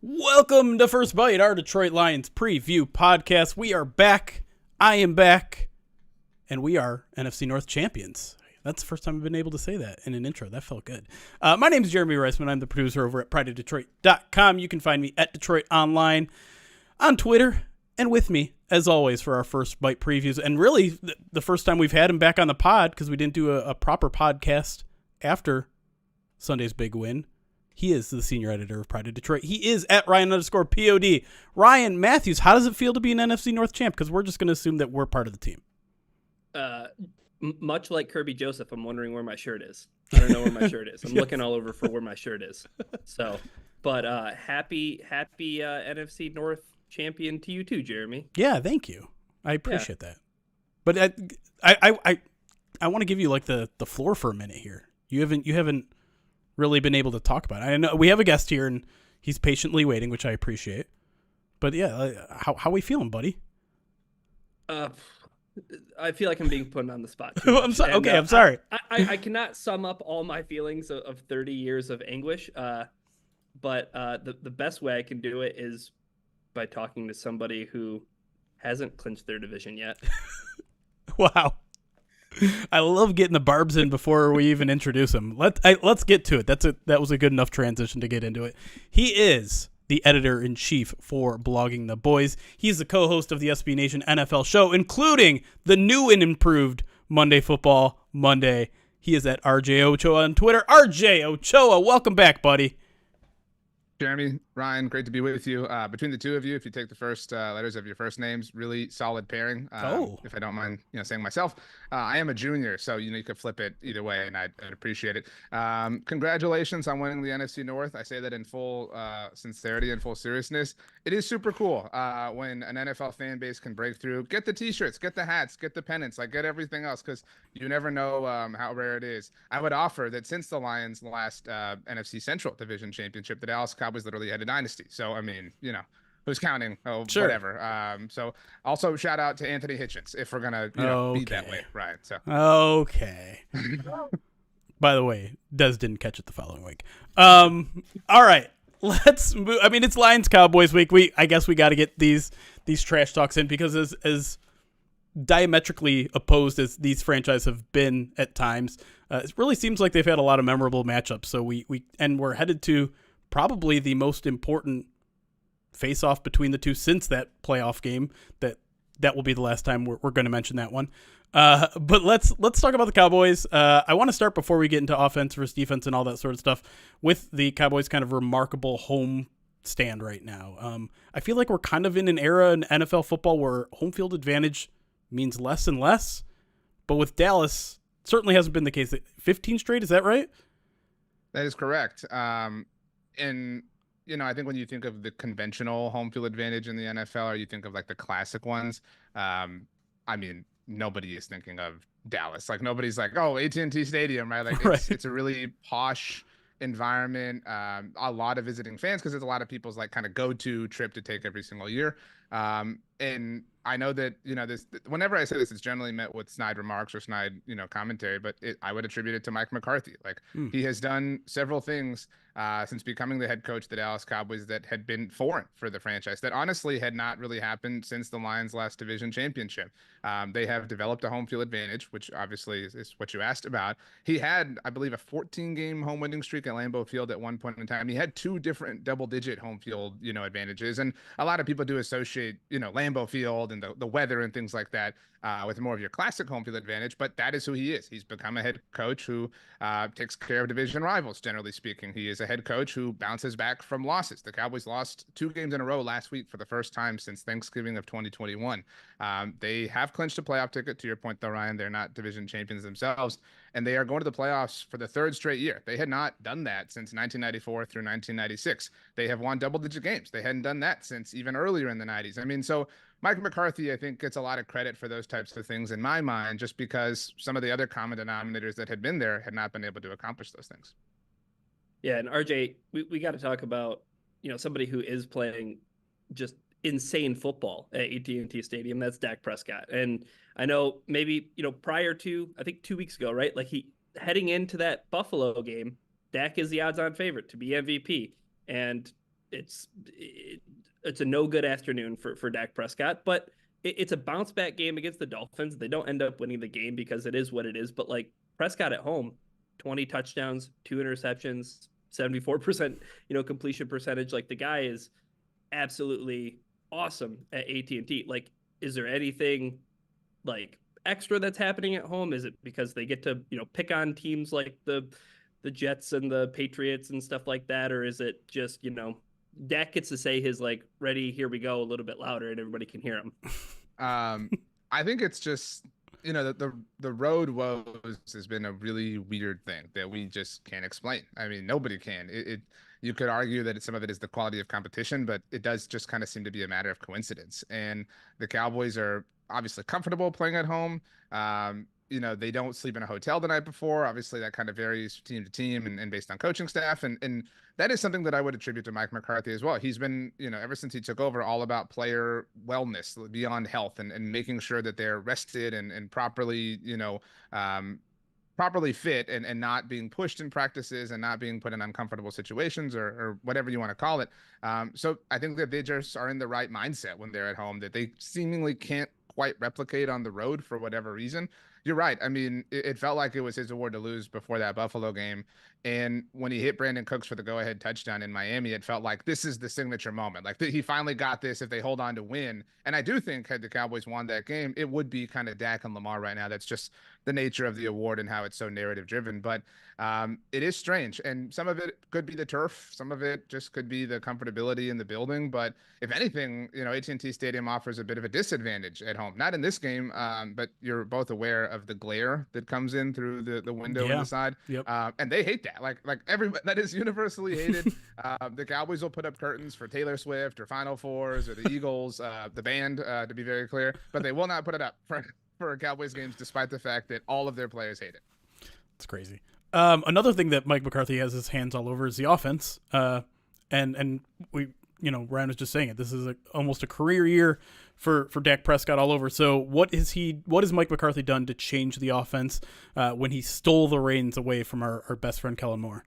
Welcome to First Byte, our Detroit Lions preview podcast. We are back. I am back. And we are NFC North champions. That's the first time I've been able to say that in an intro. That felt good. My name is Jeremy Reisman. I'm the producer over at prideofdetroit.com. You can find me at Detroit Online on Twitter. And with me, as always, for our First Byte previews. And really, the first time we've had him back on the pod because we didn't do a proper podcast after Sunday's big win. He is the senior editor of Pride of Detroit. He is at Ryan_POD. Ryan Matthews, how does it feel to be an NFC North champ? Because we're just going to assume that we're part of the team. Much like Kirby Joseph, I'm wondering where my shirt is. I don't know where my shirt is. I'm looking all over for where my shirt is. So, but happy NFC North champion to you too, Jeremy. Yeah, thank you. I appreciate that. But I want to give you like the floor for a minute here. You haven't really been able to talk about it. I know we have a guest here and he's patiently waiting, which I appreciate. But yeah, how we feeling, buddy? I feel like I'm being put on the spot. I'm sorry. Okay, I'm sorry. I cannot sum up all my feelings of 30 years of anguish. But the best way I can do it is by talking to somebody who hasn't clinched their division yet. Wow. I love getting the barbs in before we even introduce him. Let's get to it. That was a good enough transition to get into it. He is the editor-in-chief for Blogging the Boys. He's the co-host of the SB Nation NFL show, including the new and improved Monday Football Monday. He is at RJ Ochoa on Twitter. RJ Ochoa, welcome back, buddy. Jeremy, Ryan, great to be with you. Between the two of you, if you take the first letters of your first names, really solid pairing. If I don't mind, saying myself, I am a junior, so you could flip it either way, and I'd appreciate it. Congratulations on winning the NFC North. I say that in full sincerity and full seriousness. It is super cool when an NFL fan base can break through. Get the T-shirts, get the hats, get the pennants, get everything else, because you never know how rare it is. I would offer that since the Lions' last NFC Central Division Championship, the Dallas Cowboys literally had a dynasty. So, I mean, who's counting? Oh, sure. Whatever. So also shout out to Anthony Hitchens if we're going to be that way. Right. So. Okay. By the way, Des didn't catch it the following week. All right. Let's move. I mean, it's Lions Cowboys week. I guess we got to get these trash talks in because as diametrically opposed as these franchises have been at times, it really seems like they've had a lot of memorable matchups. So we're headed to probably the most important face-off between the two since that playoff game. That will be the last time we're going to mention that one. But let's talk about the Cowboys. I want to start before we get into offense versus defense and all that sort of stuff with the Cowboys' kind of remarkable home stand right now. I feel like we're kind of in an era in NFL football where home field advantage means less and less. But with Dallas, certainly hasn't been the case. 15 straight, is that right? That is correct. And I think when you think of the conventional home field advantage in the NFL, or you think of like the classic ones, I mean, nobody is thinking of Dallas. Like nobody's like, oh, AT&T Stadium, right? Like it's a really posh environment. A lot of visiting fans because it's a lot of people's like kind of go-to trip to take every single year. And I know that, this, whenever I say this, it's generally met with snide remarks or snide, commentary, but I would attribute it to Mike McCarthy. Like he has done several things since becoming the head coach of the Dallas Cowboys that had been foreign for the franchise, that honestly had not really happened since the Lions' last division championship. They have developed a home field advantage, which obviously is what you asked about. He had, I believe, a 14-game home winning streak at Lambeau Field at one point in time. He had two different double-digit home field, advantages. And a lot of people do associate, Lambeau Field and the weather and things like that with more of your classic home field advantage, but that is who he is. He's become a head coach who takes care of division rivals, generally speaking. He is a head coach who bounces back from losses. The Cowboys lost 2 games in a row last week for the first time since Thanksgiving of 2021. They have clinched a playoff ticket. To your point, though, Ryan, they're not division champions themselves, and they are going to the playoffs for the 3rd straight year. They had not done that since 1994 through 1996. They have won double-digit games. They hadn't done that since even earlier in the 90s. I mean, so Mike McCarthy, I think, gets a lot of credit for those types of things in my mind, just because some of the other common denominators that had been there had not been able to accomplish those things. Yeah, and RJ, we got to talk about, somebody who is playing just insane football at AT&T Stadium. That's Dak Prescott. And I know maybe, prior to, I think 2 weeks ago, right? Like heading into that Buffalo game, Dak is the odds-on favorite to be MVP. And it's a no good afternoon for Dak Prescott, but it's a bounce back game against the Dolphins. They don't end up winning the game because it is what it is. But like Prescott at home, 20 touchdowns, 2 interceptions, 74% completion percentage. Like the guy is absolutely awesome at AT&T. Like, is there anything like extra that's happening at home? Is it because they get to pick on teams like the Jets and the Patriots and stuff like that, or is it just Dak gets to say his like "ready, here we go" a little bit louder and everybody can hear him? I think it's just the road woes has been a really weird thing that we just can't explain. I mean, nobody can. You could argue that some of it is the quality of competition, but it does just kind of seem to be a matter of coincidence. And the Cowboys are obviously comfortable playing at home. They don't sleep in a hotel the night before. Obviously, that kind of varies team to team and based on coaching staff. And that is something that I would attribute to Mike McCarthy as well. He's been, ever since he took over, all about player wellness beyond health and making sure that they're rested and properly, properly fit and not being pushed in practices and not being put in uncomfortable situations or whatever you want to call it. So I think that they just are in the right mindset when they're at home that they seemingly can't quite replicate on the road for whatever reason. You're right. I mean, it felt like it was his award to lose before that Buffalo game. And when he hit Brandon Cooks for the go-ahead touchdown in Miami, it felt like this is the signature moment. Like he finally got this if they hold on to win. And I do think had the Cowboys won that game, it would be kind of Dak and Lamar right now. That's just the nature of the award and how it's so narrative driven. But it is strange. And some of it could be the turf. Some of it just could be the comfortability in the building. But if anything, AT&T Stadium offers a bit of a disadvantage at home. Not in this game, but you're both aware of the glare that comes in through the window in the side. Yep. And they hate that. Like everybody, that is universally hated. The Cowboys will put up curtains for Taylor Swift or Final Fours or the Eagles, the band, to be very clear, but they will not put it up for Cowboys games, despite the fact that all of their players hate it. It's crazy. Another thing that Mike McCarthy has his hands all over is the offense. And we, Ryan was just saying it. This is almost a career year for Dak Prescott all over. So what has Mike McCarthy done to change the offense when he stole the reins away from our best friend Kellen Moore?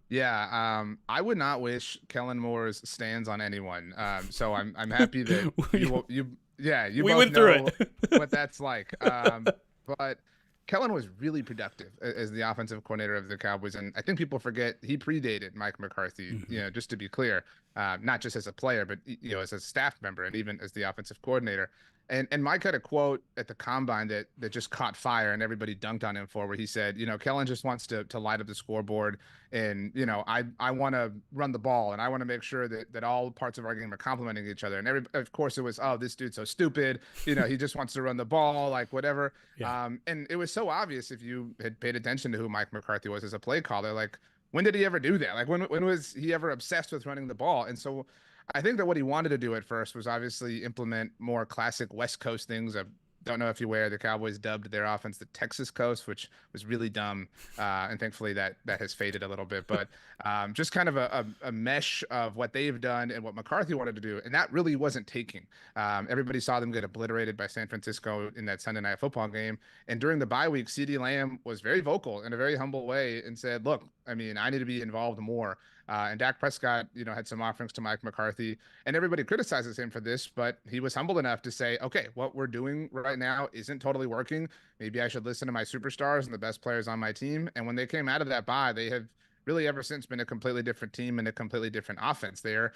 Yeah, I would not wish Kellen Moore's stands on anyone. So I'm happy that you both went know through it. what that's like. But Kellen was really productive as the offensive coordinator of the Cowboys, and I think people forget he predated Mike McCarthy. Mm-hmm. Just to be clear, not just as a player, but as a staff member and even as the offensive coordinator. And Mike had a quote at the combine that just caught fire and everybody dunked on him for, where he said, Kellen just wants to light up the scoreboard, and I want to run the ball and I want to make sure that all parts of our game are complementing each other. And of course it was, oh, this dude's so stupid, he just wants to run the ball, like whatever. Yeah. And it was so obvious if you had paid attention to who Mike McCarthy was as a play caller. Like, when did he ever do that? Like, when was he ever obsessed with running the ball? And so I think that what he wanted to do at first was obviously implement more classic West Coast things. I don't know if you're aware, the Cowboys dubbed their offense the Texas Coast, which was really dumb. And thankfully that has faded a little bit. But just kind of a mesh of what they've done and what McCarthy wanted to do. And that really wasn't taking. Everybody saw them get obliterated by San Francisco in that Sunday Night Football game. And during the bye week, CeeDee Lamb was very vocal in a very humble way and said, look, I mean, I need to be involved more. And Dak Prescott, had some offerings to Mike McCarthy, and everybody criticizes him for this, but he was humble enough to say, okay, what we're doing right now isn't totally working. Maybe I should listen to my superstars and the best players on my team. And when they came out of that bye, they have really ever since been a completely different team and a completely different offense. They're,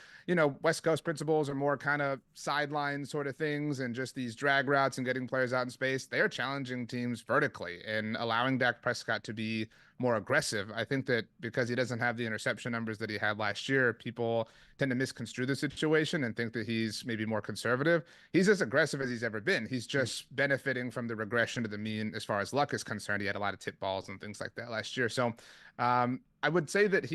West Coast principles are more kind of sideline sort of things and just these drag routes and getting players out in space. They are challenging teams vertically and allowing Dak Prescott to be more aggressive. I think that because he doesn't have the interception numbers that he had last year, people tend to misconstrue the situation and think that he's maybe more conservative. He's as aggressive as he's ever been. He's just benefiting from the regression to the mean as far as luck is concerned. He had a lot of tip balls and things like that last year. So I would say that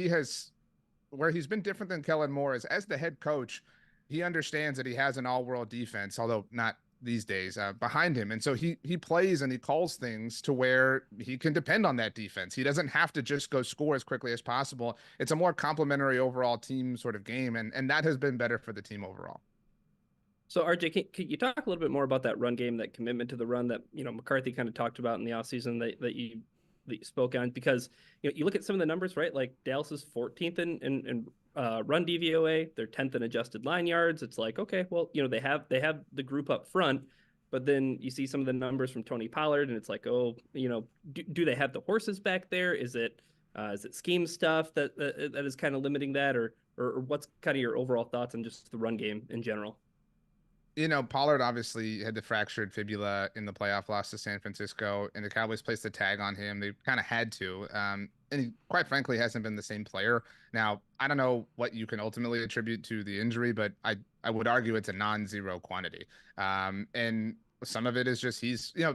where he's been different than Kellen Moore is as the head coach, he understands that he has an all-world defense, although not these days, behind him. And so he plays and he calls things to where he can depend on that defense. He doesn't have to just go score as quickly as possible. It's a more complementary overall team sort of game. And that has been better for the team overall. So RJ, can you talk a little bit more about that run game, that commitment to the run that, McCarthy kind of talked about in the offseason that you spoke on? Because, you look at some of the numbers, right? Like Dallas is 14th in run DVOA. They're 10th in adjusted line yards. It's like, okay, well, they have the group up front, but then you see some of the numbers from Tony Pollard, and it's like, oh, do they have the horses back there? Is it scheme stuff that is kind of limiting that, or what's kind of your overall thoughts on just the run game in general? Pollard obviously had the fractured fibula in the playoff loss to San Francisco, and the Cowboys placed the tag on him. They kind of had to. And he, quite frankly, hasn't been the same player. Now, I don't know what you can ultimately attribute to the injury, but I would argue it's a non-zero quantity. And some of it is just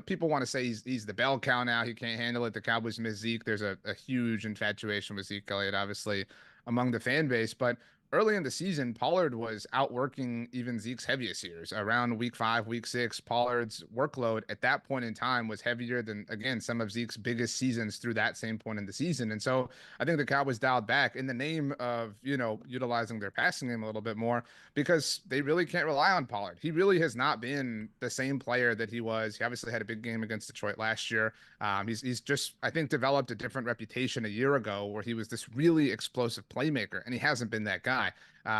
people want to say he's the bell cow now. He can't handle it. The Cowboys miss Zeke. There's a huge infatuation with Zeke Elliott, obviously, among the fan base. But early in the season, Pollard was outworking even Zeke's heaviest years. Around week 5, week 6, Pollard's workload at that point in time was heavier than, again, some of Zeke's biggest seasons through that same point in the season. And so I think the Cowboys dialed back in the name of, utilizing their passing game a little bit more, because they really can't rely on Pollard. He really has not been the same player that he was. He obviously had a big game against Detroit last year. He's just, I think, developed a different reputation a year ago where he was this really explosive playmaker, and he hasn't been that guy.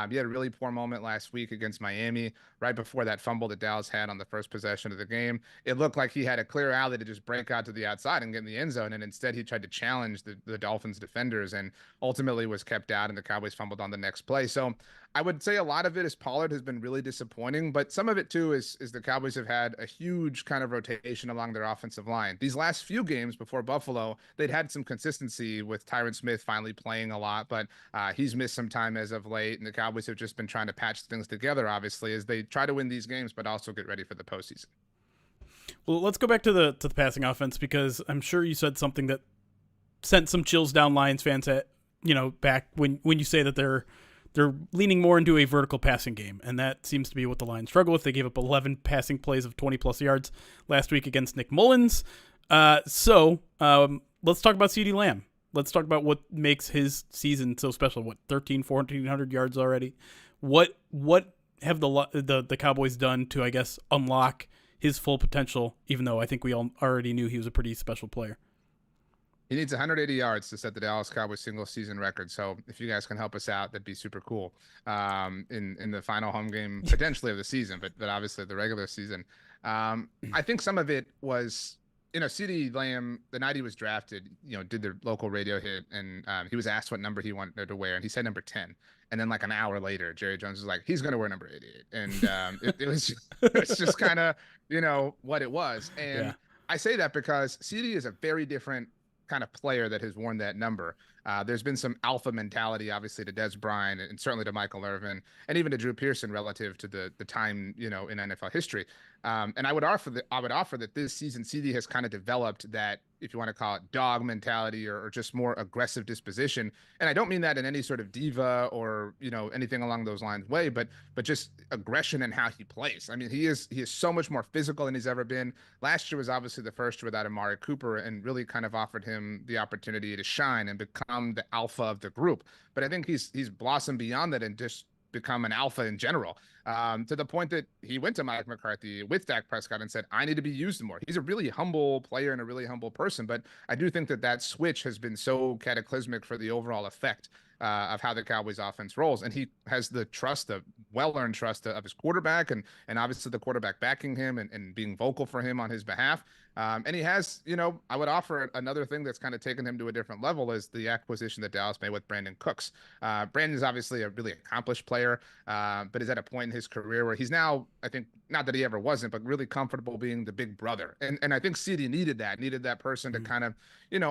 He had a really poor moment last week against Miami, right before that fumble that Dallas had on the first possession of the game. It looked like he had a clear alley to just break out to the outside and get in the end zone, and instead he tried to challenge the Dolphins defenders and ultimately was kept out, and the Cowboys fumbled on the next play. So I would say a lot of it is Pollard has been really disappointing, but some of it too is the Cowboys have had a huge kind of rotation along their offensive line. These last few games before Buffalo, they'd had some consistency with Tyron Smith finally playing a lot, but he's missed some time as of late, and the Cowboys have just been trying to patch things together, obviously, as they try to win these games, but also get ready for the postseason. Well, let's go back to the passing offense, because I'm sure you said something that sent some chills down Lions fans at back when you say that they're leaning more into a vertical passing game, and that seems to be what the Lions struggle with. They gave up 11 passing plays of 20-plus yards last week against Nick Mullins. So let's talk about CeeDee Lamb. Let's talk about what makes his season so special. 1,400 yards already. What have the Cowboys done to, I guess, unlock his full potential, even though I think we all already knew he was a pretty special player? He needs 180 yards to set the Dallas Cowboys single season record. So if you guys can help us out, that'd be super cool. In the final home game potentially of the season, but obviously the regular season. I think some of it was, CeeDee Lamb, the night he was drafted, did the local radio hit, and he was asked what number he wanted to wear, and he said number 10. And then like an hour later, Jerry Jones was like, he's going to wear number 88. And it's just kind of, what it was. And I say that because CeeDee is a very different kind of player that has worn that number. There's been some alpha mentality, obviously, to Des Bryant and certainly to Michael Irvin and even to Drew Pearson relative to the time, in NFL history. And I would offer that this season, CeeDee has kind of developed that, if you want to call it, dog mentality or just more aggressive disposition. And I don't mean that in any sort of diva or, anything along those lines way, but just aggression in how he plays. I mean, he is so much more physical than he's ever been. Last year was obviously the first year without Amari Cooper, and really kind of offered him the opportunity to shine and become the alpha of the group. But I think he's blossomed beyond that and just become an alpha in general, to the point that he went to Mike McCarthy with Dak Prescott and said, I need to be used more. He's a really humble player and a really humble person, but I do think that switch has been so cataclysmic for the overall effect of how the Cowboys offense rolls. And he has the trust, the well-earned trust of his quarterback, and obviously the quarterback backing him and being vocal for him on his behalf. And he has, I would offer another thing that's kind of taken him to a different level is the acquisition that Dallas made with Brandon Cooks. Brandon's obviously a really accomplished player, but is at a point in his career where he's now, I think, not that he ever wasn't, but really comfortable being the big brother. And I think CeeDee needed that person to kind of,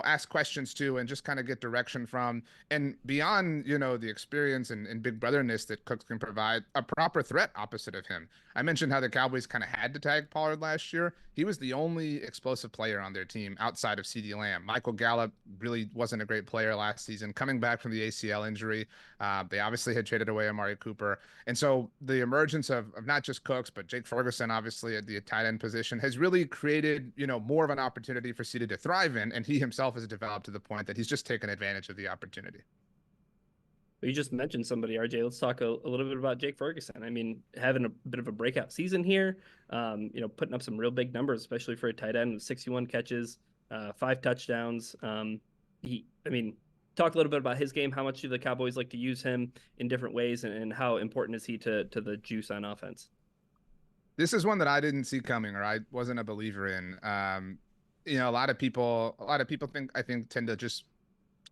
ask questions to and just kind of get direction from. And beyond, the experience and big brotherness that Cooks can provide, a proper threat opposite of him. I mentioned how the Cowboys kind of had to tag Pollard last year. He was the only explosive player on their team outside of CeeDee Lamb. Michael Gallup really wasn't a great player last season, coming back from the ACL injury. They obviously had traded away Amari Cooper. And so the emergence of not just Cooks, but Jake Ferguson, obviously at the tight end position, has really created, more of an opportunity for CeeDee to thrive in. And he himself has developed to the point that he's just taken advantage of the opportunity. You just mentioned somebody, RJ. Let's talk a little bit about Jake Ferguson. I mean, having a bit of a breakout season here, putting up some real big numbers, especially for a tight end with 61 catches, 5 touchdowns. talk a little bit about his game. How much do the Cowboys like to use him in different ways, and how important is he to the juice on offense? This is one that I didn't see coming, or I wasn't a believer in. A lot of people, I think tend to just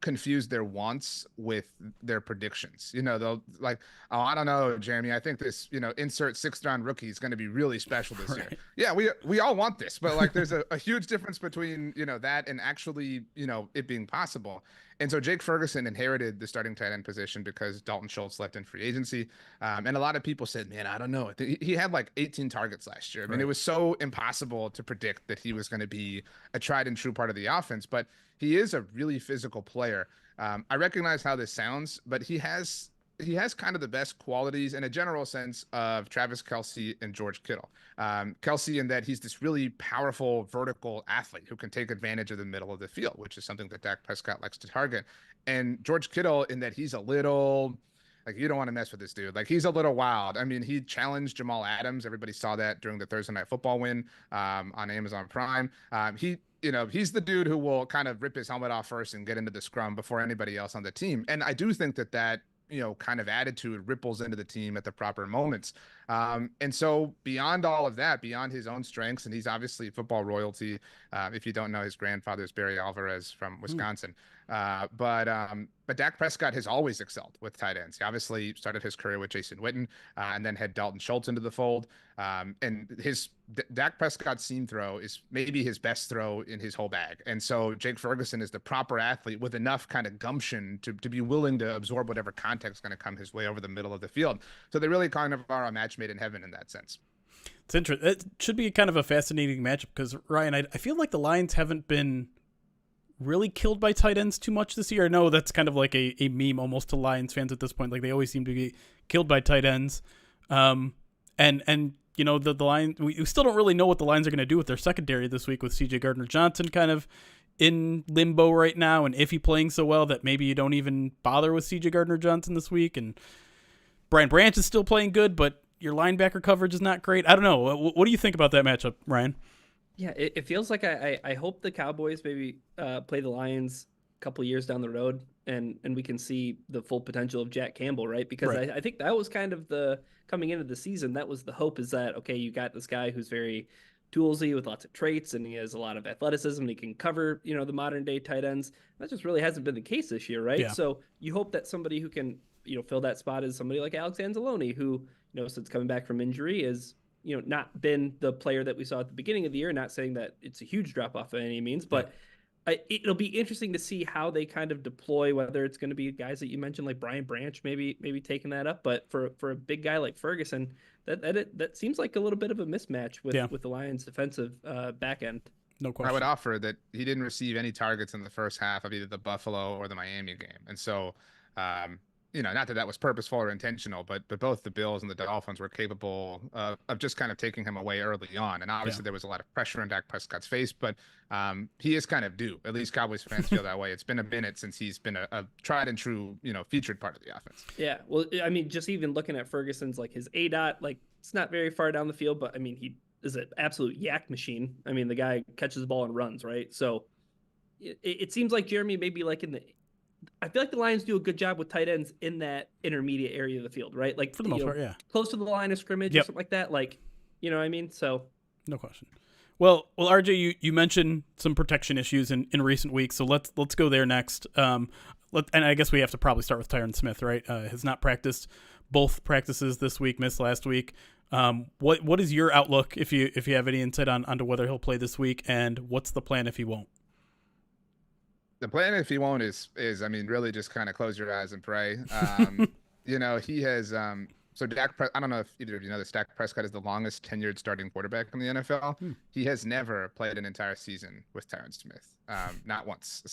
confuse their wants with their predictions. They'll like, oh, I don't know, Jeremy. I think this, insert 6th-round rookie is going to be really special this year. Yeah, we all want this, but like, there's a huge difference between that and actually it being possible. And so Jake Ferguson inherited the starting tight end position because Dalton Schultz left in free agency. And a lot of people said, man, I don't know. He had like 18 targets last year. I mean, it was so impossible to predict that he was going to be a tried and true part of the offense, but he is a really physical player. I recognize how this sounds, but he has kind of the best qualities in a general sense of Travis Kelce and George Kittle. Kelce in that he's this really powerful vertical athlete who can take advantage of the middle of the field, which is something that Dak Prescott likes to target. And George Kittle in that he's a little, like, you don't want to mess with this dude. Like, he's a little wild. I mean, he challenged Jamal Adams. Everybody saw that during the Thursday Night Football win on Amazon Prime. He's the dude who will kind of rip his helmet off first and get into the scrum before anybody else on the team. And I do think that kind of attitude ripples into the team at the proper moments. And so beyond all of that, beyond his own strengths, and he's obviously football royalty. If you don't know, his grandfather is Barry Alvarez from Wisconsin. But Dak Prescott has always excelled with tight ends. He obviously started his career with Jason Witten, and then had Dalton Schultz into the fold. And Dak Prescott's seam throw is maybe his best throw in his whole bag. And so Jake Ferguson is the proper athlete with enough kind of gumption to be willing to absorb whatever context is going to come his way over the middle of the field. So they really kind of are a match made in heaven in that sense. It's interesting. It should be kind of a fascinating matchup because, Ryan, I feel like the Lions haven't been really killed by tight ends too much this year. I know that's kind of like a meme almost to Lions fans at this point. Like, they always seem to be killed by tight ends. And the Lions, we still don't really know what the Lions are going to do with their secondary this week, with CJ Gardner-Johnson kind of in limbo right now, and Iffy playing so well that maybe you don't even bother with CJ Gardner-Johnson this week. And Brian Branch is still playing good, but your linebacker coverage is not great. I don't know. What do you think about that matchup, Ryan? Yeah, it feels like I hope the Cowboys maybe play the Lions a couple years down the road, and we can see the full potential of Jack Campbell, right? Because I think that was kind of the coming into the season. That was the hope, is that, okay, you got this guy who's very toolsy with lots of traits, and he has a lot of athleticism, and he can cover, the modern day tight ends. That just really hasn't been the case this year, right? Yeah. So you hope that somebody who can, fill that spot is somebody like Alex Anzalone, who, since coming back from injury is, not been the player that we saw at the beginning of the year. Not saying that it's a huge drop off by any means, but it'll be interesting to see how they kind of deploy, whether it's going to be guys that you mentioned like Brian Branch, maybe taking that up. But for a big guy like Ferguson, that seems like a little bit of a mismatch with the Lions' defensive back end. No question. I would offer that he didn't receive any targets in the first half of either the Buffalo or the Miami game. And so, not that was purposeful or intentional, but both the Bills and the Dolphins were capable of just kind of taking him away early on. And obviously there was a lot of pressure on Dak Prescott's face, but he is kind of due. At least Cowboys fans feel that way. It's been a minute since he's been a tried and true, featured part of the offense. Yeah. Well, I mean, just even looking at Ferguson's, like, his ADOT, like, it's not very far down the field, but I mean, he is an absolute yak machine. I mean, the guy catches the ball and runs, right? So it seems like Jeremy maybe like I feel like the Lions do a good job with tight ends in that intermediate area of the field, right? Like, for the most part, yeah. Close to the line of scrimmage or something like that. Like, you know what I mean? So no question. Well, RJ, you mentioned some protection issues in recent weeks, so let's go there next. And I guess we have to probably start with Tyron Smith, right? Has not practiced both practices this week, missed last week. What is your outlook, if you have any insight onto whether he'll play this week, and what's the plan if he won't? The plan, if he won't, is I mean, really just kind of close your eyes and pray. He has so I don't know if either of you know this, Dak Prescott is the longest tenured starting quarterback in the NFL. He has never played an entire season with Tyron Smith, not once.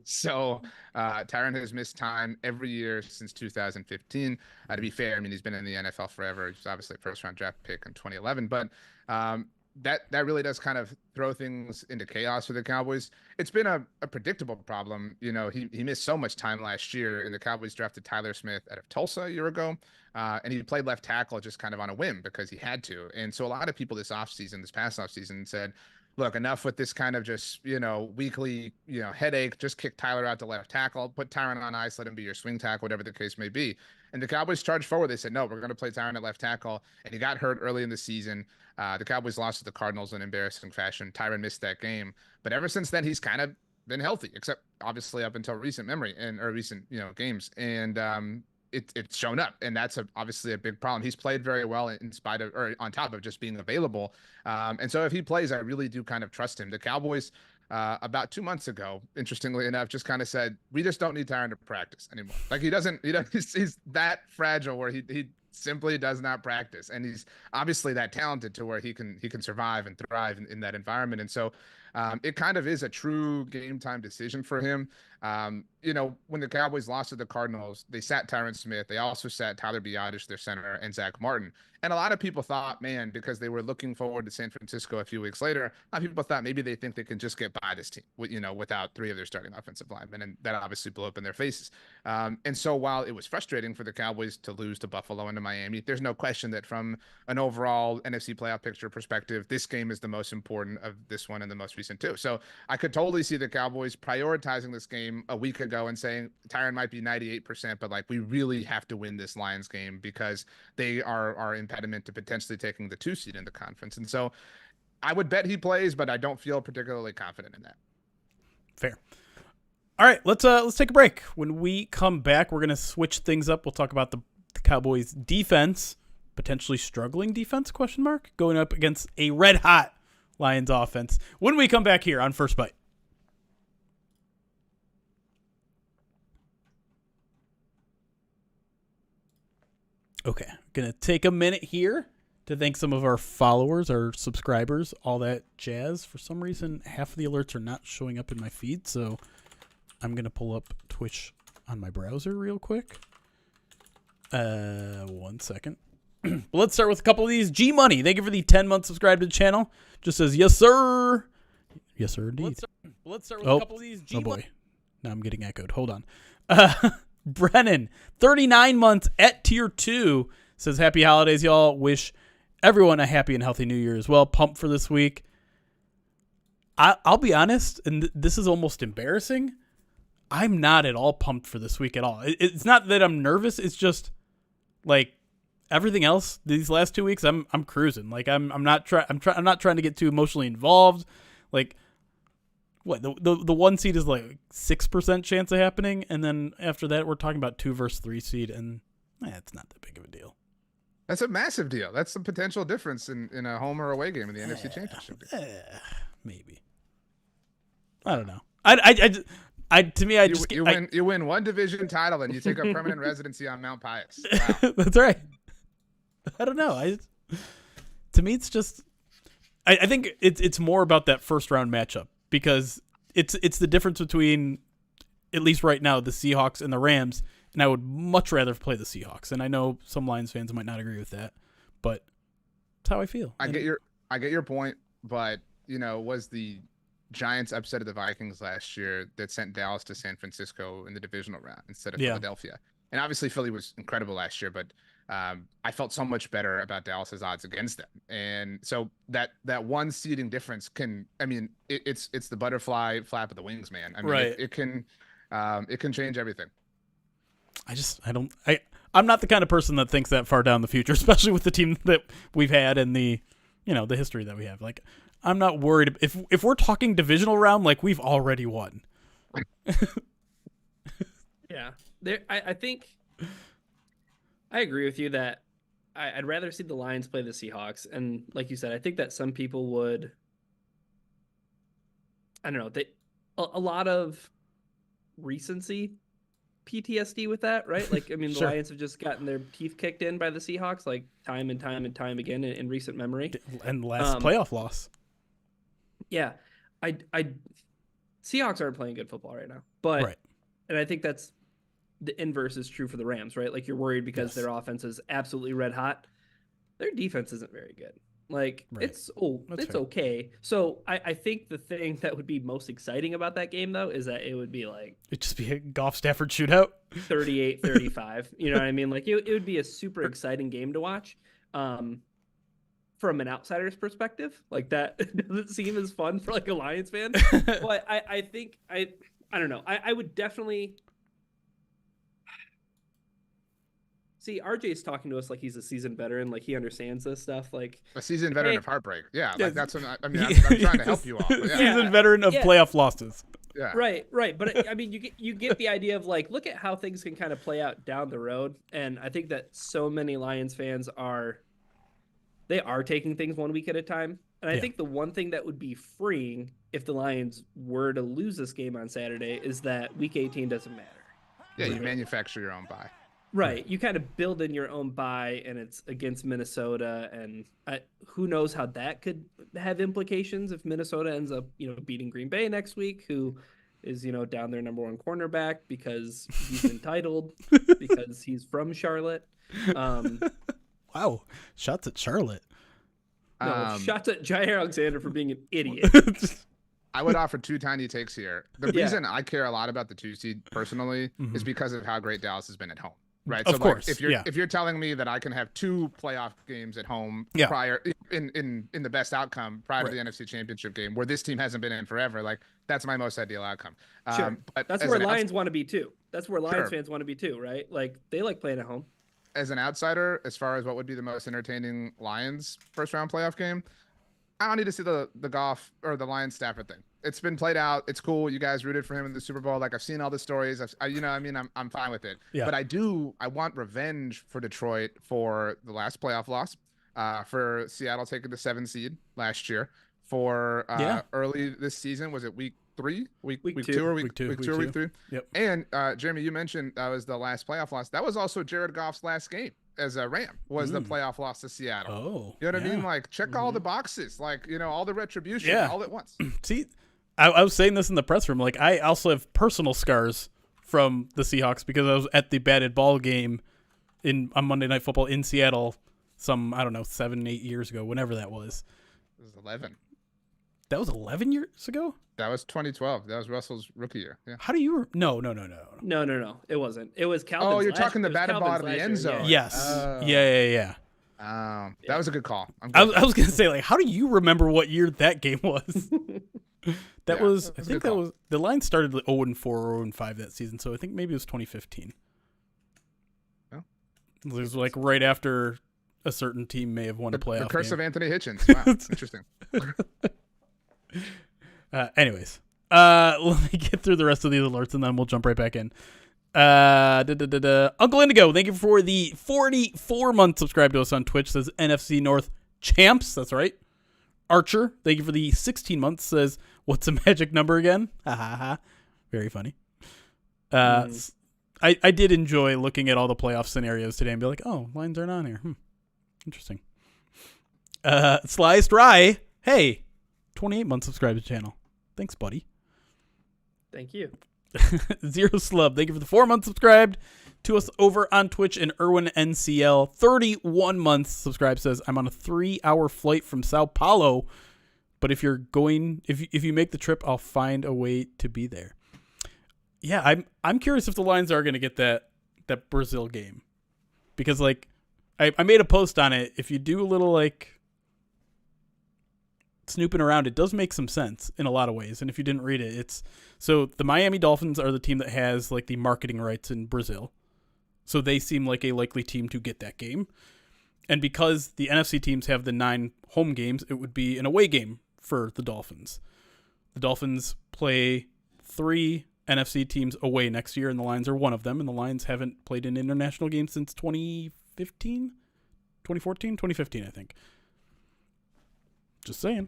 So Tyron has missed time every year since 2015. To be fair, I mean, he's been in the NFL forever. He's obviously a first-round draft pick in 2011, but that really does kind of throw things into chaos for the Cowboys. It's been a predictable problem. He missed so much time last year, and the Cowboys drafted Tyler Smith out of Tulsa a year ago, and he played left tackle just kind of on a whim because he had to. And so a lot of people this past offseason said, look, enough with this kind of just, weekly, headache. Just kick Tyler out to left tackle, put Tyron on ice, let him be your swing tackle, whatever the case may be. And the Cowboys charged forward. They said, no, we're going to play Tyron at left tackle. And he got hurt early in the season. The Cowboys lost to the Cardinals in embarrassing fashion. Tyron missed that game. But ever since then, he's kind of been healthy, except obviously up until recent memory or recent, games. And it's shown up, and that's obviously a big problem. He's played very well in spite of, or on top of just being available. And so if he plays, I really do kind of trust him. The Cowboys, about 2 months ago, interestingly enough, just kind of said, we just don't need Tyron to practice anymore. Like he doesn't, he's that fragile where he simply does not practice. And he's obviously that talented to where he can survive and thrive in that environment. And so it kind of is a true game time decision for him. When the Cowboys lost to the Cardinals, they sat Tyron Smith. They also sat Tyler Biadasz, their center, and Zach Martin. And a lot of people thought, man, because they were looking forward to San Francisco a few weeks later, a lot of people thought maybe they think they can just get by this team, without three of their starting offensive linemen. And that obviously blew up in their faces. And so while it was frustrating for the Cowboys to lose to Buffalo and to Miami, there's no question that from an overall NFC playoff picture perspective, this game is the most important of this one and the most recent too. So I could totally see the Cowboys prioritizing this game a week ago and saying Tyron might be 98%, but like we really have to win this Lions game because they are our impediment to potentially taking the 2 seed in the conference. And so I would bet he plays, but I don't feel particularly confident in that. Fair. All right, let's take a break. When we come back, we're gonna switch things up. We'll talk about the Cowboys defense, potentially struggling defense, question mark, going up against a red hot Lions offense when we come back here on First Byte. Okay, gonna take a minute here to thank some of our followers, our subscribers, all that jazz. For some reason, half of the alerts are not showing up in my feed, so I'm gonna pull up Twitch on my browser real quick. 1 second. But let's start with a couple of these. G Money, thank you for the 10-month subscribe to the channel. Just says yes, sir. Yes, sir, indeed. Let's start with a couple of these. Oh boy, now I'm getting echoed. Hold on. Brennan, 39 months at tier 2, says happy holidays, y'all. Wish everyone a happy and healthy new year as well. Pumped for this week. I'll be honest, and this is almost embarrassing. I'm not at all pumped for this week at all. It's not that I'm nervous. It's just like everything else. These last 2 weeks, I'm cruising. Like I'm not trying to get too emotionally involved. Like what the 1 seed is like 6% chance of happening, and then after that we're talking about 2 versus 3 seed, and it's not that big of a deal. That's a massive deal. That's the potential difference in a home or away game in the NFC Championship. Maybe. I don't know. You win one division title and you take a permanent residency on Mount Pius. Wow. That's right. I don't know. To me, it's just. I think it's more about that first round matchup, because it's the difference between, at least right now, the Seahawks and the Rams, and I would much rather play the Seahawks. And I know some Lions fans might not agree with that, but it's how I feel. I get your point, but was the Giants upset of the Vikings last year that sent Dallas to San Francisco in the divisional round instead of Philadelphia. And obviously Philly was incredible last year, but I felt so much better about Dallas's odds against them. And so that one seeding difference it's the butterfly flap of the wings, man. Right. It can change everything. I'm not the kind of person that thinks that far down the future, especially with the team that we've had and the history that we have. Like, I'm not worried if we're talking divisional round, like we've already won. Yeah, I think I agree with you that I'd rather see the Lions play the Seahawks, and like you said, I think that some people would. I don't know. A lot of recency PTSD with that, right? Like, I mean, the Sure. Lions have just gotten their teeth kicked in by the Seahawks, like time and time and time again in recent memory. And last playoff loss. Yeah, I Seahawks aren't playing good football right now, but Right. and I think that's the inverse is true for the Rams, right? Like, you're worried because their offense is absolutely red hot. Their defense isn't very good. Like, Right. it's fair. okay. So I think the thing that would be most exciting about that game, though, is that it would be like It'd just be a Goff Stafford shootout. 38-35. You know what I mean? Like, it would be a super exciting game to watch. from an outsider's perspective. Like that doesn't seem as fun for like a Lions fan. But I think I don't know. I would definitely see RJ's talking to us like he's a seasoned veteran, like he understands this stuff. Like A seasoned veteran of heartbreak. Yeah, Yeah. like that's what I mean. I'm trying to help you all. But yeah. Seasoned veteran of Yeah. playoff losses. Yeah. Right. But I mean, you get the idea of like, look at how things can kind of play out down the road. And I think that so many Lions fans are taking things 1 week at a time. And I Yeah. think the one thing that would be freeing if the Lions were to lose this game on Saturday is that week 18 doesn't matter. Yeah, you manufacture your own bye. Right. You kind of build in your own bye, and it's against Minnesota. And who knows how that could have implications if Minnesota ends up, beating Green Bay next week, who is, down their number one cornerback because he's entitled, because he's from Charlotte. Wow. Shots at Charlotte. No, shots at Jair Alexander for being an idiot. I would offer two tiny takes here. The Yeah. reason I care a lot about the 2 seed personally Mhm. is because of how great Dallas has been at home. Right. Of so course, like, if you're telling me that I can have 2 playoff games at home Yeah. prior in the best outcome prior Right. to the NFC Championship game where this team hasn't been in forever, like that's my most ideal outcome. Sure. But That's as where an Lions want to be too. That's where Lions Sure. fans want to be too, right? Like they like playing at home. as an outsider, as far as what would be the most entertaining Lions first round playoff game, I don't need to see the Goff or the Lions Stafford thing. It's been played out. It's cool. You guys rooted for him in the Super Bowl. Like I've seen all the stories. I'm fine with it. Yeah. But I want revenge for Detroit for the last playoff loss, for Seattle taking the 7 seed last year, for early this season. Was it week 3, week Week 2 or Week two. week 2 or week 3? Yep. And Jeremy, you mentioned that was the last playoff loss. That was also Jared Goff's last game as a Ram. Was the playoff loss to Seattle. Oh. You know what I yeah. mean? Like, check all the boxes, like, all the retribution Yeah. all at once. See, I was saying this in the press room. Like, I also have personal scars from the Seahawks because I was at the batted ball game on Monday Night Football in Seattle some, 7, 8 years ago, whenever that was. It was 11. That was 11 years ago? That was 2012. That was Russell's rookie year. Yeah. How do you... No. No. It wasn't. It was Calvin's. Oh, you're last- talking the it was batted ball Calvin's out of the last end year, zone. Yes. Oh. Yeah. That was a good call. I'm I good. was going to say, like, how do you remember what year that game was? That Yeah, was... that's I a think good that call. was... The Lions started like 0-4 or 0-5 that season, so I think maybe it was 2015. Well, It was like right after a certain team may have won a playoff The curse game. of Anthony Hitchens. Wow, interesting. Anyways, let me get through the rest of these alerts and then we'll jump right back in. Uncle Indigo, thank you for the 44-month subscribe to us on Twitch. Says NFC North champs. That's right. Archer, thank you for the 16 months. Says, what's a magic number again? Ha ha ha. Very funny. I did enjoy looking at all the playoff scenarios today and be like, oh, lines aren't on here. Interesting. Sliced Rye, hey, 28 months subscribe to the channel. Thanks, buddy. Thank you. Zero Slub, thank you for the 4 months subscribed to us over on Twitch. And Erwin NCL, 31 months subscribed, says, I'm on a 3-hour flight from Sao Paulo, but if you're going, if you make the trip, I'll find a way to be there. Yeah, I'm curious if the Lions are going to get that Brazil game, because like I made a post on it. If you do a little like snooping around, it does make some sense in a lot of ways. And if you didn't read it, it's so the Miami Dolphins are the team that has like the marketing rights in Brazil, so they seem like a likely team to get that game. And because the NFC teams have the 9 home games, it would be an away game for the Dolphins. The Dolphins play 3 NFC teams away next year, and the Lions are one of them. And the Lions haven't played an international game since 2015, I think. Just saying.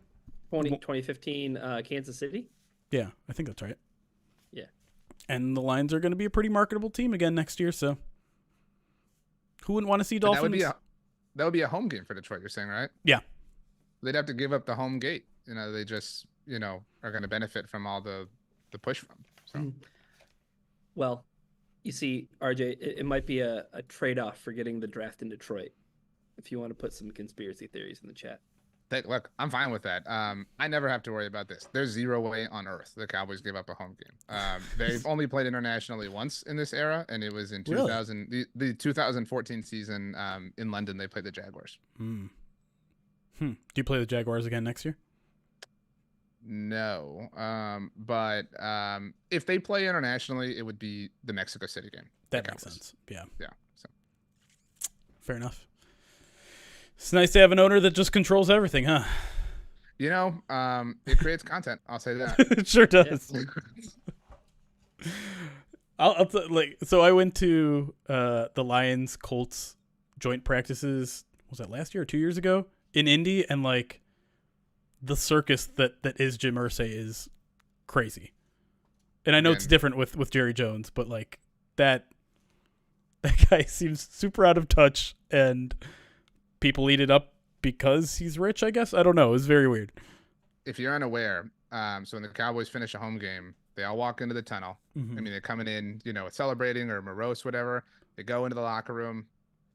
2015 Kansas City. Yeah, I think that's right. Yeah. And the Lions are going to be a pretty marketable team again next year, so who wouldn't want to see Dolphins? That would be a home game for Detroit, you're saying, right? Yeah. They'd have to give up the home gate. They just, are going to benefit from all the push from. So Well, you see, RJ, it might be a trade-off for getting the draft in Detroit. If you want to put some conspiracy theories in the chat. Look, I'm fine with that. I never have to worry about this. There's zero way on earth the Cowboys give up a home game. They've only played internationally once in this era, and it was in 2000, the 2014 season in London. They played the Jaguars. Do you play the Jaguars again next year? No. But if they play internationally, it would be the Mexico City game. That makes sense. Yeah. Yeah. So. Fair enough. It's nice to have an owner that just controls everything, huh? You know, it creates content. I'll say that. It sure does. So I went to the Lions Colts joint practices. Was that last year or 2 years ago in Indy? And like the circus that is Jim Irsay is crazy. And I know it's different with Jerry Jones, but like that guy seems super out of touch, and people eat it up because he's rich, I guess. I don't know. It's very weird. If you're unaware, so when the Cowboys finish a home game, they all walk into the tunnel. Mm-hmm. I mean, they're coming in, celebrating or morose, whatever. They go into the locker room,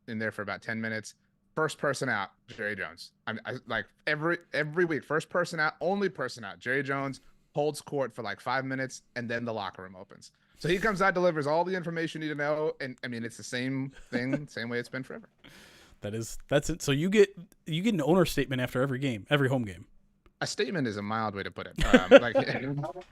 in there for about 10 minutes. First person out, Jerry Jones. I like every week, first person out, only person out. Jerry Jones holds court for like 5 minutes, and then the locker room opens. So he comes out, delivers all the information you need to know, and I mean, it's the same thing, same way it's been forever. That's it. So you get an owner statement after every game, every home game. A statement is a mild way to put it.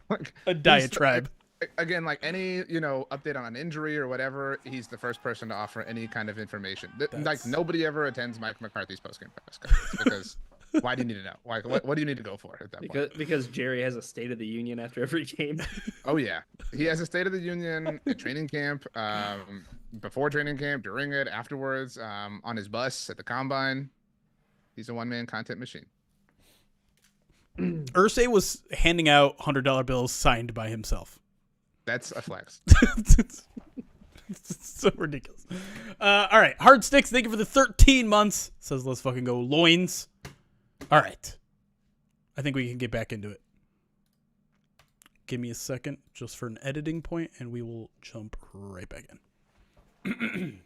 Like a diatribe. Again, like any update on an injury or whatever, he's the first person to offer any kind of information. Like nobody ever attends Mike McCarthy's postgame press conference because why do you need to know? Like what do you need to go for at that point? Because Jerry has a State of the Union after every game. Oh yeah, he has a State of the Union at training camp, before training camp, during it, afterwards, on his bus at the combine. He's a one-man content machine. Irsay was handing out $100 bills signed by himself. That's a flex. It's so ridiculous. All right. Hard Sticks, thank you for the 13 months. Says let's fucking go Loins. All right. I think we can get back into it. Give me a second just for an editing point, and we will jump right back in.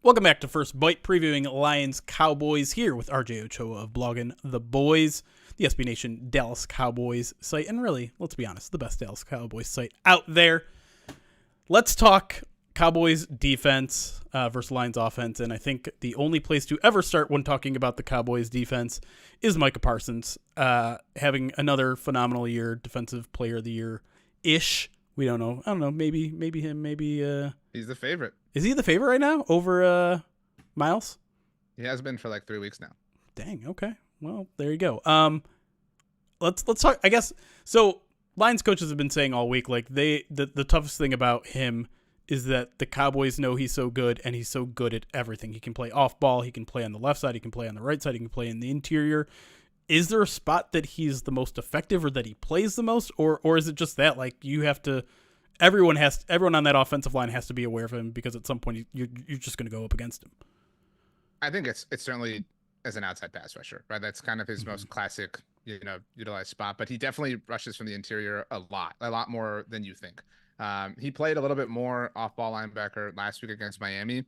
Welcome back to First Byte, previewing Lions Cowboys here with RJ Ochoa of blogging The Boys, the SB Nation Dallas Cowboys site, and really, let's be honest, the best Dallas Cowboys site out there. Let's talk Cowboys defense versus Lions offense, and I think the only place to ever start when talking about the Cowboys defense is Micah Parsons, having another phenomenal year, Defensive Player of the Year-ish. We don't know. I don't know. Maybe him. Maybe he's the favorite. Is he the favorite right now over Miles? He has been for like 3 weeks now. Dang. Okay. Well, there you go. Let's talk. I guess so. Lions coaches have been saying all week like the toughest thing about him is that the Cowboys know he's so good, and he's so good at everything. He can play off ball. He can play on the left side. He can play on the right side. He can play in the interior. Is there a spot that he's the most effective or that he plays the most, or is it just that like you have to everyone on that offensive line has to be aware of him because at some point you're just going to go up against him? I think it's certainly as an outside pass rusher, right? That's kind of his most classic, utilized spot, but he definitely rushes from the interior a lot more than you think. He played a little bit more off-ball linebacker last week against Miami.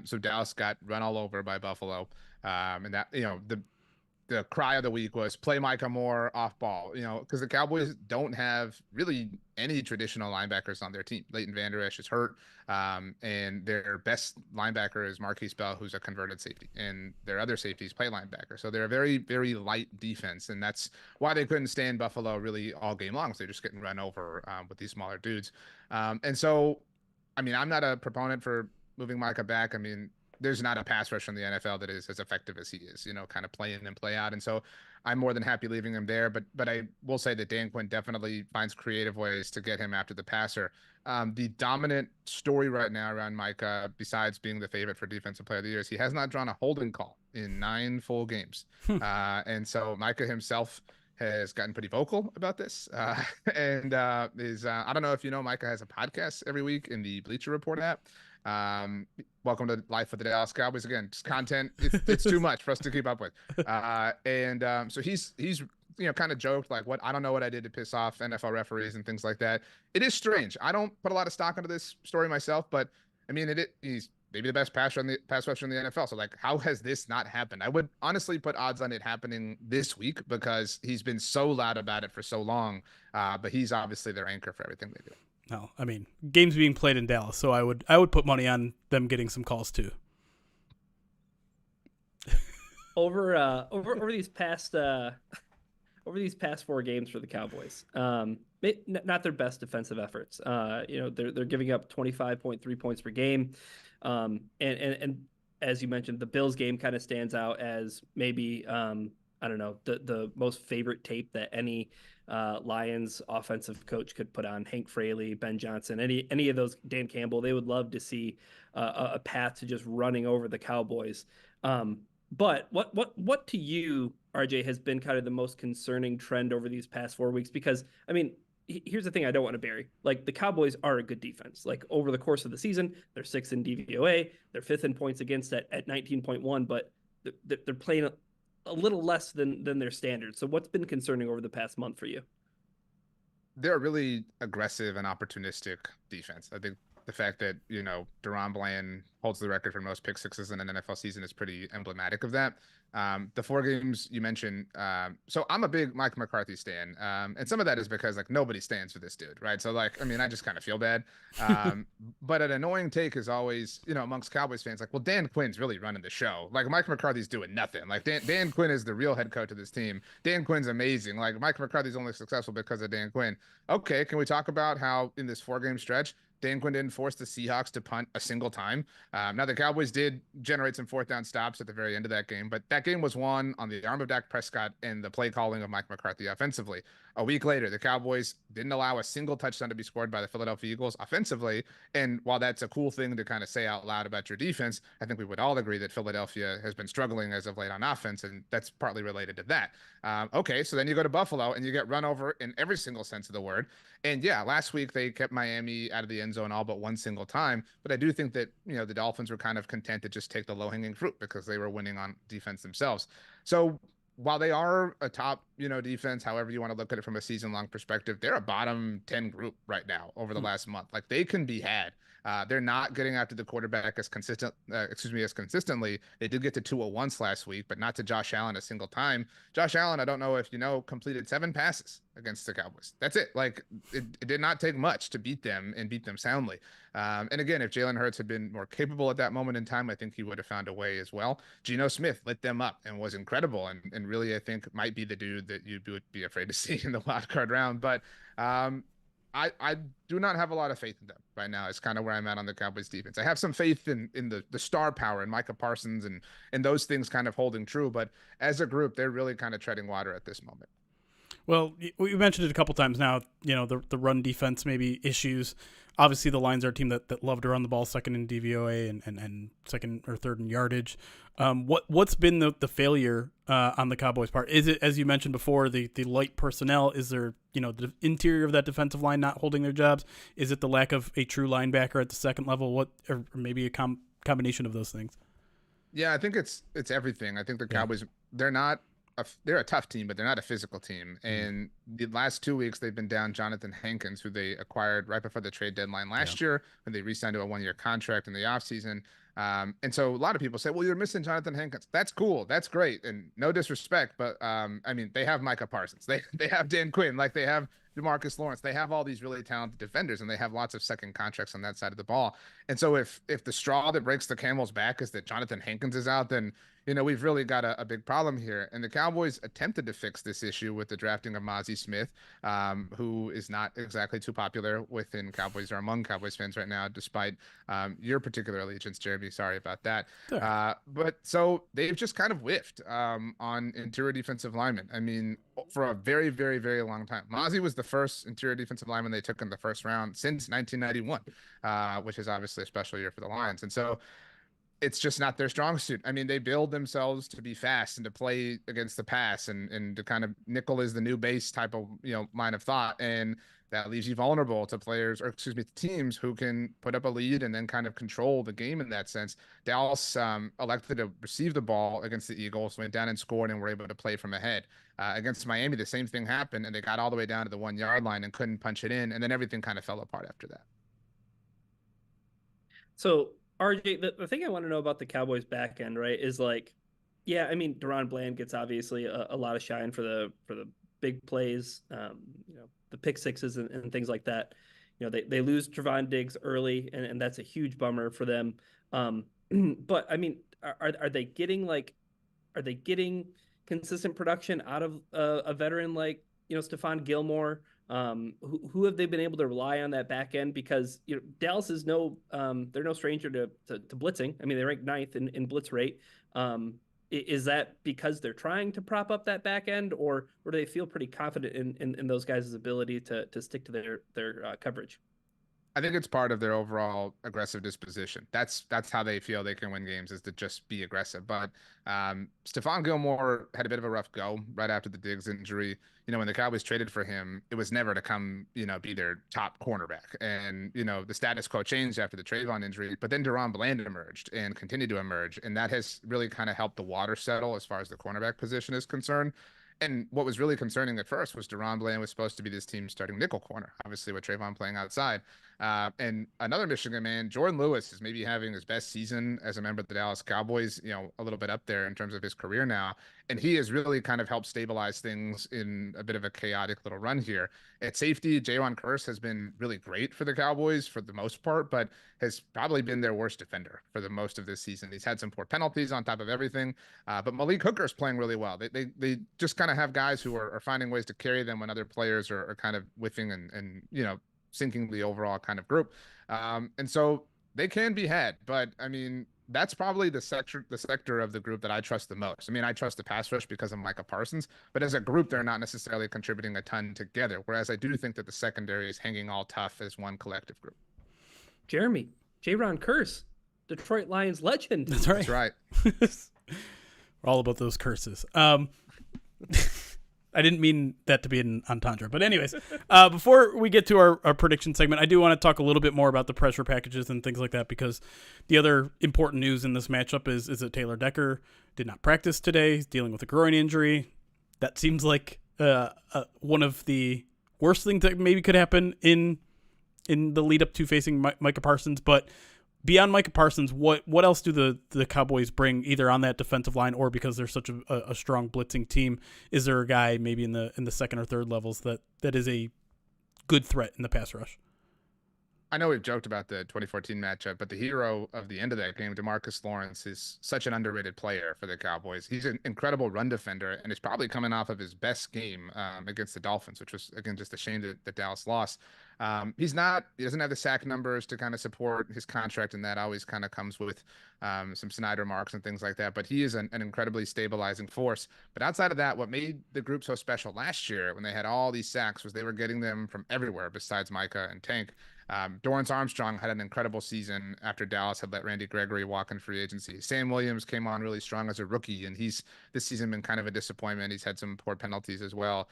So Dallas got run all over by Buffalo. And that, the cry of the week was play Micah more off ball, because the Cowboys don't have really any traditional linebackers on their team. Leighton Vander Esch is hurt, and their best linebacker is Marquise Bell, who's a converted safety, and their other safeties play linebacker. So they're a very, very light defense, and that's why they couldn't stand Buffalo really all game long. So they're just getting run over with these smaller dudes. And so, I mean, I'm not a proponent for moving Micah back. I mean, there's not a pass rush in the NFL that is as effective as he is, kind of play in and play out. And so I'm more than happy leaving him there. But I will say that Dan Quinn definitely finds creative ways to get him after the passer. The dominant story right now around Micah, besides being the favorite for Defensive Player of the Year, is he has not drawn a holding call in 9 full games. And so Micah himself has gotten pretty vocal about this. And is I don't know if Micah has a podcast every week in the Bleacher Report app. Welcome to Life of the Dallas Cowboys. Again, just content. It's too much for us to keep up with. So he's kind of joked like, I don't know what I did to piss off NFL referees and things like that. It is strange. I don't put a lot of stock into this story myself, but I mean, he's maybe the best pass rusher in the NFL. So like, how has this not happened? I would honestly put odds on it happening this week because he's been so loud about it for so long. But he's obviously their anchor for everything they do. No, I mean, games being played in Dallas, so I would put money on them getting some calls too. Over these past 4 games for the Cowboys, not their best defensive efforts. They're giving up 25.3 points per game, and as you mentioned, the Bills game kind of stands out as maybe I don't know, the most favorite tape that any Lions offensive coach could put on. Hank Fraley, Ben Johnson, any of those, Dan Campbell, they would love to see a path to just running over the Cowboys. But what to you, RJ, has been kind of the most concerning trend over these past 4 weeks? Because I mean, here's the thing I don't want to bury. Like, the Cowboys are a good defense. Like, over the course of the season, they're 6th in DVOA, they're 5th in points against at 19.1, but they're playing a little less than their standards. So what's been concerning over the past month for you? They're a really aggressive and opportunistic defense. I think the fact that, Deron Bland holds the record for most pick sixes in an NFL season is pretty emblematic of that. The 4 games you mentioned. So I'm a big Mike McCarthy stan. And some of that is because like nobody stands for this dude, right? So like, I mean, I just kind of feel bad. But an annoying take is always, amongst Cowboys fans, like, well, Dan Quinn's really running the show. Like, Mike McCarthy's doing nothing. Like Dan Quinn is the real head coach of this team. Dan Quinn's amazing. Like, Mike McCarthy's only successful because of Dan Quinn. Okay, can we talk about how in this 4-game stretch, Dan Quinn didn't force the Seahawks to punt a single time? Now, the Cowboys did generate some 4th down stops at the very end of that game, but that game was won on the arm of Dak Prescott and the play calling of Mike McCarthy offensively. A week later, the Cowboys didn't allow a single touchdown to be scored by the Philadelphia Eagles offensively. And while that's a cool thing to kind of say out loud about your defense, I think we would all agree that Philadelphia has been struggling as of late on offense, and that's partly related to that. Okay, so then you go to Buffalo and you get run over in every single sense of the word. And yeah, last week they kept Miami out of the end zone all but one single time. But I do think that, the Dolphins were kind of content to just take the low-hanging fruit because they were winning on defense themselves. So while they are a top, defense, however you want to look at it from a season-long perspective, they're a bottom 10 group right now over the last month. Like, they can be had. They're not getting after the quarterback as consistently. They did get to 2 once last week, but not to Josh Allen a single time. Josh Allen, I don't know if completed 7 passes against the Cowboys. That's it. Like, it did not take much to beat them and beat them soundly. And again, if Jalen Hurts had been more capable at that moment in time, I think he would have found a way as well. Geno Smith lit them up and was incredible, and really, I think, might be the dude that you would be afraid to see in the wild card round. But I do not have a lot of faith in them right now. It's kind of where I'm at on the Cowboys defense. I have some faith in the star power and Micah Parsons and those things kind of holding true. But as a group, they're really kind of treading water at this moment. Well, we mentioned it a couple times now. The run defense maybe issues. Obviously, the Lions are a team that love to run the ball, 2nd in DVOA and 2nd or 3rd in yardage. What's been the failure on the Cowboys' part? Is it, as you mentioned before, the light personnel? Is there the interior of that defensive line not holding their jobs? Is it the lack of a true linebacker at the 2nd level? Or maybe a combination of those things? Yeah, I think it's everything. I think the Cowboys, they're a tough team, but they're not a physical team. And the last 2 weeks, they've been down Jonathan Hankins, who they acquired right before the trade deadline last year, when they re-signed to a 1-year contract in the offseason. And so a lot of people say, well, you're missing Jonathan Hankins. That's cool. That's great. And no disrespect, but I mean, they have Micah Parsons. They have Dan Quinn. Like, they have DeMarcus Lawrence. They have all these really talented defenders, and they have lots of second contracts on that side of the ball. And so if the straw that breaks the camel's back is that Jonathan Hankins is out, then we've really got a big problem here. And the Cowboys attempted to fix this issue with the drafting of Mozzie Smith, who is not exactly too popular within Cowboys or among Cowboys fans right now, despite your particular allegiance, Jeremy. Sorry about that. But so they've just kind of whiffed on interior defensive linemen. I mean, for a very, very, very long time. Mozzie was the first interior defensive lineman they took in the 1st round since 1991, which is obviously a special year for the Lions. And so it's just not their strong suit. I mean, they build themselves to be fast and to play against the pass and to kind of nickel is the new base type of, line of thought. And that leaves you vulnerable to teams who can put up a lead and then kind of control the game in that sense. Dallas elected to receive the ball against the Eagles, went down and scored, and were able to play from ahead. Against Miami, the same thing happened, and they got all the way down to the 1-yard line and couldn't punch it in. And then everything kind of fell apart after that. So RJ, the thing I want to know about the Cowboys back end, right, is like, yeah, I mean, Deron Bland gets obviously a lot of shine for the big plays, the pick sixes and things like that. They lose Trevon Diggs early, and that's a huge bummer for them. But I mean, are they getting consistent production out of a veteran like Stephon Gilmore? Who have they been able to rely on that back end? Because Dallas is they're no stranger to blitzing. I mean, they rank ninth in blitz rate. Is that because they're trying to prop up that back end, or do they feel pretty confident in those guys' ability to stick to their coverage? I think it's part of their overall aggressive disposition. That's how they feel they can win games, is to just be aggressive. But Stephon Gilmore had a bit of a rough go right after the Diggs injury. When the Cowboys traded for him, it was never to come, be their top cornerback. And, the status quo changed after the Trayvon injury, but then Deron Bland emerged and continued to emerge. And that has really kind of helped the water settle as far as the cornerback position is concerned. And what was really concerning at first was Deron Bland was supposed to be this team's starting nickel corner, obviously with Trayvon playing outside. And another Michigan man, Jordan Lewis, is maybe having his best season as a member of the Dallas Cowboys, a little bit up there in terms of his career now. And he has really kind of helped stabilize things in a bit of a chaotic little run here. At safety, Jayron Kearse has been really great for the Cowboys for the most part, but has probably been their worst defender for the most of this season. He's had some poor penalties on top of everything, but Malik Hooker is playing really well. They just kind of have guys who are finding ways to carry them when other players are kind of whiffing and sinking the overall kind of group. And so they can be had, but I mean, that's probably the sector of the group that I trust the most. I mean, I trust the pass rush because of Micah Parsons, but as a group, they're not necessarily contributing a ton together. Whereas I do think that the secondary is hanging all tough as one collective group. Jeremy, Jayron Kearse, Detroit Lions legend. That's right. That's right. We're all about those curses. I didn't mean that to be an entendre. But anyways, before we get to our prediction segment, I do want to talk a little bit more about the pressure packages and things like that, because the other important news in this matchup is that Taylor Decker did not practice today. He's dealing with a groin injury. That seems like one of the worst things that maybe could happen in the lead up to facing Micah Parsons. But beyond Micah Parsons, what else do the Cowboys bring, either on that defensive line or because they're such a strong blitzing team? Is there a guy maybe in the second or third levels that is a good threat in the pass rush? I know we've joked about the 2014 matchup, but the hero of the end of that game, DeMarcus Lawrence, is such an underrated player for the Cowboys. He's an incredible run defender, and is probably coming off of his best game against the Dolphins, which was, again, just a shame that Dallas lost. He doesn't have the sack numbers to kind of support his contract, and that always kind of comes with some Snyder marks and things like that. But he is an incredibly stabilizing force. But outside of that, what made the group so special last year when they had all these sacks was they were getting them from everywhere besides Micah and Tank. Dorrance Armstrong had an incredible season after Dallas had let Randy Gregory walk in free agency. Sam Williams came on really strong as a rookie, and he's this season been kind of a disappointment. He's had some poor penalties as well.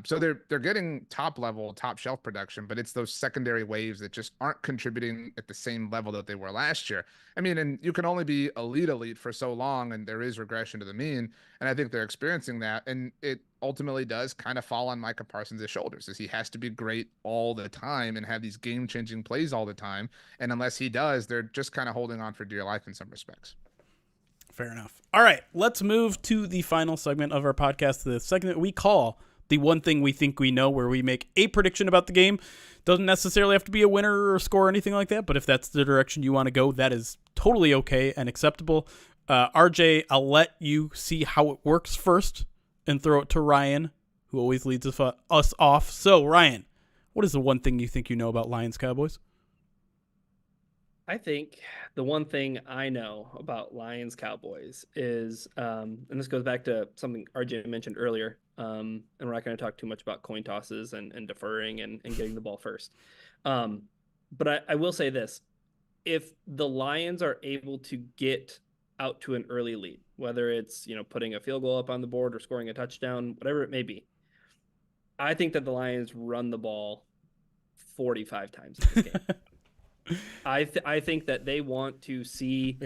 So they're getting top level, top shelf production, but it's those secondary waves that just aren't contributing at the same level that they were last year. I mean, and you can only be elite for so long, and there is regression to the mean. And I think they're experiencing that. And it ultimately does kind of fall on Micah Parsons' shoulders, as he has to be great all the time and have these game-changing plays all the time. And unless he does, they're just kind of holding on for dear life in some respects. Fair enough. All right, let's move to the final segment of our podcast, the segment we call The One Thing We Think We Know, where we make a prediction about the game. Doesn't necessarily have to be a winner or a score or anything like that, but if that's the direction you want to go, that is totally okay and acceptable. RJ, I'll let you see how it works first and throw it to Ryan, who always leads us off. So, Ryan, what is the one thing you think you know about Lions Cowboys? I think the one thing I know about Lions Cowboys is, and this goes back to something RJ mentioned earlier, and we're not going to talk too much about coin tosses and deferring and getting the ball first. But I will say this. If the Lions are able to get out to an early lead, whether it's, putting a field goal up on the board or scoring a touchdown, whatever it may be, I think that the Lions run the ball 45 times in this game. I think that they want to see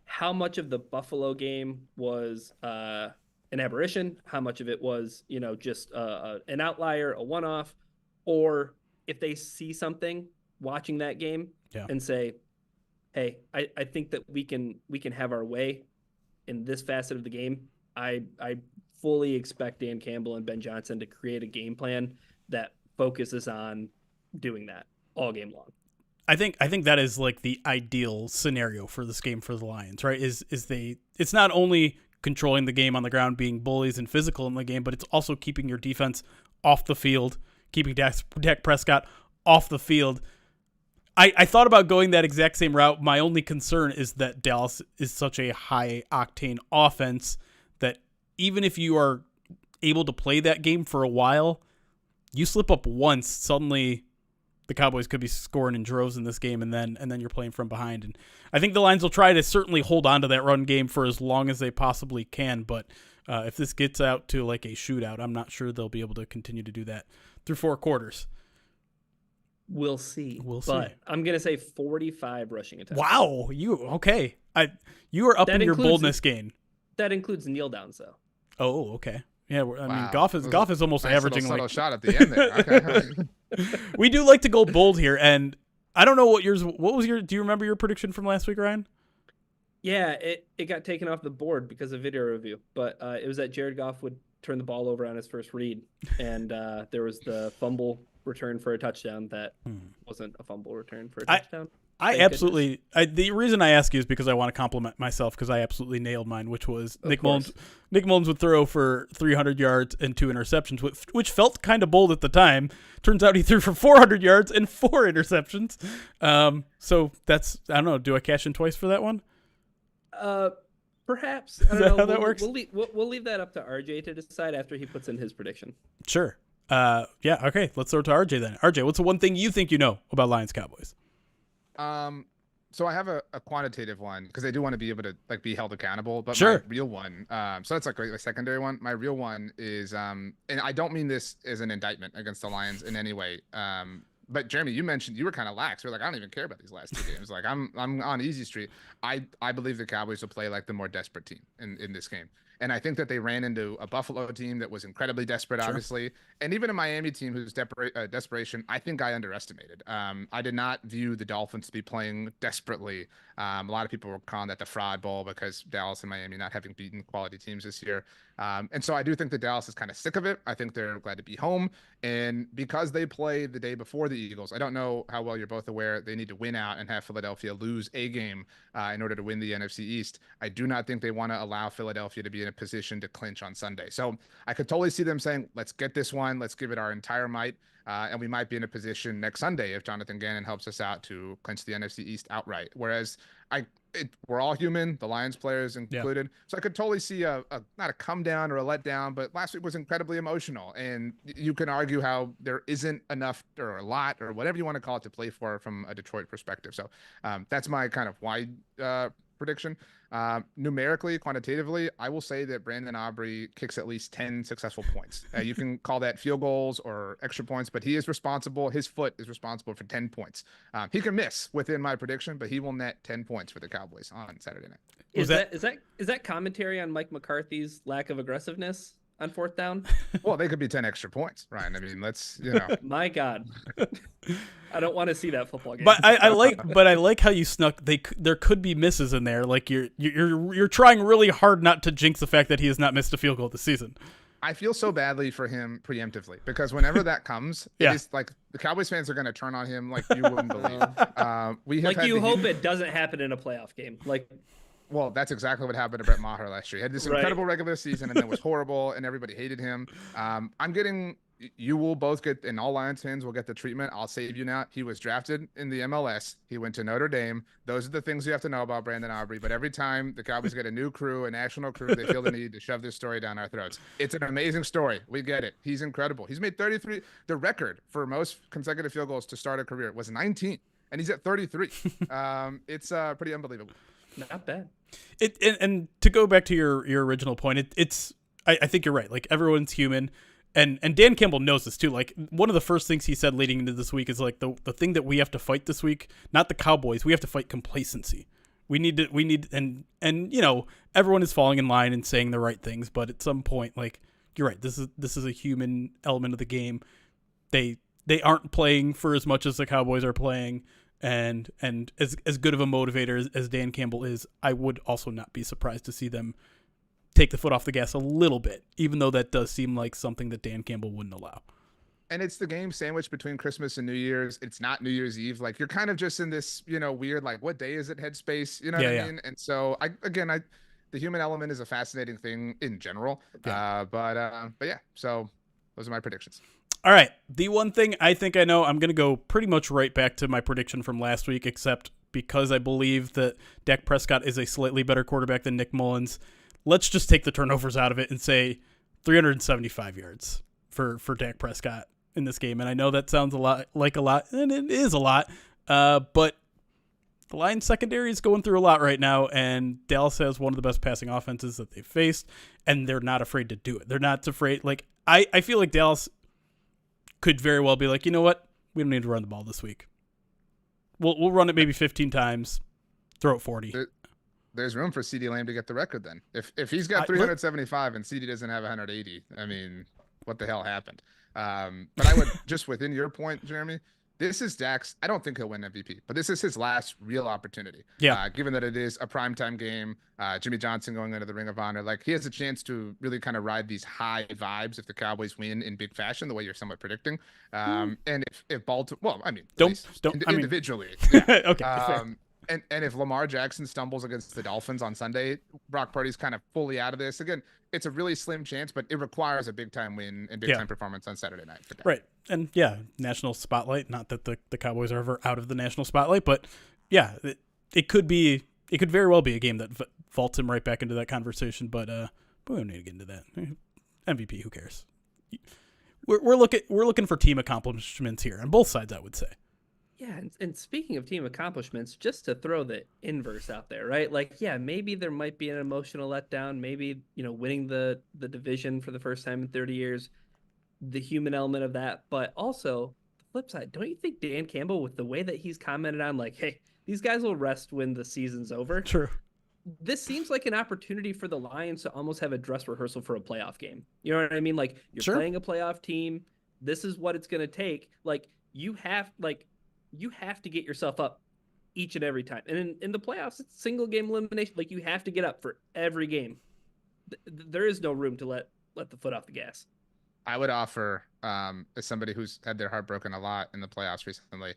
how much of the Buffalo game was an aberration, how much of it was, just an outlier, a one-off, or if they see something watching that game and say, hey, I think that we can have our way in this facet of the game. I fully expect Dan Campbell and Ben Johnson to create a game plan that focuses on doing that all game long. I think that is like the ideal scenario for this game for the Lions, right? It's not only controlling the game on the ground, being bullies and physical in the game, but it's also keeping your defense off the field, keeping Dak Prescott off the field. I thought about going that exact same route. My only concern is that Dallas is such a high octane offense that even if you are able to play that game for a while, you slip up once, suddenly the Cowboys could be scoring in droves in this game, and then you're playing from behind. And I think the Lions will try to certainly hold on to that run game for as long as they possibly can. But if this gets out to like a shootout, I'm not sure they'll be able to continue to do that through 4 quarters. We'll see. But I'm gonna say 45 rushing attempts. Wow, you are up in your boldness game. That includes kneel downs though. Oh, okay. Yeah, I mean, Wow. Goff is almost Nice averaging little subtle like. shot at the end there. Okay. We do like to go bold here, and I don't know what yours. What was your? Do you remember your prediction from last week, Ryan? Yeah, it got taken off the board because of video review, but it was that Jared Goff would turn the ball over on his first read, and there was the fumble return for a touchdown that wasn't a fumble return for a touchdown. The reason I ask you is because I want to compliment myself because I absolutely nailed mine, which was Nick Mullins would throw for 300 yards and 2 interceptions, which felt kind of bold at the time. Turns out he threw for 400 yards and 4 interceptions. So that's, I don't know. Do I cash in twice for that one? Perhaps. I don't know. How that works? We'll leave that up to RJ to decide after he puts in his prediction. Sure. Yeah. Okay. Let's throw it to RJ then. RJ, what's the one thing you think you know about Lions Cowboys? So I have a quantitative one because I do want to be able to like be held accountable, but sure. My real one, so that's like a secondary one. My real one is, and I don't mean this as an indictment against the Lions in any way. But Jeremy, you mentioned you were kind of lax. You're like, I don't even care about these last 2 games. Like I'm on easy street. I believe the Cowboys will play like the more desperate team in this game. And I think that they ran into a Buffalo team that was incredibly desperate, obviously. And even a Miami team whose desperation, I think I underestimated. I did not view the Dolphins to be playing desperately. A lot of people were calling that the fraud bowl because Dallas and Miami not having beaten quality teams this year. And so I do think that Dallas is kind of sick of it. I think they're glad to be home. And because they play the day before the Eagles, I don't know how well you're both aware, they need to win out and have Philadelphia lose a game in order to win the NFC East. I do not think they want to allow Philadelphia to be in a position to clinch on Sunday. So I could totally see them saying, let's get this one. Let's give it our entire might. And we might be in a position next Sunday if Jonathan Gannon helps us out to clinch the NFC East outright. Whereas we're all human, the Lions players included. Yeah. So I could totally see a not a come down or a letdown, but last week was incredibly emotional. And you can argue how there isn't enough or a lot or whatever you want to call it to play for from a Detroit perspective. So that's my kind of wide prediction. Numerically, quantitatively, I will say that Brandon Aubrey kicks at least 10 successful points. You can call that field goals or extra points, but he is responsible. His foot is responsible for 10 points. He can miss within my prediction, but he will net 10 points for the Cowboys on Saturday night. Is that commentary on Mike McCarthy's lack of aggressiveness on 4th down? Well, they could be 10 extra points, Ryan. I mean, My God. I don't want to see that football game. But I like how you snuck. There could be misses in there. Like you're trying really hard not to jinx the fact that he has not missed a field goal this season. I feel so badly for him preemptively because whenever that comes, it's like the Cowboys fans are going to turn on him like you wouldn't believe. Hope it doesn't happen in a playoff game. Well, that's exactly what happened to Brett Maher last year. He had this incredible regular season and then was horrible and everybody hated him. You will both get, and all Lions fans will get the treatment. I'll save you now. He was drafted in the MLS. He went to Notre Dame. Those are the things you have to know about Brandon Aubrey. But every time the Cowboys get a new crew, a national crew, they feel the need to shove this story down our throats. It's an amazing story. We get it. He's incredible. He's made 33. The record for most consecutive field goals to start a career was 19, and he's at 33. It's pretty unbelievable. Not bad. And to go back to your original point, I think you're right. Like everyone's human. And Dan Campbell knows this too. Like one of the first things he said leading into this week is like the thing that we have to fight this week, not the Cowboys. We have to fight complacency. We need and everyone is falling in line and saying the right things, but at some point, like you're right, this is a human element of the game. They aren't playing for as much as the Cowboys are playing. And as good of a motivator as Dan Campbell is, I would also not be surprised to see them take the foot off the gas a little bit, even though that does seem like something that Dan Campbell wouldn't allow. And it's the game sandwiched between Christmas and New Year's. It's not New Year's Eve. Like, you're kind of just in this, weird, like, what day is it headspace? You know what I mean? And so the human element is a fascinating thing in general. Yeah. But yeah, so those are my predictions. All right. The one thing I think I know, I'm going to go pretty much right back to my prediction from last week, except because I believe that Dak Prescott is a slightly better quarterback than Nick Mullins. Let's just take the turnovers out of it and say 375 yards for Dak Prescott in this game. And I know that sounds a lot, and it is a lot, but the Lions secondary is going through a lot right now, and Dallas has one of the best passing offenses that they've faced, and they're not afraid to do it. They're not afraid. Like, I feel like Dallas could very well be like, you know what? We don't need to run the ball this week. We'll run it maybe 15 times, throw it 40. There's room for CeeDee Lamb to get the record then. If he's got 375 and CeeDee doesn't have 180, I mean, what the hell happened? But I would just within your point, Jeremy, this is Dak's. I don't think he'll win MVP, but this is his last real opportunity. Yeah. Given that it is a primetime game, Jimmy Johnson going into the Ring of Honor, like, he has a chance to really kind of ride these high vibes if the Cowboys win in big fashion, the way you're somewhat predicting. And if Baltimore, well, I mean, individually, yeah. Okay. And if Lamar Jackson stumbles against the Dolphins on Sunday, Brock Purdy's kind of fully out of this. Again, it's a really slim chance, but it requires a big-time win and big-time performance on Saturday night. Right. And, national spotlight. Not that the Cowboys are ever out of the national spotlight, but, it could very well be a game that vaults him right back into that conversation, but we don't need to get into that. MVP, who cares? We're looking for team accomplishments here on both sides, I would say. Yeah, and speaking of team accomplishments, just to throw the inverse out there, right? Like, maybe there might be an emotional letdown. Maybe, winning the division for the first time in 30 years, the human element of that. But also, the flip side, don't you think Dan Campbell, with the way that he's commented on, like, hey, these guys will rest when the season's over? True. This seems like an opportunity for the Lions to almost have a dress rehearsal for a playoff game. You know what I mean? Like, you're playing a playoff team. This is what it's going to take. Like, you have to get yourself up each and every time. And in the playoffs, it's single game elimination. Like, you have to get up for every game. There is no room to let the foot off the gas. I would offer, as somebody who's had their heart broken a lot in the playoffs recently,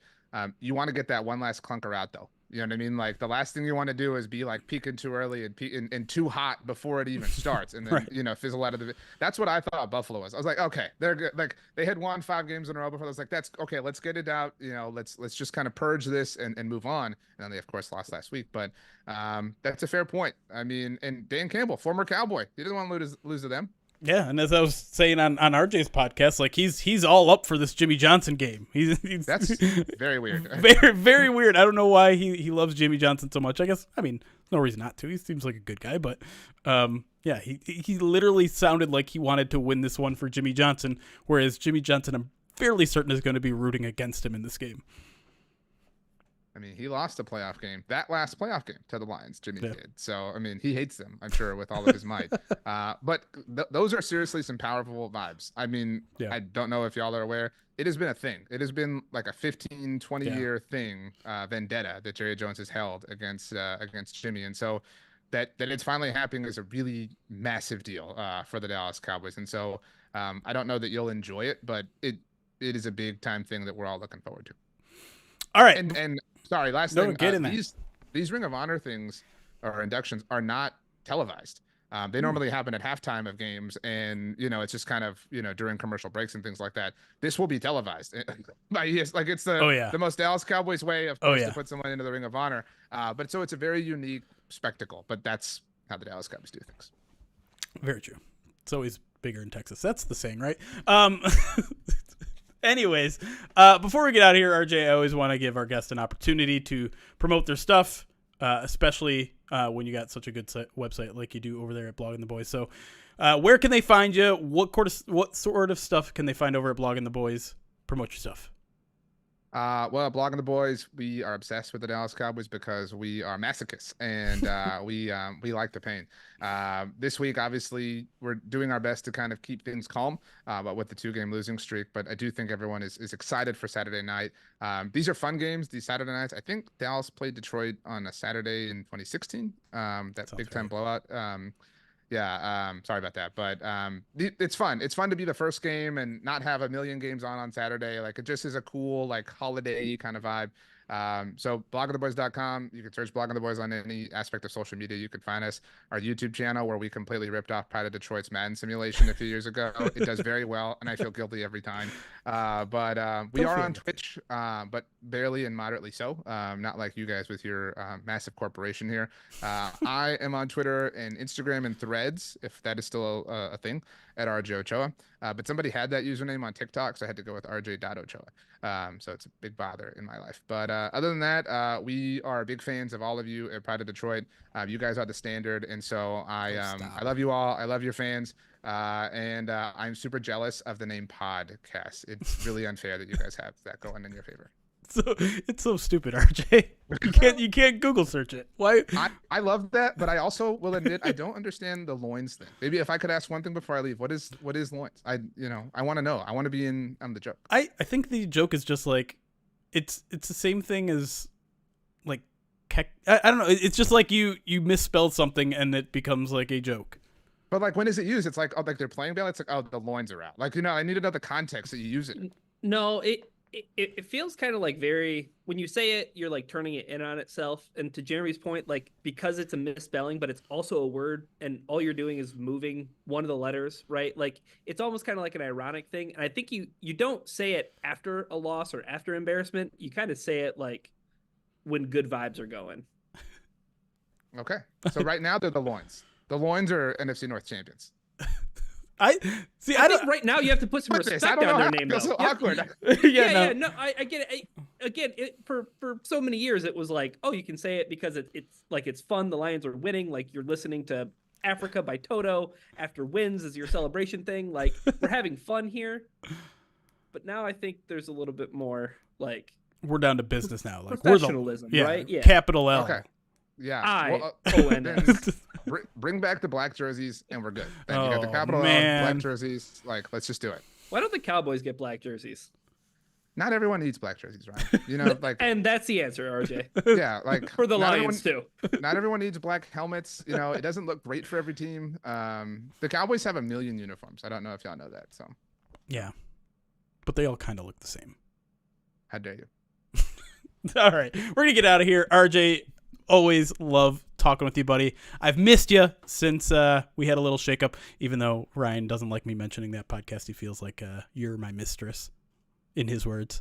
you want to get that one last clunker out, though. You know what I mean? Like, the last thing you want to do is be like peaking too early and too hot before it even starts, and then fizzle out of the. That's what I thought Buffalo was. I was like, okay, they're good. Like, they had won 5 games in a row before. I was like, that's okay. Let's get it out. Let's just kind of purge this and move on. And then they of course lost last week, but that's a fair point. I mean, and Dan Campbell, former Cowboy, he didn't want to lose to them. Yeah, and as I was saying on RJ's podcast, like, he's all up for this Jimmy Johnson game. He's That's very weird. Very, very weird. I don't know why he loves Jimmy Johnson so much. I guess, there's no reason not to. He seems like a good guy, but he literally sounded like he wanted to win this one for Jimmy Johnson, whereas Jimmy Johnson, I'm fairly certain, is going to be rooting against him in this game. I mean, he lost a playoff game, that last playoff game, to the Lions, Jimmy did. So, I mean, he hates them, I'm sure, with all of his might. But those are seriously some powerful vibes. I mean, I don't know if y'all are aware. It has been a thing. It has been like a 15, 20-year thing, vendetta that Jerry Jones has held against Jimmy. And so that it's finally happening is a really massive deal for the Dallas Cowboys. And so I don't know that you'll enjoy it, but it is a big-time thing that we're all looking forward to. All right. And sorry, last thing. These Ring of Honor things or inductions are not televised. They normally happen at halftime of games, and it's just kind of during commercial breaks and things like that. This will be televised. Like, it's the most Dallas Cowboys way, of course, to put someone into the Ring of Honor. But so it's a very unique spectacle. But that's how the Dallas Cowboys do things. Very true. It's always bigger in Texas. That's the saying, right? Anyways, before we get out of here, RJ, I always want to give our guests an opportunity to promote their stuff, especially when you got such a good website like you do over there at Blogging the Boys. So where can they find you? What sort of stuff can they find over at Blogging the Boys? Promote your stuff. Well, Blogging the Boys, we are obsessed with the Dallas Cowboys because we are masochists and we like the pain. This week, obviously, we're doing our best to kind of keep things calm, but with the 2-game losing streak. But I do think everyone is excited for Saturday night. These are fun games. These Saturday nights. I think Dallas played Detroit on a Saturday in 2016. That Sounds big time right. blowout. Yeah, sorry about that, but it's fun. It's fun to be the first game and not have a million games on Saturday. Like it just is a cool like holiday kind of vibe. So blogoftheboys.com, you can search Blog of the Boys on any aspect of social media. You can find us. Our YouTube channel where we completely ripped off Pride of Detroit's Madden simulation a few years ago. It does very well, and I feel guilty every time. But we Don't are feel on guilty. Twitch, but barely and moderately so. Not like you guys with your massive corporation here. I am on Twitter and Instagram and Threads, if that is still a thing, at RJ Ochoa. But somebody had that username on TikTok, so I had to go with RJ.Ochoa. So it's a big bother in my life. But other than that, we are big fans of all of you at Pride of Detroit. You guys are the standard, and so I stop. love you all. I love your fans. And I'm super jealous of the name Podcast. It's really unfair that you guys have that going in your favor. So it's so stupid, RJ. You can't Google search it. Why? I love that, but I also will admit I don't understand the loins thing. Maybe if I could ask one thing before I leave, what is loins? I want to know. I want to be in on the joke. I think the joke is just like it's the same thing as like I don't know. It's just like you misspelled something and it becomes like a joke. But like when is it used? It's like, oh, like they're playing ball. It's like, oh, the loins are out. Like, I need to know the context that you use it. No, it feels kind of like very, when you say it, you're like turning it in on itself. And to Jeremy's point, like because it's a misspelling, but it's also a word, and all you're doing is moving one of the letters, right? Like it's almost kind of like an ironic thing. And I think you don't say it after a loss or after embarrassment. You kind of say it like when good vibes are going. Okay. So right now they're the loins. The loins are NFC North champions. I see. I think right now you have to put some respect I don't on know. their I name, feel though. so awkward. Yeah. No, I get it. Again, for so many years, it was like, oh, you can say it because it's like it's fun. The Lions are winning. Like you're listening to Africa by Toto after wins is your celebration thing. Like we're having fun here. But now I think there's a little bit more like we're down to business now. Like we're the professionalism, right? Yeah. Capital L. Okay. Yeah. IONS. Bring back the black jerseys and we're good. Then you got the Oh, capital L, man. black jerseys. Like, let's just do it. Why don't the Cowboys get black jerseys? Not everyone needs black jerseys, Ryan. Like, And that's the answer, RJ. yeah, like For the not Lions too. Not everyone needs black helmets. It doesn't look great for every team. The Cowboys have 1 million uniforms. I don't know if y'all know that. So Yeah, but they all kind of look the same. how dare you? All right, we're gonna get out of here. RJ, always love talking with you, buddy. I've missed you since we had a little shakeup. Even though Ryan doesn't like me mentioning that podcast, he feels like you're my mistress, in his words.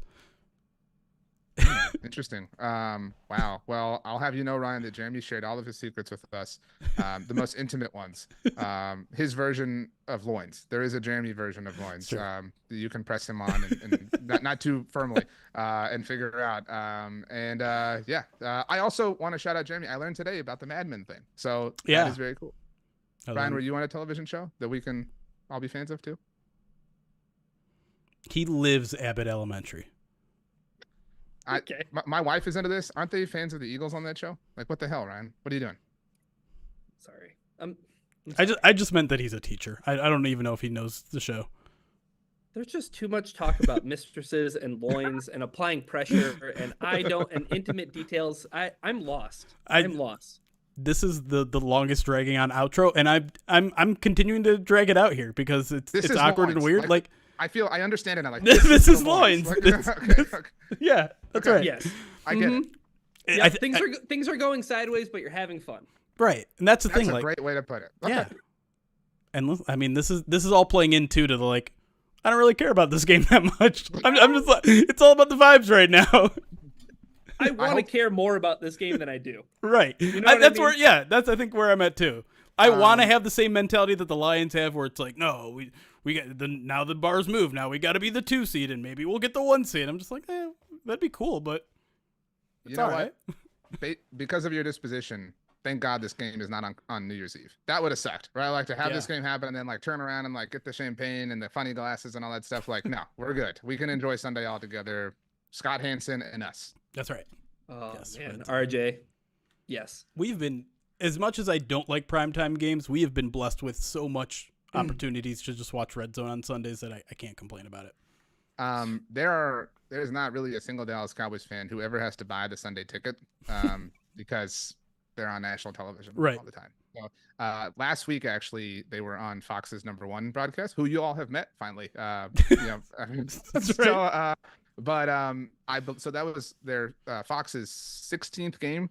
Interesting. Wow. Well, I'll have you know, Ryan, that Jeremy shared all of his secrets with us, the most intimate ones. His version of loins. There is a Jeremy version of loins. Sure. You can press him on and not too firmly and figure out. I also want to shout out Jeremy. I learned today about the Mad Men thing, so Yeah. that is very cool. Ryan, were you on a television show that we can all be fans of too? He lives Abbott Elementary. Okay. My wife is into this. Aren't they fans of the Eagles on that show? Like, what the hell, Ryan? What are you doing? Sorry. I just meant that he's a teacher. I don't even know if he knows the show. There's just too much talk about mistresses and loins and applying pressure and intimate details. I'm lost. I'm lost. This is the longest dragging on outro, and I'm continuing to drag it out here because it's awkward and weird. Like I understand it. I like this is loins. Like, Okay. Yeah, that's Okay. right. Yes. I get it. Yeah, things are going sideways, but you're having fun. Right, and that's the That's thing. a Like, great way to put it. Okay. yeah. And I mean, this is all playing into the like. I don't really care about this game that much. I'm just like, it's all about the vibes right now. I want to care more about this game than I do. Right. You know what That's I where, mean? yeah, that's I think where I'm at too. I want to have the same mentality that the Lions have, where it's like, no, we got now the bars move. Now we got to be the 2 seed, and maybe we'll get the 1 seed. I'm just like, that'd be cool, but it's You know all what? right. Because of your disposition, thank God this game is not on New Year's Eve. That would have sucked, right? Like to have this game happen and then like turn around and like get the champagne and the funny glasses and all that stuff. Like, no, we're good. We can enjoy Sunday all together. Scott Hansen and us. That's right. Oh Yes, man, Red Zone. RJ. Yes. We've been, as much as I don't like primetime games, we have been blessed with so much opportunities to just watch Red Zone on Sundays that I can't complain about it. There's not really a single Dallas Cowboys fan who ever has to buy the Sunday ticket because they're on national television all the time. So, last week, actually, they were on Fox's #1 broadcast, who you all have met finally. That's right. So that was their Fox's 16th game.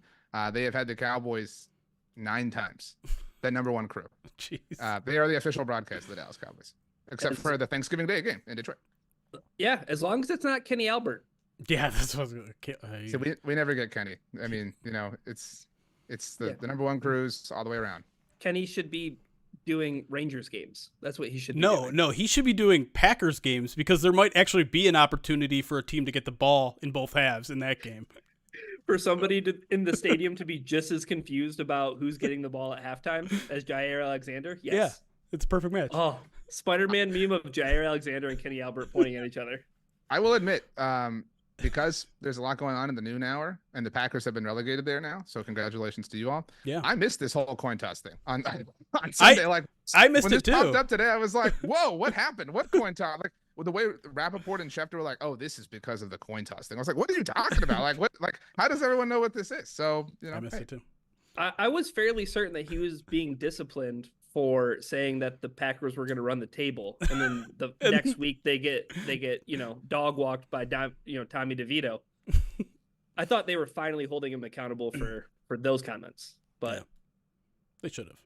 They have had the Cowboys 9 times. The #1 crew. Jeez. They are the official broadcast of the Dallas Cowboys, except for the Thanksgiving Day game in Detroit. Yeah, as long as it's not Kenny Albert. Yeah, that's what I was going to. So we never get Kenny. I mean, it's the #1 crews all the way around. Kenny should be doing Rangers games. That's what he should be doing. No, he should be doing Packers games because there might actually be an opportunity for a team to get the ball in both halves in that game. For somebody in the stadium to be just as confused about who's getting the ball at halftime as Jair Alexander. Yes. Yeah, it's a perfect match. Oh, Spider-Man meme of Jair Alexander and Kenny Albert pointing at each other. I will admit, because there's a lot going on in the noon hour, and the Packers have been relegated there now. So congratulations to you all. Yeah, I missed this whole coin toss thing on Sunday. I missed when it this too. Popped up today, I was like, "Whoa, what happened? What coin toss?" Like the way Rappaport and Schefter were like, "Oh, this is because of the coin toss thing." I was like, "What are you talking about? Like what? Like how does everyone know what this is?" So I missed it too. I was fairly certain that he was being disciplined for saying that the Packers were going to run the table, and then the next week they get dog walked by Tommy DeVito. I thought they were finally holding him accountable for those comments, but yeah. They should have.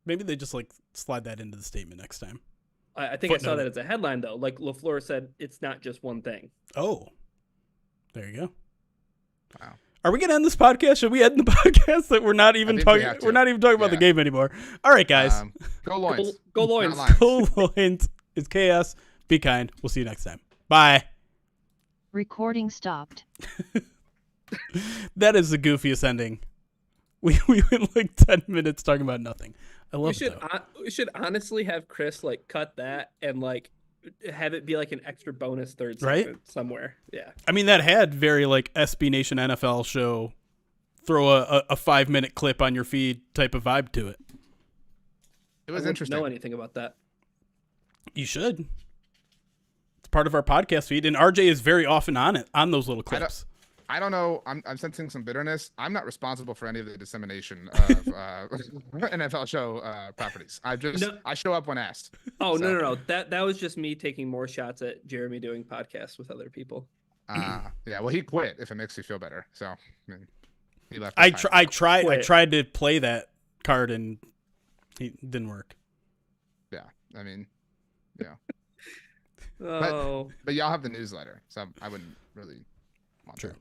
Maybe they just slide that into the statement next time. I think I saw that as a headline though. Like LaFleur said, it's not just one thing. Oh, there you go. Wow. Are we gonna end this podcast? Should we end the podcast that we're not even talking? We're not even talking about the game anymore. All right, guys. Go Loins. Go Loins. Go Loins. It's chaos. Be kind. We'll see you next time. Bye. Recording stopped. That is the goofiest ending. We went 10 minutes talking about nothing. I love it. We should honestly have Chris cut that and have it be an extra bonus third segment somewhere. Yeah. I mean, that had very SB Nation NFL show, throw a 5-minute clip on your feed type of vibe to it. It was interesting. I don't know anything about that. You should. It's part of our podcast feed, and RJ is very often on those little clips. I don't know. I'm sensing some bitterness. I'm not responsible for any of the dissemination of NFL show properties. I show up when asked. Oh, so. No. That was just me taking more shots at Jeremy doing podcasts with other people. Yeah. Well, he quit. If it makes you feel better, so I mean, he left. I tried to play that card and it didn't work. Yeah. I mean, yeah. Oh. But y'all have the newsletter, so I wouldn't really want to.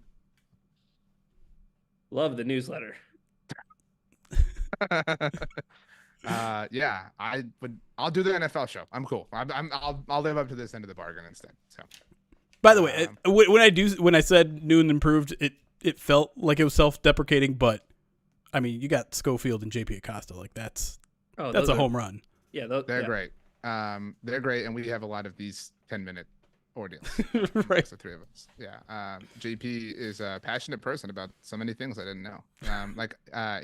Love the newsletter. Yeah, I'll do the NFL show. I'm cool. I'll live up to this end of the bargain instead. So, by the way, when I said new and improved, it felt like it was self-deprecating, but I mean, you got Schofield and JP Acosta, that's a home run. Yeah, they're great. They're great, and we have a lot of these 10-minute ordeals. Right. The three of us. Yeah. JP is a passionate person about so many things I didn't know.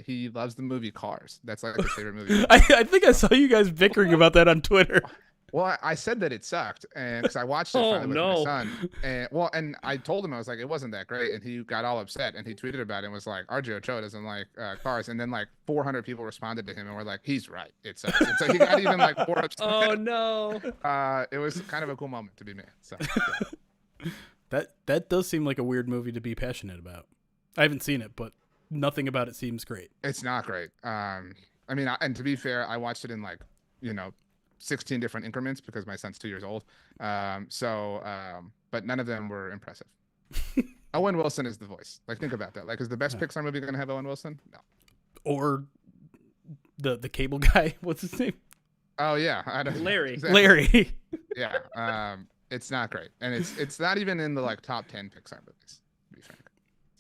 He loves the movie Cars. That's his favorite movie. I think I saw you guys bickering about that on Twitter. Well, I said that it sucked, and because I watched it finally with my son, and I told him, I was like, it wasn't that great, and he got all upset, and he tweeted about it and was like, RJ Ochoa doesn't like Cars, and then 400 people responded to him and were like, he's right, it sucks. And so he got even more upset. Oh no! It was kind of a cool moment to be made. So yeah. That does seem like a weird movie to be passionate about. I haven't seen it, but nothing about it seems great. It's not great. I mean, and to be fair, I watched it in 16 different increments because my son's 2 years old. But none of them were impressive. Owen Wilson is the voice. Think about that. Is the best Pixar movie going to have Owen Wilson? No. Or the cable guy. What's his name? Oh yeah, Larry. Exactly. Larry. Yeah. It's not great, and it's not even in the top 10 Pixar movies, to be frank.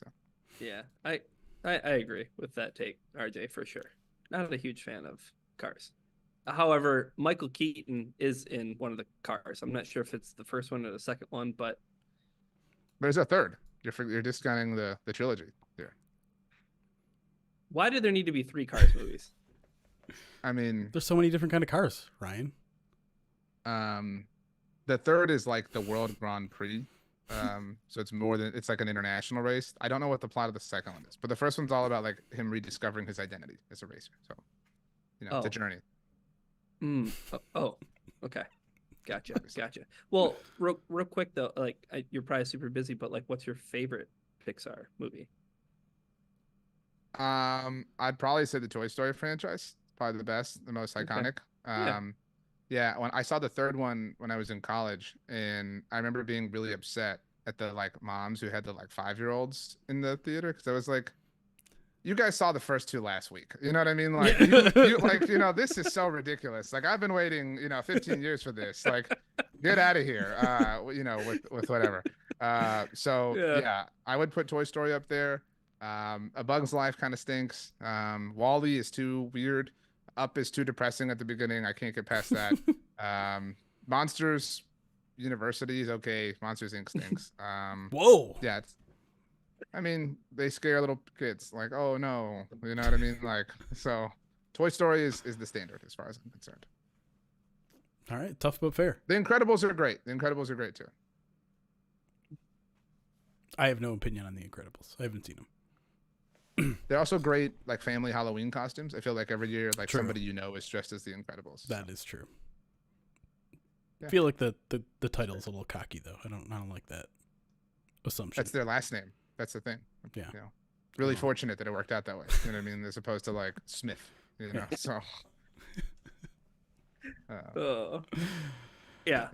So. Yeah, I agree with that take, RJ, for sure. Not a huge fan of Cars. However, Michael Keaton is in one of the Cars. I'm not sure if it's the first one or the second one, but There's a third. You're discounting the trilogy here. Why do there need to be 3 Cars movies? I mean, There's so many different kind of cars, Ryan. the third is like the World Grand Prix. So it's like an international race. I don't know what the plot of the second one is, but the first one's all about like him rediscovering his identity as a racer. So, it's a journey. Okay. Gotcha. Well, real quick though, like you're probably super busy, but like, what's your favorite Pixar movie? I'd probably say the Toy Story franchise. Probably the best, the most iconic. Yeah, when I saw the third one when I was in college, and I remember being really upset at the like moms who had the like 5-year-olds in the theater, because I was like, you guys saw the first 2 last week. You know what I mean? Like, this is so ridiculous. Like, I've been waiting, 15 years for this. Like, get out of here. With whatever. Yeah, I would put Toy Story up there. A Bug's Life kind of stinks. Wall-E is too weird. Up is too depressing at the beginning. I can't get past that. Monsters University is okay. Monsters Inc. stinks. Whoa. Yeah, they scare little kids. Like, oh no, you know what I mean? Like, so Toy Story is the standard as far as I'm concerned. All right, tough but fair. The Incredibles are great. Too. I have no opinion on The Incredibles. I haven't seen them. They're also great, like family Halloween costumes. I feel like every year, like True. somebody is dressed as The Incredibles. That is true. Yeah. I feel like the title is a little cocky though. I don't like that assumption. That's their last name. That's the thing. Yeah. Really fortunate that it worked out that way. You know what I mean? As opposed to like Smith. So. Yeah.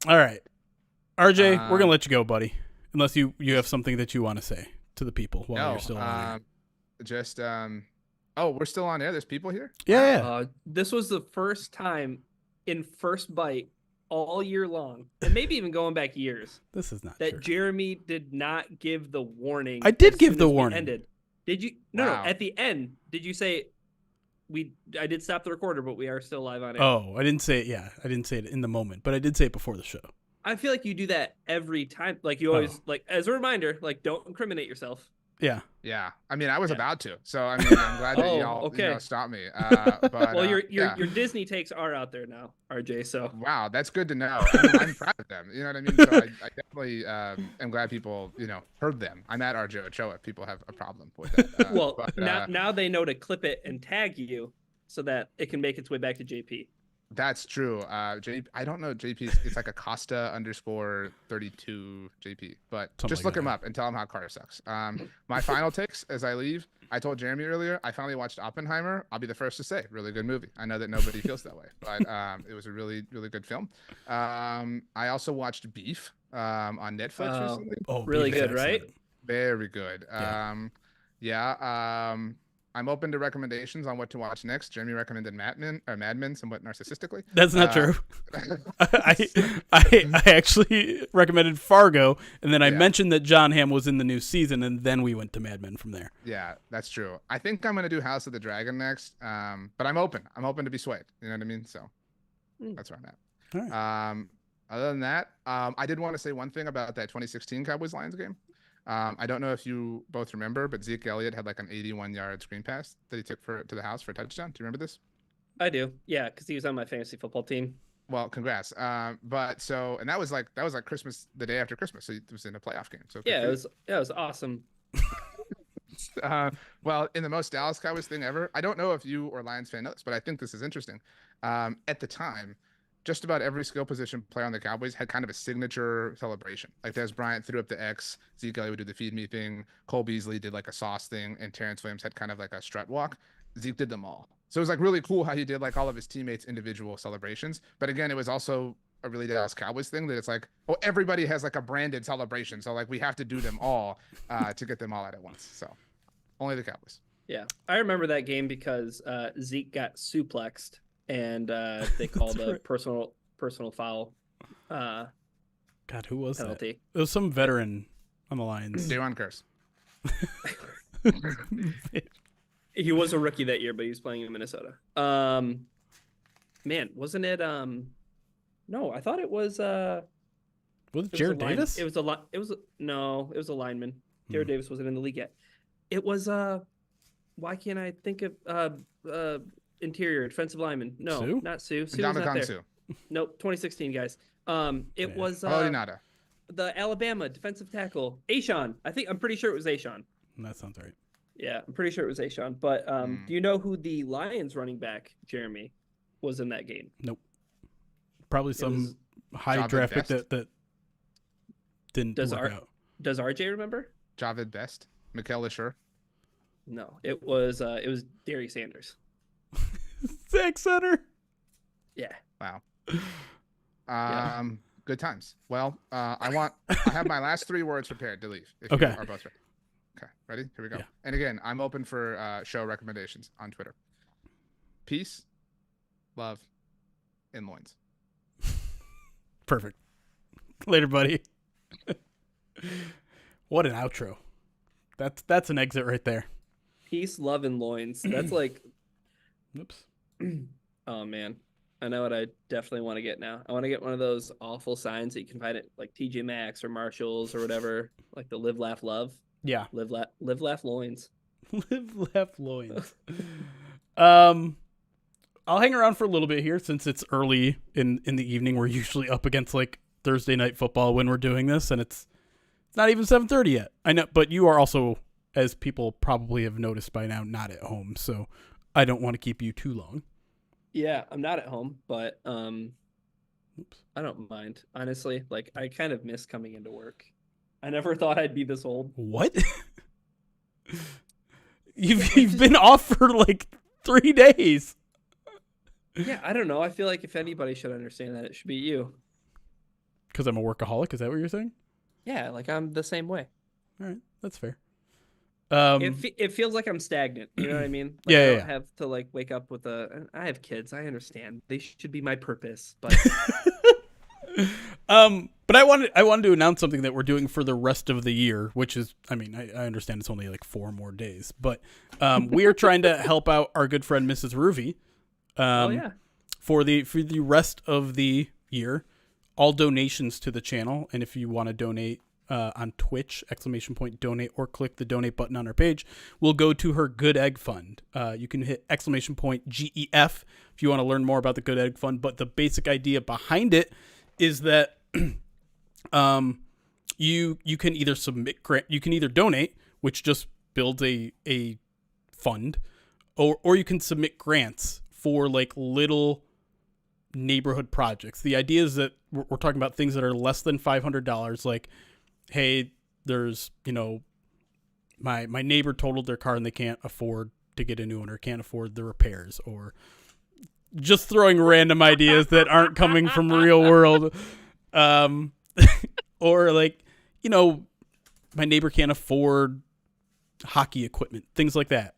All right, RJ, we're gonna let you go, buddy. Unless you have something that you want to say to the people while you're still on air. We're still on air. There's people here. Yeah. This was the first time in First Byte all year long, and maybe even going back years. This is not that true. Jeremy did not give the warning. I did as give soon the as we warning. Ended. Did you? No, Wow. no. At the end, did you say I did stop the recorder, but we are still live on air? Oh, I didn't say it. Yeah, I didn't say it in the moment, but I did say it before the show. I feel like you do that every time. Like you always like as a reminder, like don't incriminate yourself. Yeah. Yeah. I mean, I was about to. So I'm glad that y'all stopped me. But Well, your Disney takes are out there now, RJ. So wow, that's good to know. I'm proud of them. You know what I mean? So I definitely am glad people heard them. I'm at RJ Ochoa. People have a problem with that. Now they know to clip it and tag you so that it can make its way back to JP. That's true. I don't know JP. It's like Acosta _32 JP, but Something just like look that. him up and tell him how Carter sucks. My final takes as I leave. I told Jeremy earlier, I finally watched Oppenheimer. I'll be the first to say, really good movie. I know that nobody feels that way, but it was a really, really good film. I also watched Beef on Netflix recently. Oh, Really Beef is good, right? excellent. Very good. I'm open to recommendations on what to watch next. Jeremy recommended Mad Men somewhat narcissistically. That's not true. I actually recommended Fargo, and then I mentioned that John Hamm was in the new season, and then we went to Mad Men from there. Yeah, that's true. I think I'm gonna do House of the Dragon next. But I'm open. I'm open to be swayed. You know what I mean? So that's where I'm at. All right. Other than that, I did want to say one thing about that 2016 Cowboys Lions game. I don't know if you both remember, but Zeke Elliott had like an 81-yard screen pass that he took to the house for a touchdown. Do you remember this? I do. Yeah, because he was on my fantasy football team. Well, congrats. And that was like Christmas, the day after Christmas. So it was in a playoff game. So yeah, it was awesome. Well, in the most Dallas Cowboys thing ever, I don't know if you or Lions fan knows, but I think this is interesting. At the time, just about every skill position player on the Cowboys had kind of a signature celebration. Like Des Bryant threw up the X, Zeke Elliott would do the feed me thing, Cole Beasley did like a sauce thing, and Terrence Williams had kind of like a strut walk. Zeke did them all. So it was like really cool how he did like all of his teammates' individual celebrations. But again, it was also a really Dallas Cowboys thing that it's like, oh, everybody has like a branded celebration. So like we have to do them all to get them all out at once. So only the Cowboys. Yeah. I remember that game because Zeke got suplexed and they called a personal foul God, who was penalty. that? It was some veteran on the Lions. Dayron Curse. He was a rookie that year, but he was playing in Minnesota. Man, wasn't it? No, I thought it was. Was it It was Jared a line- Davis? It was a lot. It was no. It was a lineman. Jared Davis wasn't in the league yet. It was Why can't I think of interior defensive lineman? No, Sue? not Sue. Sue was not Ndamukong there. Suh. Nope. 2016 guys. It Yeah. was Nada. the Alabama defensive tackle Ashawn. I'm pretty sure it was Ashawn. That sounds right. Yeah, I'm pretty sure it was Ashawn. But do you know who the Lions running back Jeremy was in that game? Probably It some was- high Javid draft pick Best? that didn't Does work out. Does RJ remember? Javid Best. Mikael Ashur. No, it was Darius Sanders. Zach Center. Yeah. Wow. Yeah. Good times. Well, I have my last 3 words prepared to leave. If Okay. You are both ready. Okay. Ready? Here we go. Yeah. And again, I'm open for show recommendations on Twitter. Peace, love, and loins. Perfect. Later, buddy. What an outro. That's an exit right there. Peace, love, and loins. That's like, Oops. oh man, I know what I definitely want to get now. I want to get one of those awful signs that you can find at like TJ Maxx or Marshalls or whatever, like the live, laugh, love. Yeah. Live, laugh, loins. Live, laugh, loins. I'll hang around for a little bit here since it's early in the evening. We're usually up against like Thursday night football when we're doing this, and it's not even 7:30 yet. I know, but you are also, as people probably have noticed by now, not at home, so I don't want to keep you too long. Yeah, I'm not at home, but Oops. I don't mind. Honestly, like I kind of miss coming into work. I never thought I'd be this old. What? You've been off for like 3 days. Yeah, I don't know. I feel like if anybody should understand that, it should be you. Because I'm a workaholic. Is that what you're saying? Yeah, like I'm the same way. All right, that's fair. It feels like I'm stagnant. You know what I mean? Like, Yeah, I don't yeah. have to like wake up with I have kids. I understand. They should be my purpose. But But I wanted to announce something that we're doing for the rest of the year, which is, I mean, I understand it's only like 4 more days, but we are trying to help out our good friend Mrs. Ruvi. oh yeah, For the rest of the year, all donations to the channel, and if you want to donate on Twitch, !donate, or click the donate button on our page, will go to her Good Egg Fund. You can hit !GEF if you want to learn more about the Good Egg Fund, but the basic idea behind it is that you can either you can either donate, which just builds a fund, or you can submit grants for like little neighborhood projects. The idea is that we're talking about things that are less than $500. Like, hey, there's, my neighbor totaled their car and they can't afford to get a new one or can't afford the repairs, or just throwing random ideas that aren't coming from real world. Or like, my neighbor can't afford hockey equipment, things like that.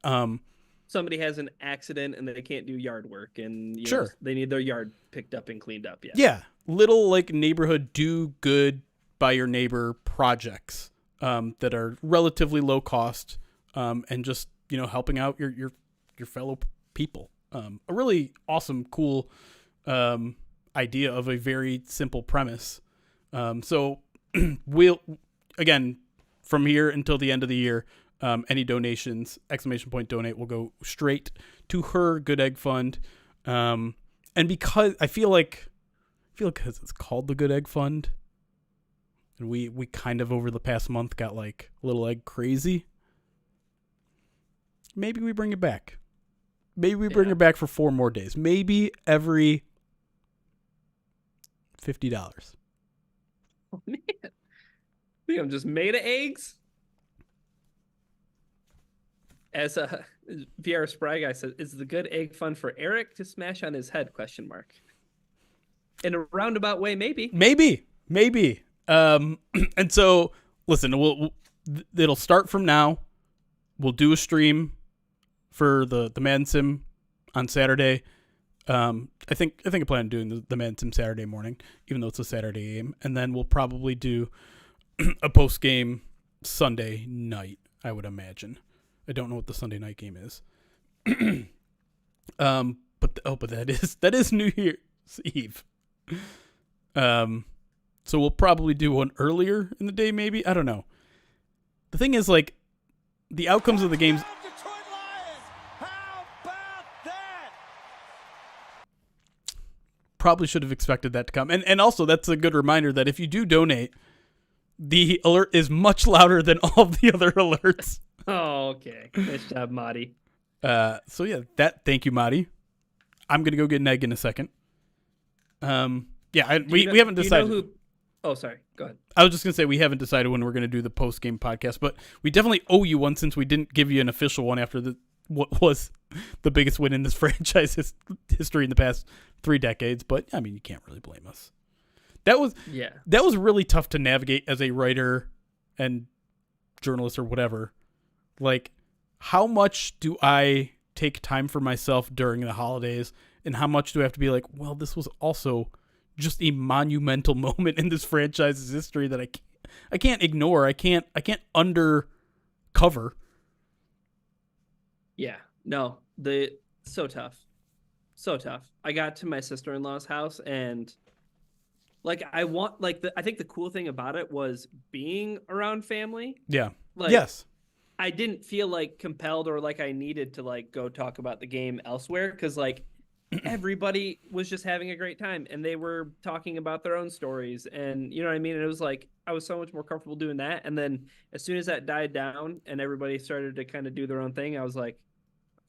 somebody has an accident and they can't do yard work, and Sure. they need their yard picked up and cleaned up. Yeah, little like neighborhood do good by your neighbor projects that are relatively low cost, and just helping out your fellow people. A really awesome, cool idea of a very simple premise. So we'll, again, from here until the end of the year, any donations, !donate, will go straight to her Good Egg Fund. And because I feel like because it's called the Good Egg Fund, and we kind of over the past month got like little egg crazy. Maybe we bring it back. Maybe we bring it back for 4 more days. Maybe every $50. Oh, man. I think I'm just made of eggs. As VR Spry Guy says, is the Good Egg Fund for Eric to smash on his head? ? In a roundabout way, maybe. Maybe. And so listen, it'll start from now. We'll do a stream for the Madden Sim on Saturday. I think I plan on doing the Madden Sim Saturday morning, even though it's a Saturday game, and then we'll probably do a post game Sunday night, I would imagine. I don't know what the Sunday night game is. But that is New Year's Eve. So we'll probably do one earlier in the day, maybe. I don't know. The thing is, like, the outcomes of the games. Probably should have expected that to come. And also, that's a good reminder that if you do donate, the alert is much louder than all of the other alerts. Oh, okay. Nice job, Marty. So yeah, thank you, Marty. I'm gonna go get an egg in a second. We haven't decided. Oh, sorry. Go ahead. I was just gonna say we haven't decided when we're gonna do the post game podcast, but we definitely owe you one since we didn't give you an official one after what was the biggest win in this franchise history in the past 3 decades. But I mean, you can't really blame us. That was really tough to navigate as a writer and journalist or whatever. Like, how much do I take time for myself during the holidays, and how much do I have to be like, well, this was also just a monumental moment in this franchise's history that I can't ignore. I can't undercover. Yeah, no, so tough. I got to my sister-in-law's house and like I think the cool thing about it was being around family. Yeah. Like, yes. I didn't feel like compelled or like I needed to like go talk about the game elsewhere because like everybody was just having a great time and they were talking about their own stories and you know what I mean? And it was like I was so much more comfortable doing that. And then as soon as that died down and everybody started to kind of do their own thing, I was like,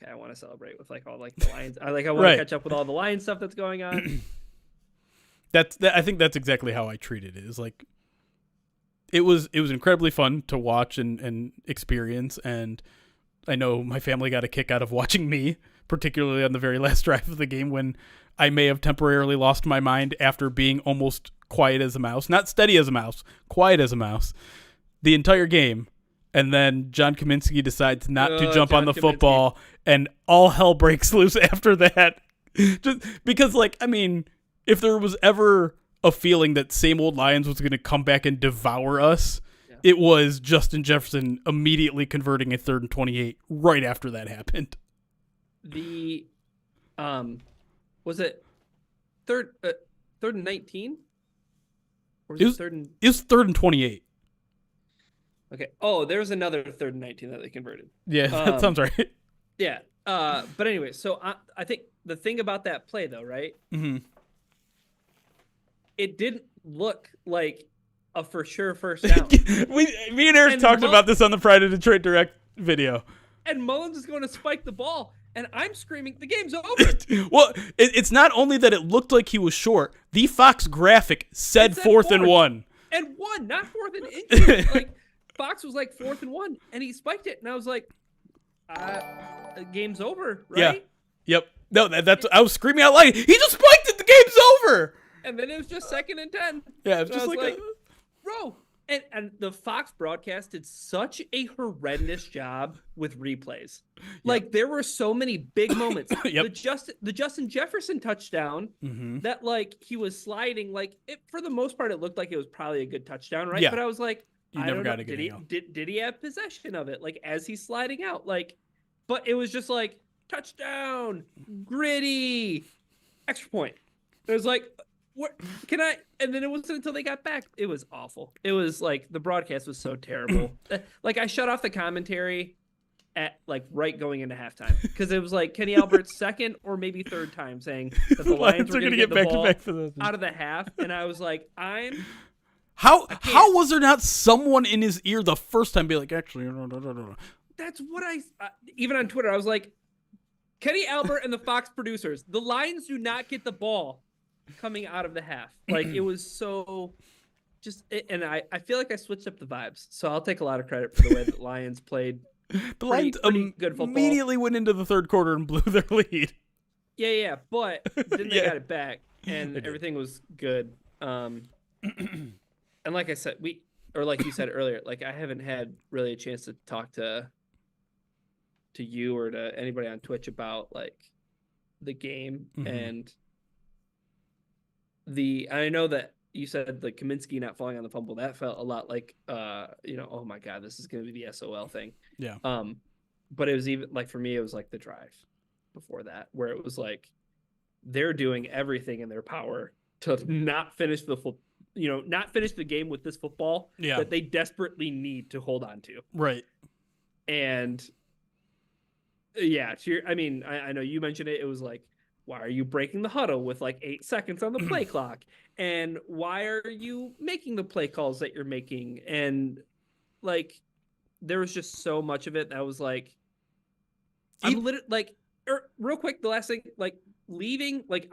okay, I want to celebrate with like all like the Lions. I want to catch up with all the Lions stuff that's going on. I think that's exactly how I treated it. Is like it was incredibly fun to watch and experience, and I know my family got a kick out of watching me, particularly on the very last drive of the game when I may have temporarily lost my mind after being almost quiet as a mouse, not steady as a mouse, quiet as a mouse, the entire game. And then John Kaminsky decides not to jump on the football, and all hell breaks loose after that. Just because, like, I mean, if there was ever a feeling that same old Lions was going to come back and devour us, it was Justin Jefferson immediately converting a 3rd and 28 right after that happened. The, was it 3rd and 19? Or was it 3rd and... It was 3rd and 28. Okay. Oh, there's another 3rd and 19 that they converted. Yeah, that sounds right. Yeah. But anyway, so I think the thing about that play, though, right? Mm-hmm. It didn't look like a for sure first down. Me and Eric talked about this on the Pride of Detroit Direct video. And Mullins is going to spike the ball, and I'm screaming, the game's over. Well, it's not only that it looked like he was short. The Fox graphic said 4th and 1. And 1, not 4th and inches. Like, Fox was like 4th and 1, and he spiked it, and I was like, the game's over, right? Yeah. Yep. No, that's I was screaming out loud. He just spiked it. The game's over. And then it was just 2nd and 10. Yeah, it was so just like bro. And the Fox broadcast did such a horrendous job with replays. Like there were so many big moments. The Justin Jefferson touchdown that like he was sliding, like it for the most part it looked like it was probably a good touchdown, right? Yeah. But I was like, I don't know. Did he have possession of it? Like as he's sliding out, like, but it was just like touchdown, gritty, extra point. It was like, what can I? And then it wasn't until they got back. It was awful. It was like the broadcast was so terrible. Like I shut off the commentary at like right going into halftime because it was like Kenny Albert's 2nd or maybe 3rd time saying that the Lions were going to get the ball out of the half, and I was like, How was there not someone in his ear the first time be like, actually, no. That's what even on Twitter, I was like, Kenny Albert and the Fox producers, the Lions do not get the ball coming out of the half. Like it was so and I feel like I switched up the vibes. So I'll take a lot of credit for the way that Lions played. The Lions good football. Immediately went into the 3rd quarter and blew their lead. Yeah. But then they got it back and everything was good. And like I said, like you said earlier, like I haven't had really a chance to talk to you or to anybody on Twitch about like the game and I know that you said the Kaminsky not falling on the fumble. That felt a lot like, oh my God, this is going to be the SOL thing. Yeah. But it was even like, for me, it was like the drive before that, where it was like, they're doing everything in their power to not finish the not finish the game with this football that they desperately need to hold on to. Right. And yeah, I know you mentioned it. It was like, why are you breaking the huddle with like 8 seconds on the play clock? And why are you making the play calls that you're making? And like, there was just so much of it that was like, I'm literally like, real quick, the last thing, like leaving, like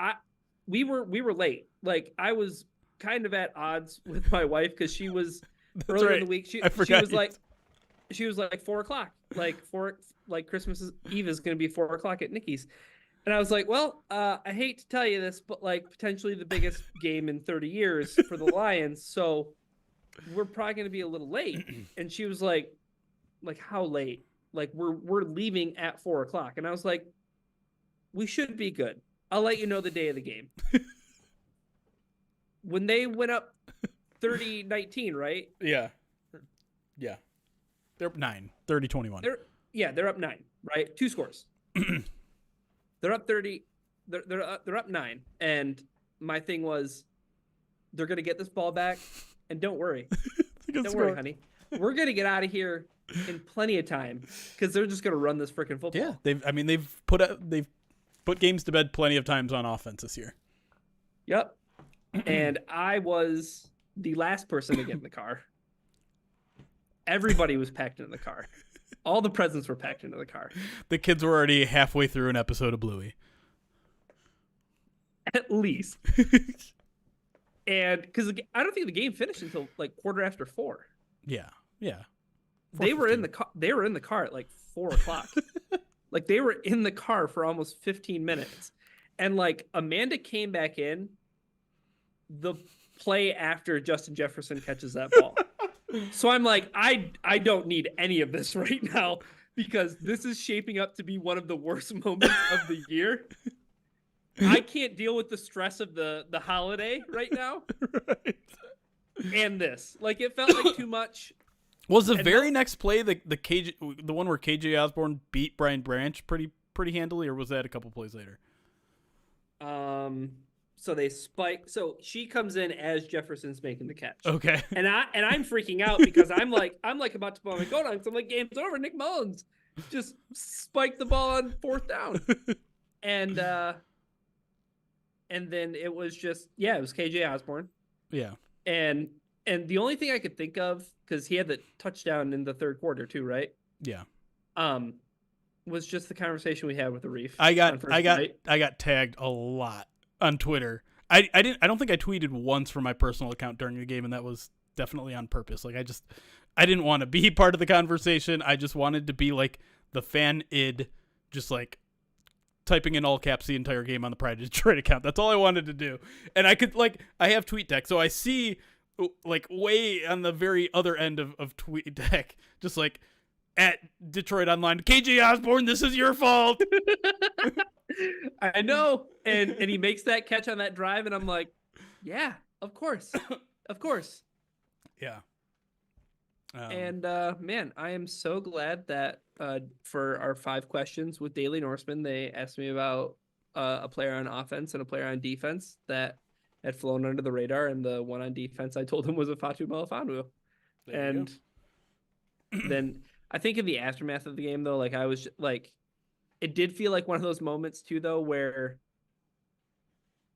we were late. Like I was kind of at odds with my wife because she was earlier in the week. She was like 4:00, like Christmas Eve is going to be 4:00 at Nikki's. And I was like, well, I hate to tell you this, but like potentially the biggest game in 30 years for the Lions. So we're probably going to be a little late. And she was like how late? Like we're leaving at 4:00. And I was like, we should be good. I'll let you know the day of the game. When they went up 30-19, right? Yeah. Yeah. They're up 9, 30-21. They're up 9, right? 2 scores. They're up 30. They're up 9. And my thing was, they're gonna get this ball back, and don't worry, worry, honey. We're gonna get out of here in plenty of time because they're just gonna run this freaking football. Yeah, they've put games to bed plenty of times on offense this year. Yep. And I was the last person to get in the car. Everybody was packed into the car. All the presents were packed into the car. The kids were already halfway through an episode of Bluey. At least. And because I don't think the game finished until like 4:15. Yeah. Yeah. They were in the car. They were in the car at like 4:00. Like they were in the car for almost 15 minutes. And like Amanda came back in the play after Justin Jefferson catches that ball. So I'm like, I don't need any of this right now because this is shaping up to be one of the worst moments of the year. I can't deal with the stress of the holiday right now. Right. And this. Like it felt like too much. Was the very next play the one where KJ Osborne beat Brian Branch pretty handily, or was that a couple plays later? So they spike. So she comes in as Jefferson's making the catch. Okay. And I'm freaking out because I'm like about to blow my coat on because I'm like, game's over. Nick Mullins just spiked the ball on 4th down. And then it was just it was KJ Osborne. Yeah. And the only thing I could think of, because he had the touchdown in the 3rd quarter too, right? Yeah. Was just the conversation we had with the Reef. I got tagged a lot on Twitter. I don't think I tweeted once from my personal account during the game, and that was definitely on purpose. Like I didn't want to be part of the conversation. I just wanted to be like the fan id, just like typing in all caps the entire game on the Pride of Detroit account. That's all I wanted to do. And I could I have tweet deck, so I see like way on the very other end of tweet deck, just like at Detroit Online, KJ Osborne, this is your fault. I know. And he makes that catch on that drive, and I'm like, yeah, of course. Of course. Yeah. And man, I am so glad that for our 5 questions with Daily Norseman, they asked me about a player on offense and a player on defense that had flown under the radar, and the one on defense I told him was a Fatu Melifonwu. And then I think in the aftermath of the game, though, like I was like, it did feel like one of those moments too, though, where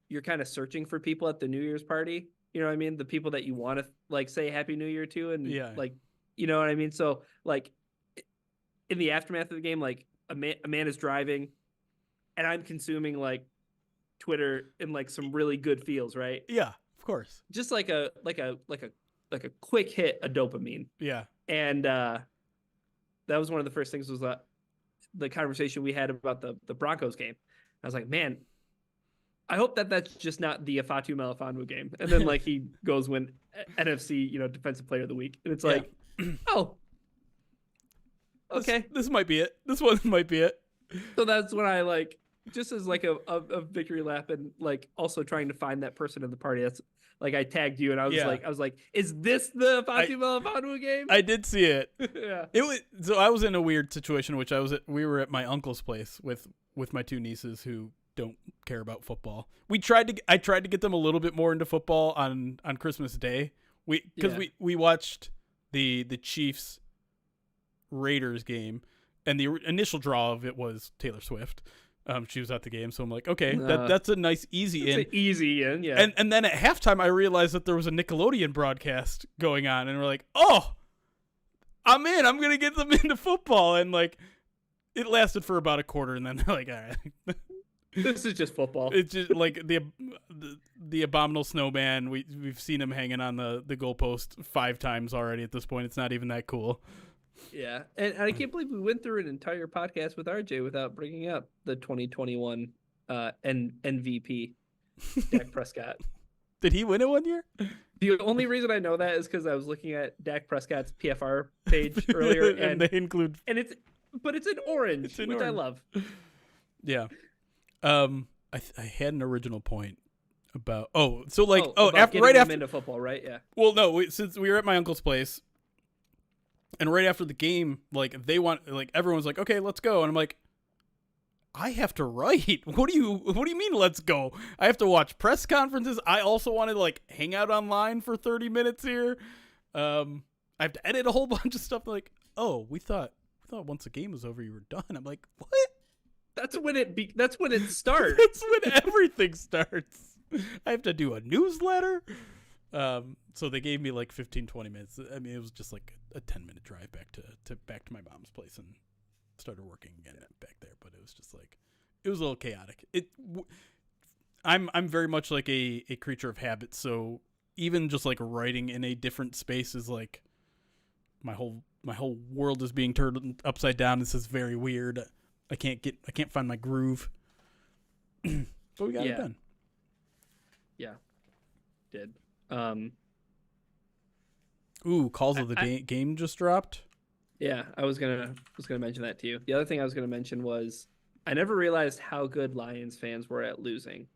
you're kind of searching for people at the New Year's party. You know what I mean? The people that you want to like say Happy New Year to, and like, you know what I mean? So like in the aftermath of the game, like a man is driving, and I'm consuming like Twitter in like some really good feels, right? Yeah, of course. Just like a quick hit of dopamine. Yeah. And that was one of the first things was the conversation we had about the Broncos game. I was like, man, I hope that's just not the Fatu Melifonwu game. And then like he goes win NFC, defensive player of the week. And it's like, oh, okay. This might be it. This one might be it. So that's when I like, just as like a victory lap, and like also trying to find that person in the party. That's like, I tagged you, and I was like, is this the Fatu Melifonwu game? I did see it. Yeah. It was, so I was in a weird situation, which we were at my uncle's place with my 2 nieces who don't care about football. I tried to get them a little bit more into football on Christmas Day. We watched the Chiefs Raiders game, and the initial draw of it was Taylor Swift. She was at the game, so I'm like, okay, that's a nice easy in. An easy in, yeah. And then at halftime, I realized that there was a Nickelodeon broadcast going on, and we're like, oh, I'm in. I'm gonna get them into football, and like, it lasted for about a quarter, and then they're like, all right. This is just football. It's just like the abominable snowman. We've seen him hanging on the goalpost 5 times already at this point. It's not even that cool. Yeah, and I can't believe we went through an entire podcast with RJ without bringing up the 2021 MVP, Dak Prescott. Did he win it one year? The only reason I know that is because I was looking at Dak Prescott's PFR page earlier, and they include, and it's in orange, which I love. Yeah. I had an original point about about after right after into football, right? Yeah. Well, no, since we were at my uncle's place, and right after the game, like everyone's like, okay, let's go, and I'm like, I have to write. What do you mean, let's go? I have to watch press conferences. I also want to like hang out online for 30 minutes here. I have to edit a whole bunch of stuff. Like, oh, we thought once the game was over, you were done. I'm like, what? That's when it starts. That's when everything starts. I have to do a newsletter. So they gave me like 15, 20 minutes. I mean, it was just like a 10-minute drive back to my mom's place and started working again back there. But it was just like, it was a little chaotic. I'm very much like a creature of habit. So even just like writing in a different space is like my whole world is being turned upside down. This is very weird. I can't find my groove. But we got it done. Yeah. Did. Ooh, calls of the game just dropped. Yeah, I was gonna mention that to you. The other thing I was gonna mention was I never realized how good Lions fans were at losing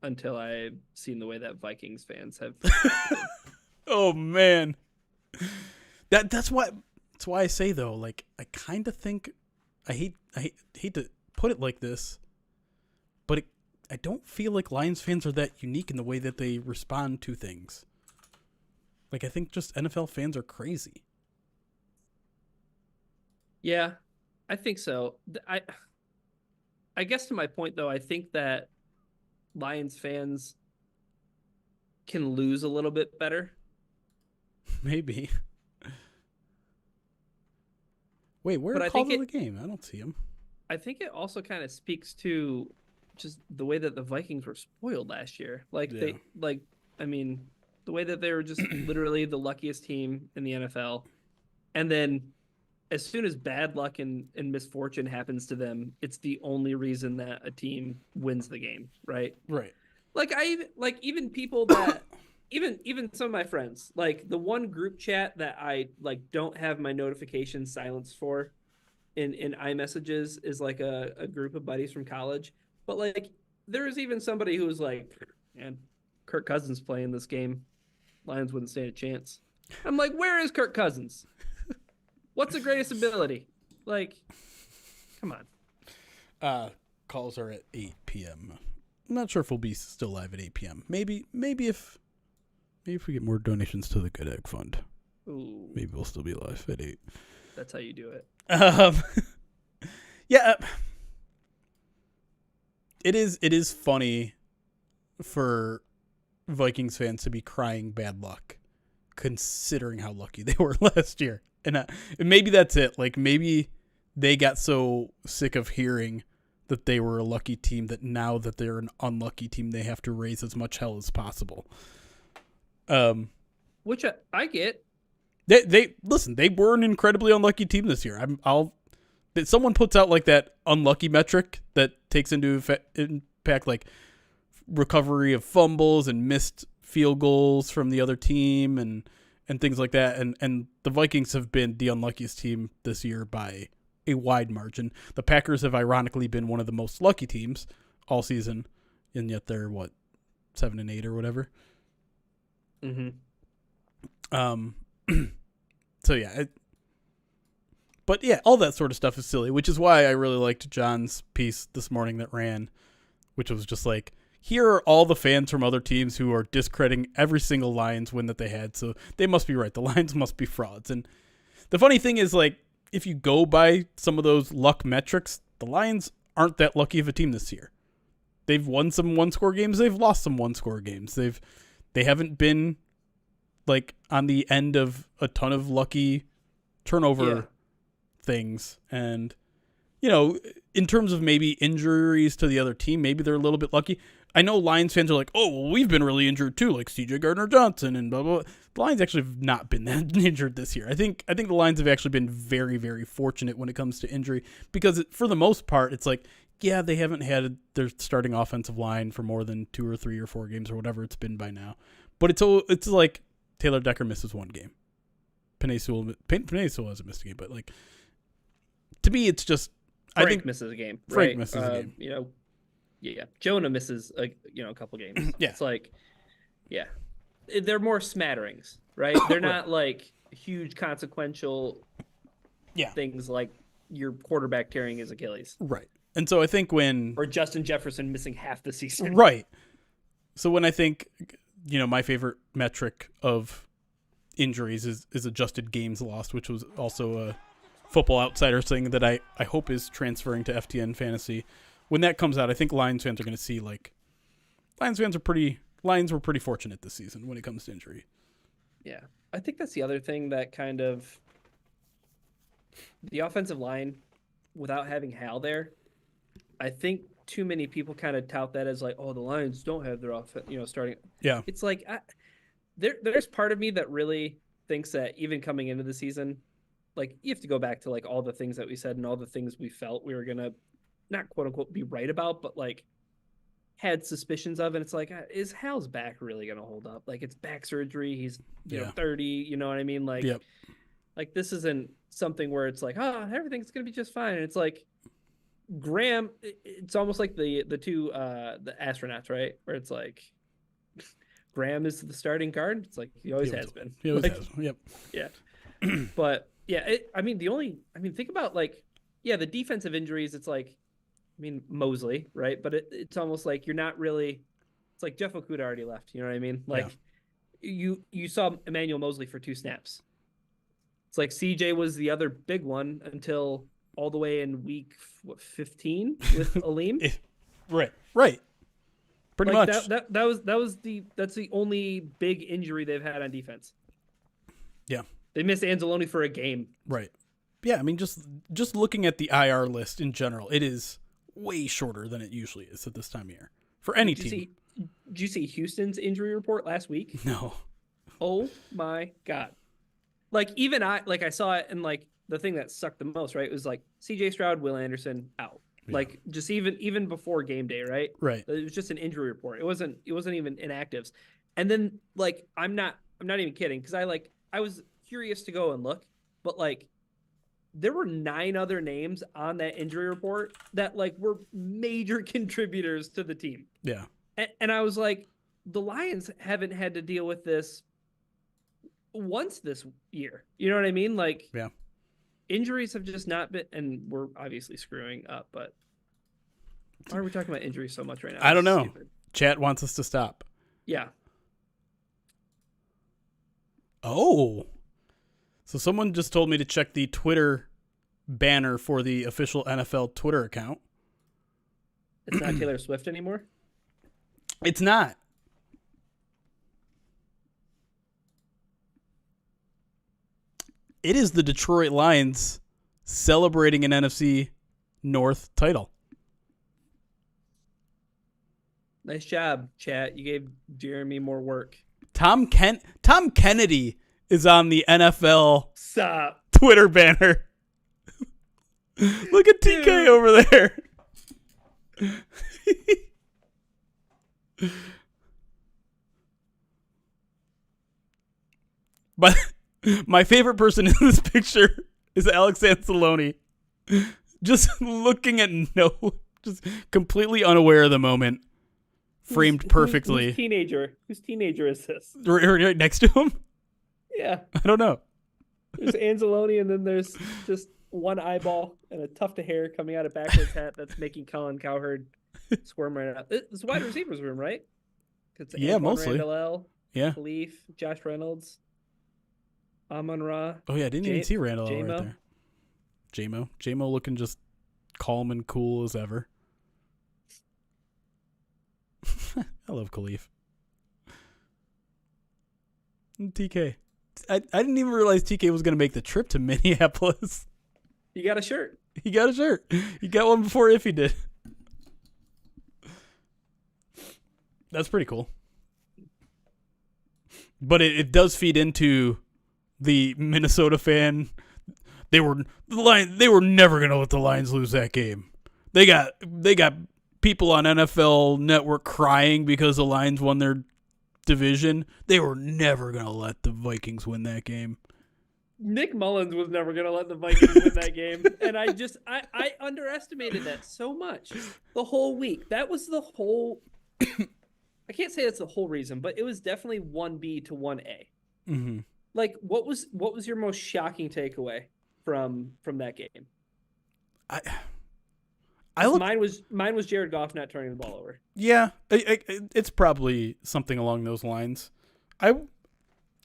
until I seen the way that Vikings fans have. Oh man, that's why I say though. Like I kind of think I hate to put it like this, but I don't feel like Lions fans are that unique in the way that they respond to things. Like I think just NFL fans are crazy. Yeah, I think so. I guess to my point though, I think that Lions fans can lose a little bit better. Maybe. Wait, where are calls of the game? I don't see them. I think it also kind of speaks to just the way that the Vikings were spoiled last year. Like the way that they were just literally the luckiest team in the NFL. And then as soon as bad luck and misfortune happens to them, it's the only reason that a team wins the game, right? Right. Like even people that even some of my friends, like the one group chat that I like don't have my notifications silenced for in iMessages is like a group of buddies from college. But like there is even somebody who was like, man, Kirk Cousins playing this game, Lions wouldn't stand a chance. I'm like, where is Kirk Cousins? What's the greatest ability? Like, come on. Calls are at 8 p.m. I'm not sure if we'll be still live at 8 p.m. Maybe if we get more donations to the Good Egg Fund. Ooh. Maybe we'll still be live at 8. That's how you do it. Yeah. It is funny for Vikings fans to be crying bad luck, considering how lucky they were last year. And maybe that's it. Like maybe they got so sick of hearing that they were a lucky team that now that they're an unlucky team, they have to raise as much hell as possible. Which I get. They listen. They were an incredibly unlucky team this year. Someone puts out like that unlucky metric that takes into impact like recovery of fumbles and missed field goals from the other team and things like that. And the Vikings have been the unluckiest team this year by a wide margin. The Packers have ironically been one of the most lucky teams all season, and yet they're 7-8 or whatever. Mm-hmm. So yeah, but yeah, all that sort of stuff is silly, which is why I really liked John's piece this morning that ran which was just like, here are all the fans from other teams who are discrediting every single Lions win that they had, so they must be right. The Lions must be frauds. And the funny thing is, like, if you go by some of those luck metrics, the Lions aren't that lucky of a team this year. They've won some one-score games. They've lost some one-score games. They haven't been like on the end of a ton of lucky turnover things. And, you know, in terms of maybe injuries to the other team, maybe they're a little bit lucky. I know Lions fans are like, oh, well, we've been really injured too, like C.J. Gardner-Johnson and blah, blah, blah. The Lions actually have not been that injured this year. I think the Lions have actually been very, very fortunate when it comes to injury because for the most part, it's like, yeah, they haven't had their starting offensive line for more than 2 or 3 or 4 games or whatever it's been by now. But it's like Taylor Decker misses 1 game. Penei Sewell hasn't missed a game, but like to me, it's just Frank I think misses a game. Frank right? misses a game. You know, yeah. Jonah misses a couple games. Yeah. It's like, yeah, they're more smatterings, right? They're not like huge consequential things like your quarterback tearing his Achilles. Right. And so I think or Justin Jefferson missing half the season. Right. So when I think, you know, my favorite metric of injuries is adjusted games lost, which was also a Football Outsiders thing that I hope is transferring to FTN Fantasy. When that comes out, I think Lions fans are going to see like Lions were pretty fortunate this season when it comes to injury. Yeah. I think that's the other thing that kind of the offensive line without having Hal there. I think too many people kind of tout that as like, oh, the Lions don't have their offense, starting. Yeah. It's like there's part of me that really thinks that even coming into the season, like you have to go back to like all the things that we said and all the things we felt we were going to not quote unquote be right about, but like had suspicions of. And it's like, is Hal's back really going to hold up? Like it's back surgery. He's 30, you know what I mean? Like, like this isn't something where it's like, oh, everything's going to be just fine. And it's like, Graham, it's almost like the two the astronauts, right? Where it's like Graham is the starting guard. It's like he always has been. He always like, has. Yep. Yeah. But yeah, think about like, the defensive injuries. It's like, Mosley, right? But it's almost like you're not really. It's like Jeff Okuda already left. You know what I mean? Like you saw Emmanuel Mosley for 2 snaps. It's like CJ was the other big one until all the way in week 15 with Aleem. Right. Pretty like much. That's the only big injury they've had on defense. Yeah. They missed Anzalone for a game. Right. Yeah, just looking at the IR list in general, it is way shorter than it usually is at this time of year for any team. Did you see Houston's injury report last week? No. Oh my God. Like even I saw it and like the thing that sucked the most, right? It was like CJ Stroud, Will Anderson out. Yeah. Like just even before game day, right? Right. It was just an injury report. It wasn't even inactives. And then like I'm not even kidding because I was curious to go and look, but like there were 9 other names on that injury report that like were major contributors to the team. Yeah. And I was like, the Lions haven't had to deal with this once this year. You know what I mean? Like, yeah. Injuries have just not been, and we're obviously screwing up, but why are we talking about injuries so much right now? I don't know. Stupid. Chat wants us to stop. Yeah. Oh. So someone just told me to check the Twitter banner for the official NFL Twitter account. It's not Taylor Swift anymore? It's not. It is the Detroit Lions celebrating an NFC North title. Nice job, chat. You gave Jeremy more work. Tom Kennedy is on the NFL Stop. Twitter banner. Look at TK Dude. Over there. But my favorite person in this picture is Alex Anzalone. Just looking at just completely unaware of the moment. Framed perfectly. Whose teenager is this? Right next to him? Yeah. I don't know. There's Anzalone, and then there's just one eyeball and a tuft of hair coming out of backwards hat that's making Colin Cowherd Squirm right out. It's wide receivers room, right? It's Yeah, Antoine mostly. Randall L, Yeah. Khalif, Josh Reynolds, Amon Ra. Oh yeah, I didn't even see Randall right J-Mo. there. J-Mo looking just calm and cool as ever. I love Khalif. TK. I didn't even realize TK was going to make the trip to Minneapolis. You got a shirt. He got a shirt. He got one before Iffy did. That's pretty cool. But it does feed into the Minnesota fan. They were never going to let the Lions lose that game. They got people on NFL Network crying because the Lions won their division. They were never going to let the Vikings win that game. Nick Mullins was never going to let the Vikings win that game. And I underestimated that so much the whole week. That was the whole, I can't say that's the whole reason, but it was definitely 1B to 1A. Mm-hmm. Like, what was your most shocking takeaway from that game? Mine was Jared Goff not turning the ball over. Yeah, it's probably something along those lines. I don't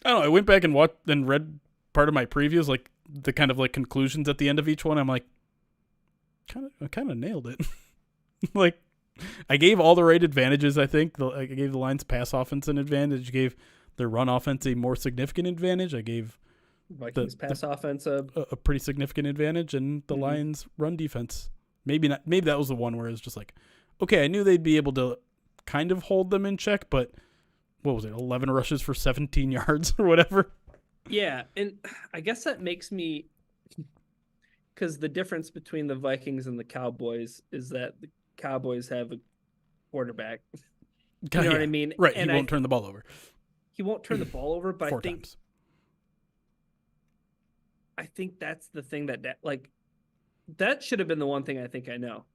know. I went back and watched and read part of my previews, like the kind of like conclusions at the end of each one. I'm like, kind of nailed it. Like, I gave all the right advantages. I think I gave the Lions pass offense an advantage. Gave their run offense a more significant advantage. I gave Vikings pass offense a pretty significant advantage, and the Lions run defense. Maybe not. Maybe that was the one where it's just like, okay, I knew they'd be able to kind of hold them in check, but what was it? 11 rushes for 17 yards or whatever. Yeah, and I guess that makes me, because the difference between the Vikings and the Cowboys is that the Cowboys have a quarterback. You know what I mean? Right. And he won't turn the ball over. He won't turn the ball over, but 4 times. I think that's the thing that like, that should have been the one thing I think I know.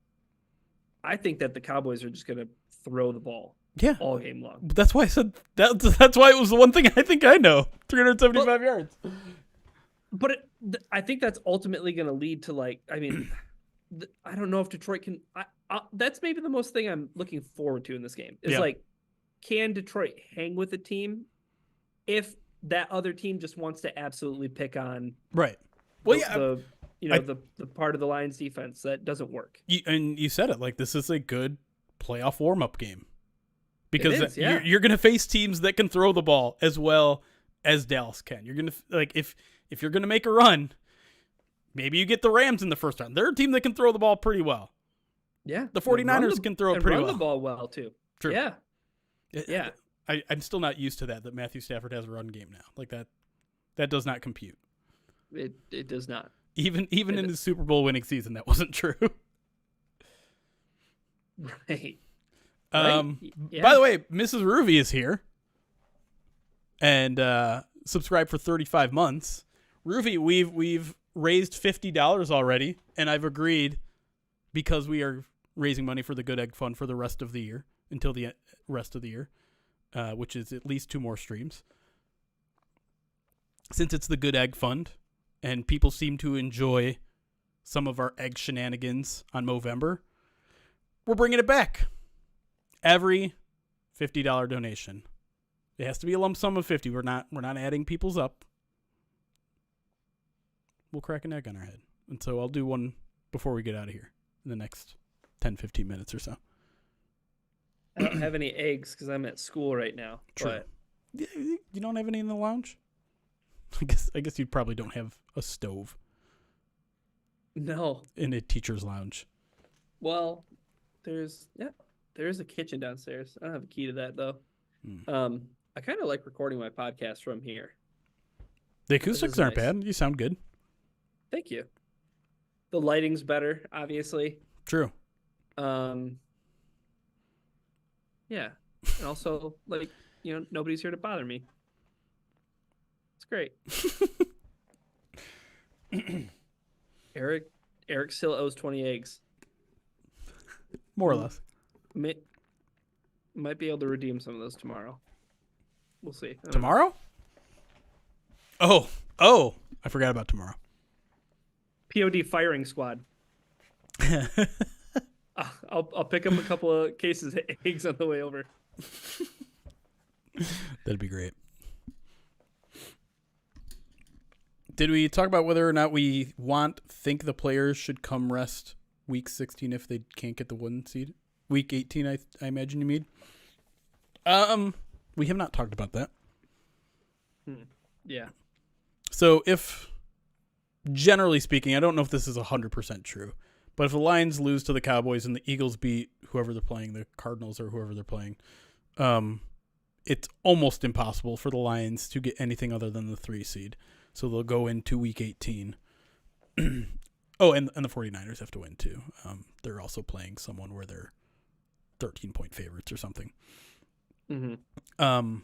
I think that the Cowboys are just going to throw the ball all game long. That's why I said that's why it was the one thing I think I know. 375 yards. But I think that's ultimately going to lead to, like, I mean, I don't know if Detroit can. That's maybe the most thing I'm looking forward to in this game is like, can Detroit hang with a team if that other team just wants to absolutely pick on the part of the Lions defense that doesn't work. You said it, like, this is a good playoff warm-up game. Because is, you're going to face teams that can throw the ball as well as Dallas can. You're going to, like, if you're going to make a run, maybe you get the Rams in the first round. They're a team that can throw the ball pretty well. Yeah. The 49ers can throw it pretty well. Run the ball well, too. True. Yeah. Yeah. I'm still not used to that Matthew Stafford has a run game now. Like, that does not compute. It does not. Even in the Super Bowl winning season, that wasn't true. Right. By the way, Mrs. Ruby is here and subscribed for 35 months. Ruby, we've raised $50 already, and I've agreed, because we are raising money for the Good Egg Fund for the rest of the year, until the rest of the year, which is at least 2 more streams. Since it's the Good Egg Fund, and people seem to enjoy some of our egg shenanigans on Movember, we're bringing it back. Every $50 donation, it has to be a lump sum of 50. We're not adding people's up. We'll crack an egg on our head. And so I'll do one before we get out of here in the next 10-15 minutes or so. I don't have any eggs because I'm at school right now. True. But you don't have any in the lounge? I guess you probably don't have a stove. No. In a teacher's lounge. Well, there is a kitchen downstairs. I don't have a key to that though. I kind of like recording my podcast from here. The acoustics aren't bad. You sound good. Thank you. The lighting's better, obviously. True. Yeah. And also, like, nobody's here to bother me. It's great. Eric still owes 20 eggs. More or less. Might be able to redeem some of those tomorrow. We'll see. Tomorrow? Oh, I forgot about tomorrow. POD firing squad. I'll pick up a couple of cases of eggs on the way over. That'd be great. Did we talk about whether or not we think the players should come rest week 16 if they can't get the 1 seed? Week 18, I imagine you mean. We have not talked about that. Yeah. So if, generally speaking, I don't know if this is 100% true, but if the Lions lose to the Cowboys and the Eagles beat whoever they're playing, the Cardinals or whoever they're playing, it's almost impossible for the Lions to get anything other than the 3 seed. So they'll go into week 18. Oh, and the 49ers have to win too. They're also playing someone where they're 13-point favorites or something. Mm-hmm.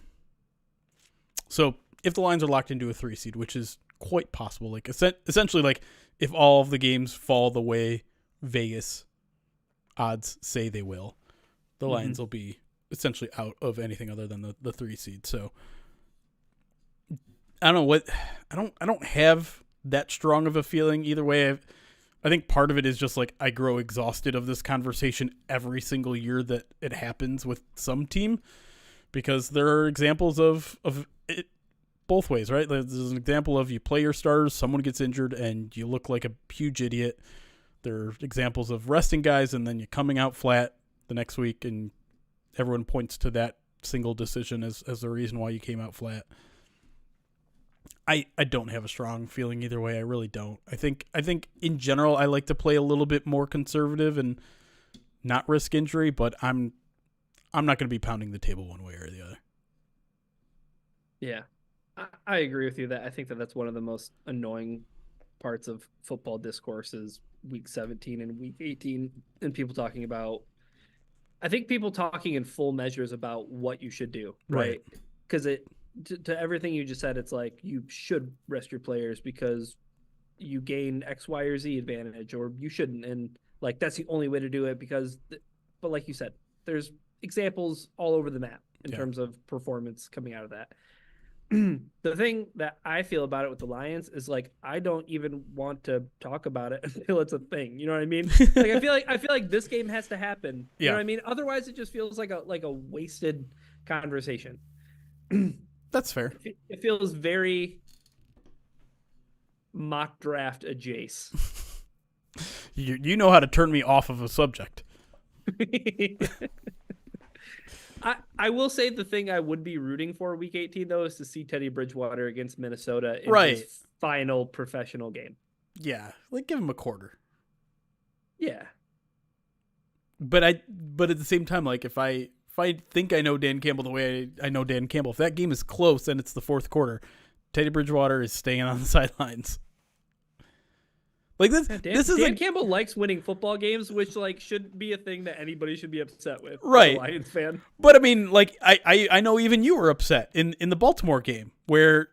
So if the Lions are locked into a 3 seed, which is quite possible, like essentially like if all of the games fall the way Vegas odds say they will, the Lions will be essentially out of anything other than the 3 seed. So I don't know what I don't have that strong of a feeling either way. I think part of it is just like I grow exhausted of this conversation every single year that it happens with some team, because there are examples of it both ways, right? There's an example of you play your starters, someone gets injured, and you look like a huge idiot. There are examples of resting guys and then you're coming out flat the next week, and everyone points to that single decision as the reason why you came out flat. I don't have a strong feeling either way. I really don't. I think in general I like to play a little bit more conservative and not risk injury, but I'm not going to be pounding the table one way or the other. Yeah, I agree with you that I think that's one of the most annoying parts of football discourse is week 17 and week 18, and people talking about, I think people talking in full measures about what you should do, right? Because to everything you just said, it's like you should rest your players because you gain X, Y, or Z advantage, or you shouldn't. And like, that's the only way to do it but like you said, there's examples all over the map in terms of performance coming out of that. The thing that I feel about it with the Lions is like, I don't even want to talk about it until it's a thing. You know what I mean? Like, I feel like this game has to happen. You know what I mean? Otherwise it just feels like a wasted conversation. That's fair. It feels very mock draft adjacent. You know how to turn me off of a subject. I will say the thing I would be rooting for week 18 though is to see Teddy Bridgewater against Minnesota in his final professional game. Yeah, like give him a quarter. Yeah. But at the same time, like if I think I know Dan Campbell the way I know Dan Campbell, if that game is close and it's the fourth quarter, Teddy Bridgewater is staying on the sidelines. Like this, Dan Campbell likes winning football games, which like should be a thing that anybody should be upset with. Right, as a Lions fan. But I mean, like I know even you were upset in the Baltimore game where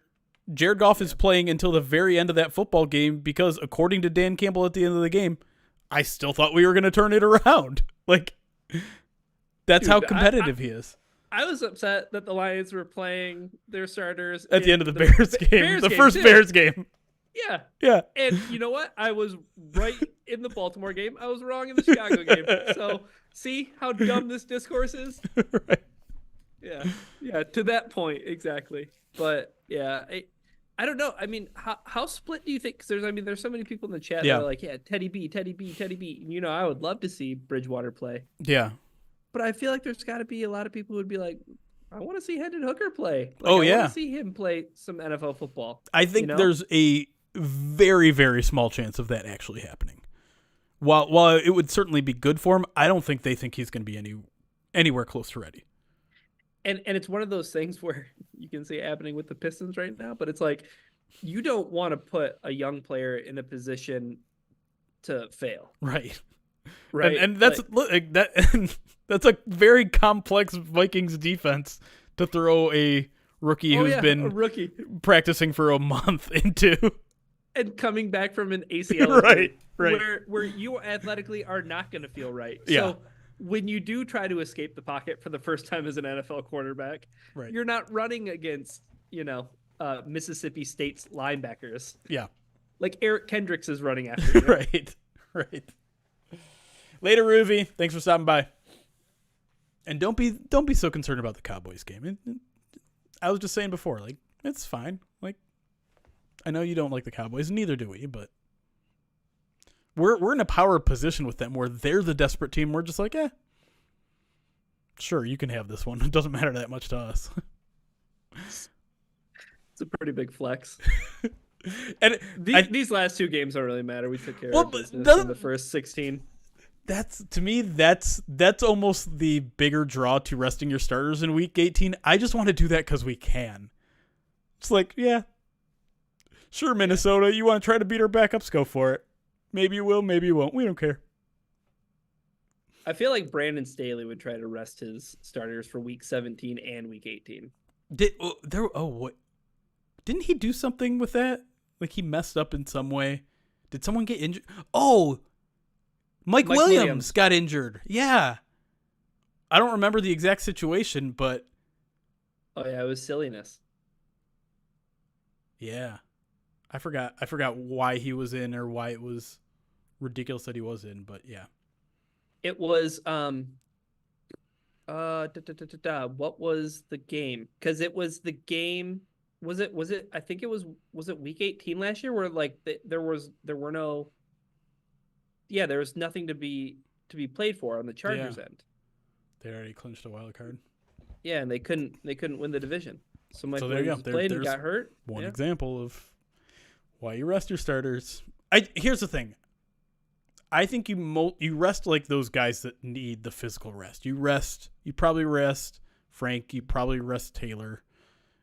Jared Goff is playing until the very end of that football game because according to Dan Campbell at the end of the game, I still thought we were going to turn it around. Like that's how competitive he is. I was upset that the Lions were playing their starters at the end of the Bears game, the first Bears game. Yeah. Yeah. And you know what? I was right in the Baltimore game. I was wrong in the Chicago game. So see how dumb this discourse is? Right. Yeah. Yeah. To that point. Exactly. But yeah, I don't know. I mean, how split do you think? Because there's so many people in the chat that are like, yeah, Teddy B. And, you know, I would love to see Bridgewater play. Yeah. But I feel like there's got to be a lot of people who would be like, I want to see Hendon Hooker play. Like, I want to see him play some NFL football. I think there's a very, very small chance of that actually happening. While it would certainly be good for him, I don't think they think he's going to be anywhere close to ready. And it's one of those things where you can see it happening with the Pistons right now, but it's like you don't want to put a young player in a position to fail. Right. Right. And that's like that. That's a very complex Vikings defense to throw a rookie who's been practicing for a month into. And coming back from an ACL, right. Where you athletically are not going to feel right. Yeah. So when you do try to escape the pocket for the first time as an NFL quarterback, you're not running against, Mississippi State's linebackers. Yeah. Like Eric Kendricks is running after you. Right. Later, Ruby. Thanks for stopping by. And don't be so concerned about the Cowboys game. I was just saying before, like, it's fine. Like, I know you don't like the Cowboys, neither do we, but we're in a power position with them where they're the desperate team. We're just like, sure, you can have this one. It doesn't matter that much to us. It's a pretty big flex. And these last 2 games don't really matter. We took care of business in the first 16. To me, that's almost the bigger draw to resting your starters in week 18. I just want to do that because we can. It's like, yeah, sure, Minnesota, you want to try to beat our backups? Go for it. Maybe you will, maybe you won't. We don't care. I feel like Brandon Staley would try to rest his starters for week 17 and week 18. What? Didn't he do something with that? Like he messed up in some way? Did someone get injured? Oh, Mike Williams got injured. Yeah. I don't remember the exact situation, but oh yeah, it was silliness. Yeah. I forgot why he was in or why it was ridiculous that he was in, but yeah. It was what was the game? Because it was the game. Was it? I think it was week 18 last year where like there was nothing to be played for on the Chargers end. They already clinched a wild card. Yeah, and they couldn't win the division. So Mike there you Williams go. played and got hurt. One example of why you rest your starters. Here's the thing. I think you rest like those guys that need the physical rest. You probably rest Frank. You probably rest Taylor.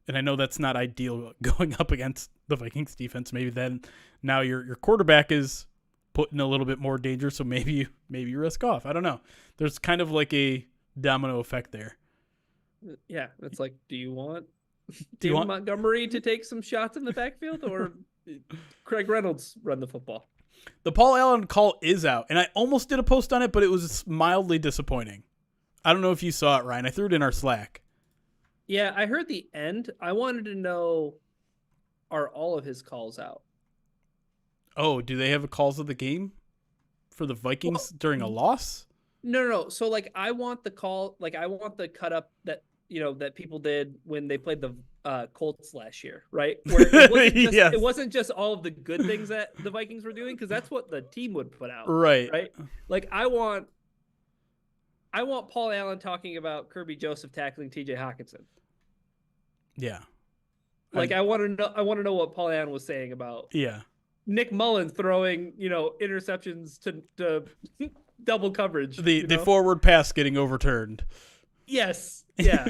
And I know that's not ideal going up against the Vikings defense. Maybe then now your quarterback is put in a little bit more danger. So maybe you risk off. I don't know. There's kind of like a domino effect there. Yeah, it's like, do you want David Montgomery to take some shots in the backfield or Craig Reynolds run the football? The Paul Allen call is out, and I almost did a post on it, but it was mildly disappointing. I don't know if you saw it, Ryan. I threw it in our Slack. Yeah, I heard the end. I wanted to know, are all of his calls out? Oh, do they have a calls of the game for the Vikings during a loss? No. So, like, I want the call, like, I want the cut up that, that people did when they played the Colts last year, right? Where it wasn't just all of the good things that the Vikings were doing, because that's what the team would put out. Right. Like, I want Paul Allen talking about Kirby Joseph tackling TJ Hawkinson. Yeah. Like, I want to know what Paul Allen was saying about Nick Mullins throwing, interceptions to double coverage. The forward pass getting overturned. Yes. Yeah.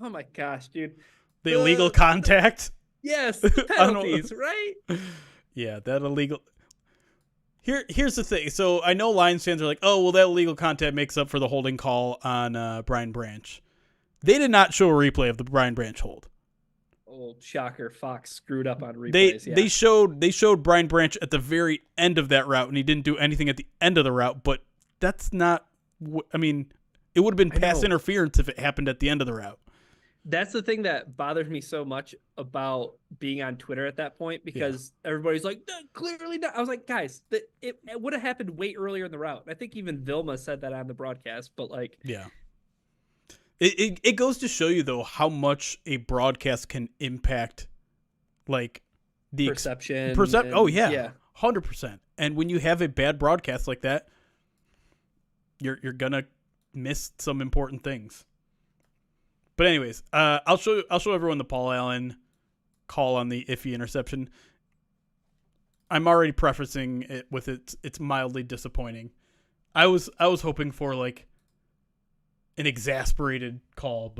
Oh my gosh, dude. The illegal contact. Yes. Penalties, right? Yeah, that illegal. Here's the thing. So I know Lions fans are like, oh, well, that illegal contact makes up for the holding call on Brian Branch. They did not show a replay of the Brian Branch hold. Oh, shocker. Fox screwed up on replays. They showed Brian Branch at the very end of that route, and he didn't do anything at the end of the route, but that's not, I mean, it would have been pass interference if it happened at the end of the route. That's the thing that bothers me so much about being on Twitter at that point, because everybody's like, no, clearly not. I was like, guys, it would have happened way earlier in the route. I think even Vilma said that on the broadcast, but like, yeah. It goes to show you, though, how much a broadcast can impact, like, the perception. Oh, yeah, 100%. And when you have a bad broadcast like that, you're gonna miss some important things. But anyways, I'll show everyone the Paul Allen call on the iffy interception. I'm already prefacing it with it's mildly disappointing. I was hoping for like an exasperated call,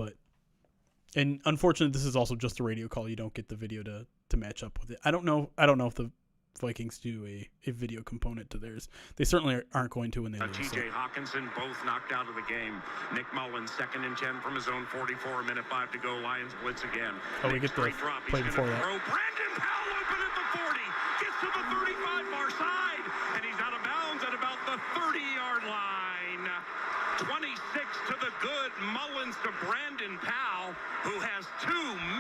and unfortunately this is also just a radio call. You don't get the video to match up with it. I don't know if the Vikings do a video component to theirs. They certainly aren't going to when they lose. TJ Hawkinson both knocked out of the game. Nick Mullins 2nd and 10 from his own 44, a minute 5 to go. Lions blitz again. Oh, we get the play before that. Brandon Powell open at the 40, gets to the 35 far side, and he's out of bounds at about the 30-yard line. 26 to the good. Mullins to Brandon Powell, who has 2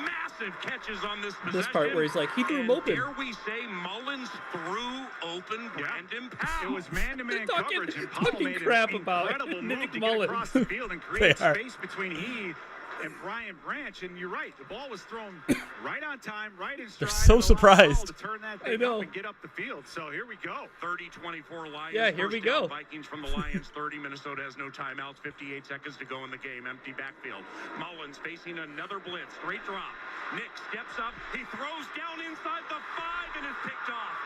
massive catches on this possession. This part where he's like, he threw him open. Dare we say Mullins threw open Brandon Powell. It was man-to-man Talking- coverage, and talking Powell made crap an about incredible Nick move to Mullins. get across the field and create They are. space between he and Brian Branch. And you're right, the ball was thrown right on time, right in stride. They're so and allowed Powell surprised. to turn that I thing know. up and get up the field. So here we go. 30-24 Lions. Yeah, here we First down, go. Vikings from the Lions 30. Minnesota has no timeouts. 58 seconds to go in the game. Empty backfield. Mullins facing another blitz. Straight drop. Nick steps up. He throws down inside the 5 and is picked off.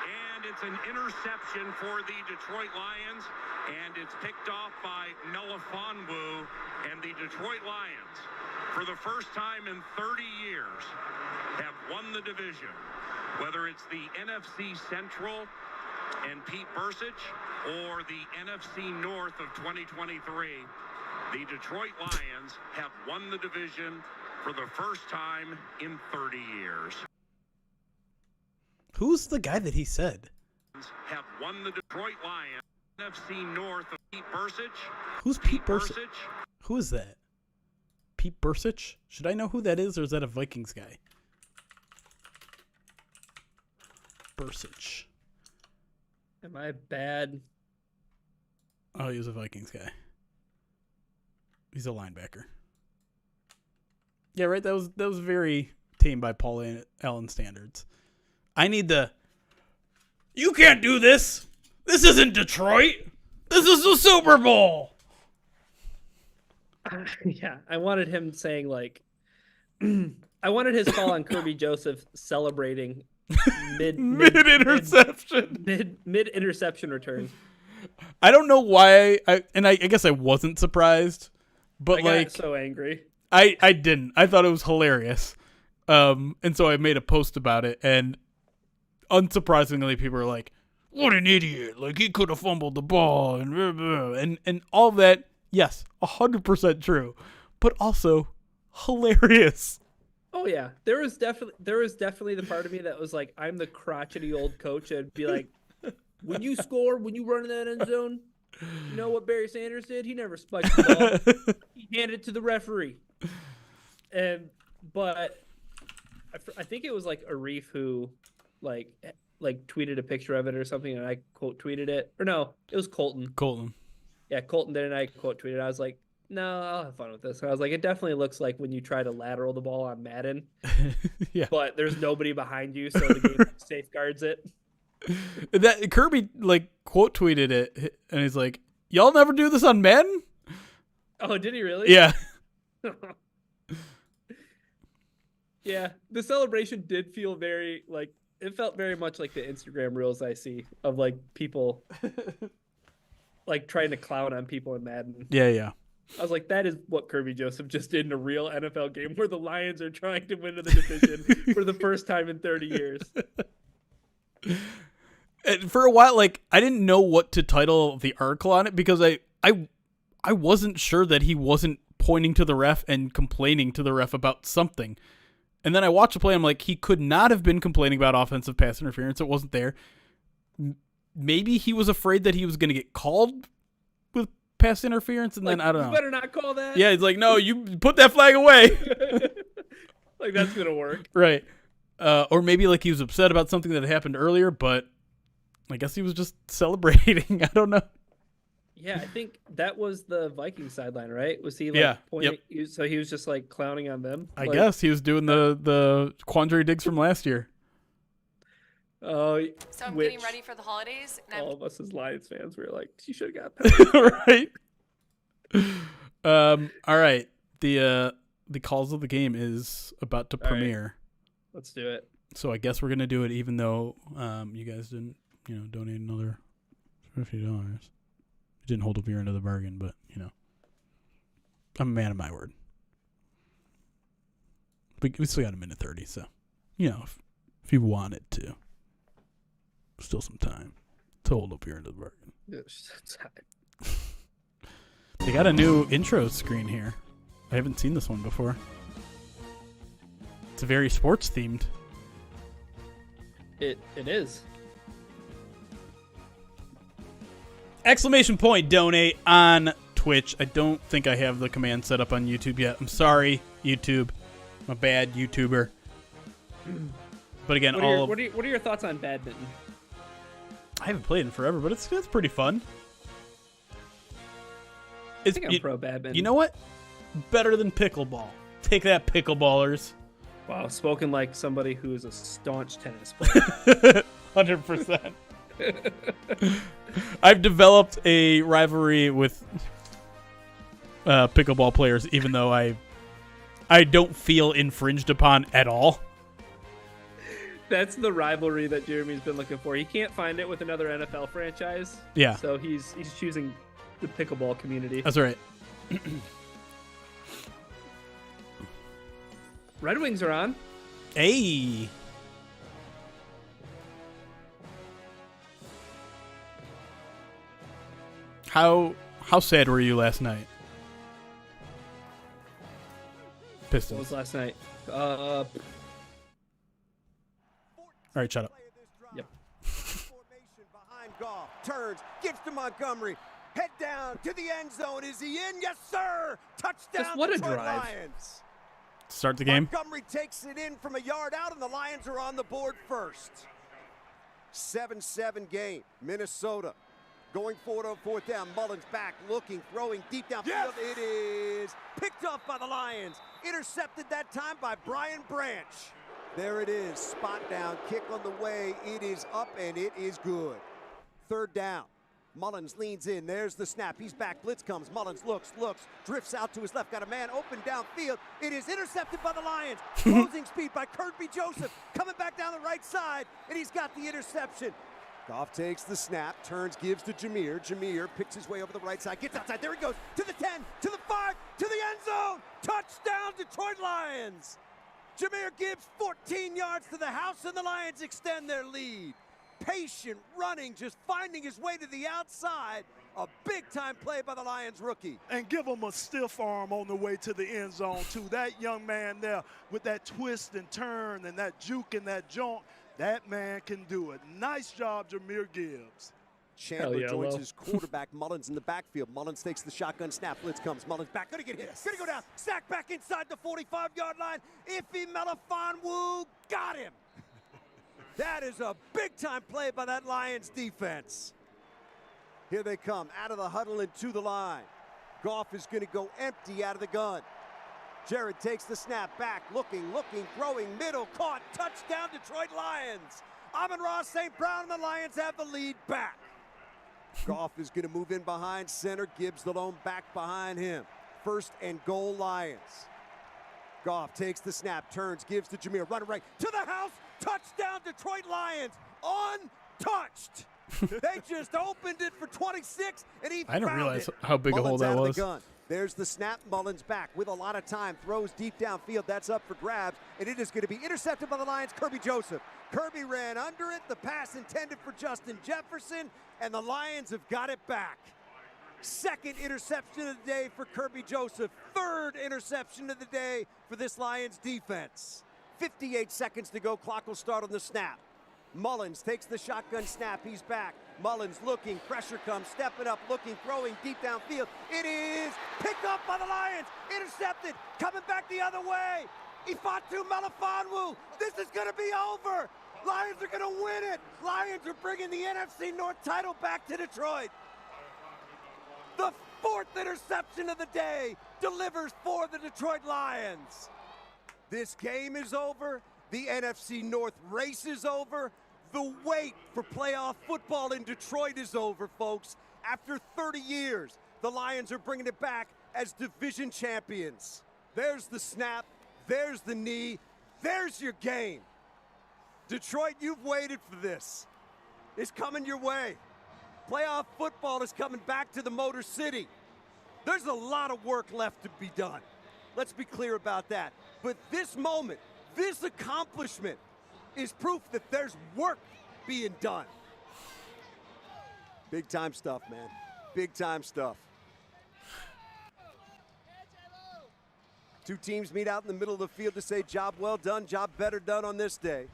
And it's an interception for the Detroit Lions. And it's picked off by Melifonwu. And the Detroit Lions, for the first time in 30 years, have won the division. Whether it's the NFC Central and Pete Bursich or the NFC North of 2023, the Detroit Lions have won the division for the first time in 30 years. Who's the guy that he said? Have won the Detroit Lions. NFC North of Pete Bursich. Who's Pete Bursich? Who is that? Pete Bursich? Should I know who that is, or is that a Vikings guy? Bursich. Am I bad? Oh, he was a Vikings guy. He's a linebacker. Yeah, right. That was very tame by Paul Allen standards. I need the. You can't do this. This isn't Detroit. This is the Super Bowl. Yeah, I wanted him saying like, I wanted his call on Kirby Joseph celebrating mid interception. mid interception return. I don't know why. I guess I wasn't surprised, but I got like so angry. I didn't. I thought it was hilarious. And so I made a post about it, and unsurprisingly, people are like, "What an idiot! Like he could have fumbled the ball," and all of that. Yes, 100% true, but also hilarious. Oh yeah, there was definitely the part of me that was like, I'm the crotchety old coach and be like, when you score, when you run in that end zone, you know what Barry Sanders did? He never spiked the ball. He handed it to the referee. But I think it was like Arif who like tweeted a picture of it or something, and I quote tweeted it. Or no, it was Colton. Yeah, Colton did, and I quote tweeted. I was like, no, I'll have fun with this. And I was like, it definitely looks like when you try to lateral the ball on Madden. Yeah. But there's nobody behind you, so the game safeguards it. That Kirby like quote tweeted it, and he's like, "Y'all never do this on Madden?" Oh, did he really? Yeah. Yeah, the celebration did feel very like it felt very much like the Instagram reels I see of like people like trying to clown on people in Madden. Yeah. I was like, that is what Kirby Joseph just did in a real NFL game where the Lions are trying to win the division for the first time in 30 years. And for a while, like I didn't know what to title the article on it because I wasn't sure that he wasn't pointing to the ref and complaining to the ref about something. And then I watched the play. I'm like, he could not have been complaining about offensive pass interference. It wasn't there. Maybe he was afraid that he was going to get called with pass interference, and Like, then I don't know. You better not call that. Yeah, he's like, no, you put that flag away. Like that's gonna work. Right. Or maybe like he was upset about something that happened earlier, but I guess he was just celebrating. I don't know. Yeah, I think that was the Viking sideline, right? Was he like pointing? Yep. So he was just like clowning on them. I guess he was doing the Quandary digs from last year. Oh, So I'm getting ready for the holidays. And all of us as Lions fans were like, "You should have got that." Right. All right. The calls of the game is about to premiere. Right. Let's do it. So I guess we're gonna do it, even though you guys didn't, donate another $50. It didn't hold up your end of the bargain, but I'm a man of my word. We still got a minute 30, so if you wanted to, still some time to hold up your end of the bargain. They got a new intro screen here. I haven't seen this one before. It's very sports themed. It is. Exclamation point donate on Twitch. I don't think I have the command set up on YouTube yet. I'm sorry, YouTube. I'm a bad YouTuber. But again, What are your thoughts on badminton? haven't played in forever, but it's pretty fun. I think I'm pro badminton. You know what? Better than pickleball. Take that, pickleballers. Wow, spoken like somebody who is a staunch tennis player. 100%. I've developed a rivalry with pickleball players, even though I don't feel infringed upon at all. That's the rivalry that Jeremy's been looking for. He can't find it with another NFL franchise. Yeah. So he's choosing the pickleball community. That's right. Red Wings are on. Hey. How sad were you last night? Pistons. What was last night? All right, shut up. Yep. Formation behind Goff, turns, gives to Montgomery, head down to the end zone. Is he in? Yes, sir. Touchdown. Just what a Detroit drive. Lions. Start the game. Montgomery takes it in from a yard out, and the Lions are on the board first. 7-7 game. Minnesota going forward on fourth down. Mullins back, looking, throwing deep downfield. Yes! It is picked off by the Lions. Intercepted that time by Brian Branch. There it is. Spot down, kick on the way. It is up, and it is good. Third down. Mullins leans in. There's the snap. He's back. Blitz comes. Mullins looks, drifts out to his left. Got a man open downfield. It is intercepted by the Lions. Closing speed by Kirby Joseph. Coming back down the right side, and he's got the interception. Goff takes the snap, turns, gives to Jameer. Jameer picks his way over the right side, gets outside. There he goes to the 10, to the 5, to the end zone. Touchdown, Detroit Lions. Jameer Gibbs 14 yards to the house, and the Lions extend their lead. Patient running, just finding his way to the outside. A big-time play by the Lions rookie. And give him a stiff arm on the way to the end zone, too. That young man there with that twist and turn and that juke and that jaunt, that man can do it. Nice job, Jameer Gibbs. Chandler joins his quarterback, Mullins, in the backfield. Mullins takes the shotgun snap. Blitz comes. Mullins back. Going to get hit. Going to go down. Sack back inside the 45-yard line. Iffy Melifonwu got him. That is a big-time play by that Lions defense. Here they come, out of the huddle and to the line. Goff is going to go empty out of the gun. Jared takes the snap back, looking, throwing, middle, caught, touchdown, Detroit Lions. Amon-Ra St. Brown and the Lions have the lead back. Goff is going to move in behind center, Gibbs the lone back behind him. First and goal, Lions. Goff takes the snap, turns, gives to Jameer, running right to the house. Touchdown, Detroit Lions, untouched. They just opened it for 26, and he I didn't found realize it. how big Mullins a hole that out of the was. gun. There's the snap. Mullins back with a lot of time. Throws deep downfield. That's up for grabs, and it is going to be intercepted by the Lions. Kirby Joseph. Kirby ran under it. The pass intended for Justin Jefferson, and the Lions have got it back. Second interception of the day for Kirby Joseph. Third interception of the day for this Lions defense. 58 seconds to go. Clock will start on the snap. Mullins takes the shotgun snap. He's back. Mullins looking. Pressure comes. Stepping up. Looking. Throwing deep downfield. It is picked up by the Lions. Intercepted. Coming back the other way. Ifatu Melifonwu. This is going to be over. Lions are going to win it. Lions are bringing the NFC North title back to Detroit. The fourth interception of the day delivers for the Detroit Lions. This game is over. The NFC North race is over. The wait for playoff football in Detroit is over, folks. After 30 years, the Lions are bringing it back as division champions. There's the snap. There's the knee. There's your game. Detroit, you've waited for this. It's coming your way. Playoff football is coming back to the Motor City. There's a lot of work left to be done. Let's be clear about that. But this moment, this accomplishment is proof that there's work being done. Big time stuff, man. Big time stuff. Two teams meet out in the middle of the field to say job well done, job better done on this day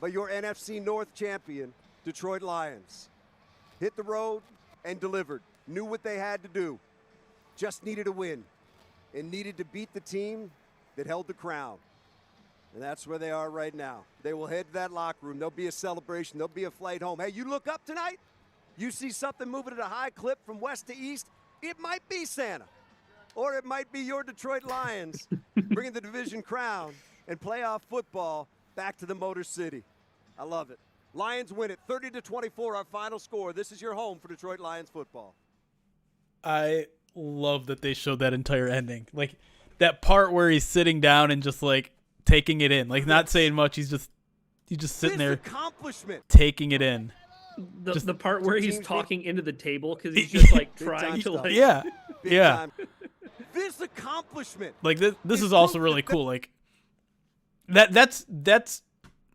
by your NFC North champion, Detroit Lions. Hit the road and delivered. Knew what they had to do. Just needed a win and needed to beat the team that held the crown. And that's where they are right now. They will head to that locker room. There'll be a celebration. There'll be a flight home. Hey, you look up tonight, You see something moving at a high clip from west to east, it might be Santa. Or it might be your Detroit Lions bringing the division crown and playoff football back to the Motor City. I love it. Lions win it 30-24, our final score. This is your home for Detroit Lions football. I love that they showed that entire ending. Like that part where he's sitting down and just like taking it in, like not saying much. He's just sitting there taking it in. The part where he's talking into the table because he's just like trying to like yeah. This accomplishment. Like this is also really cool. Like that's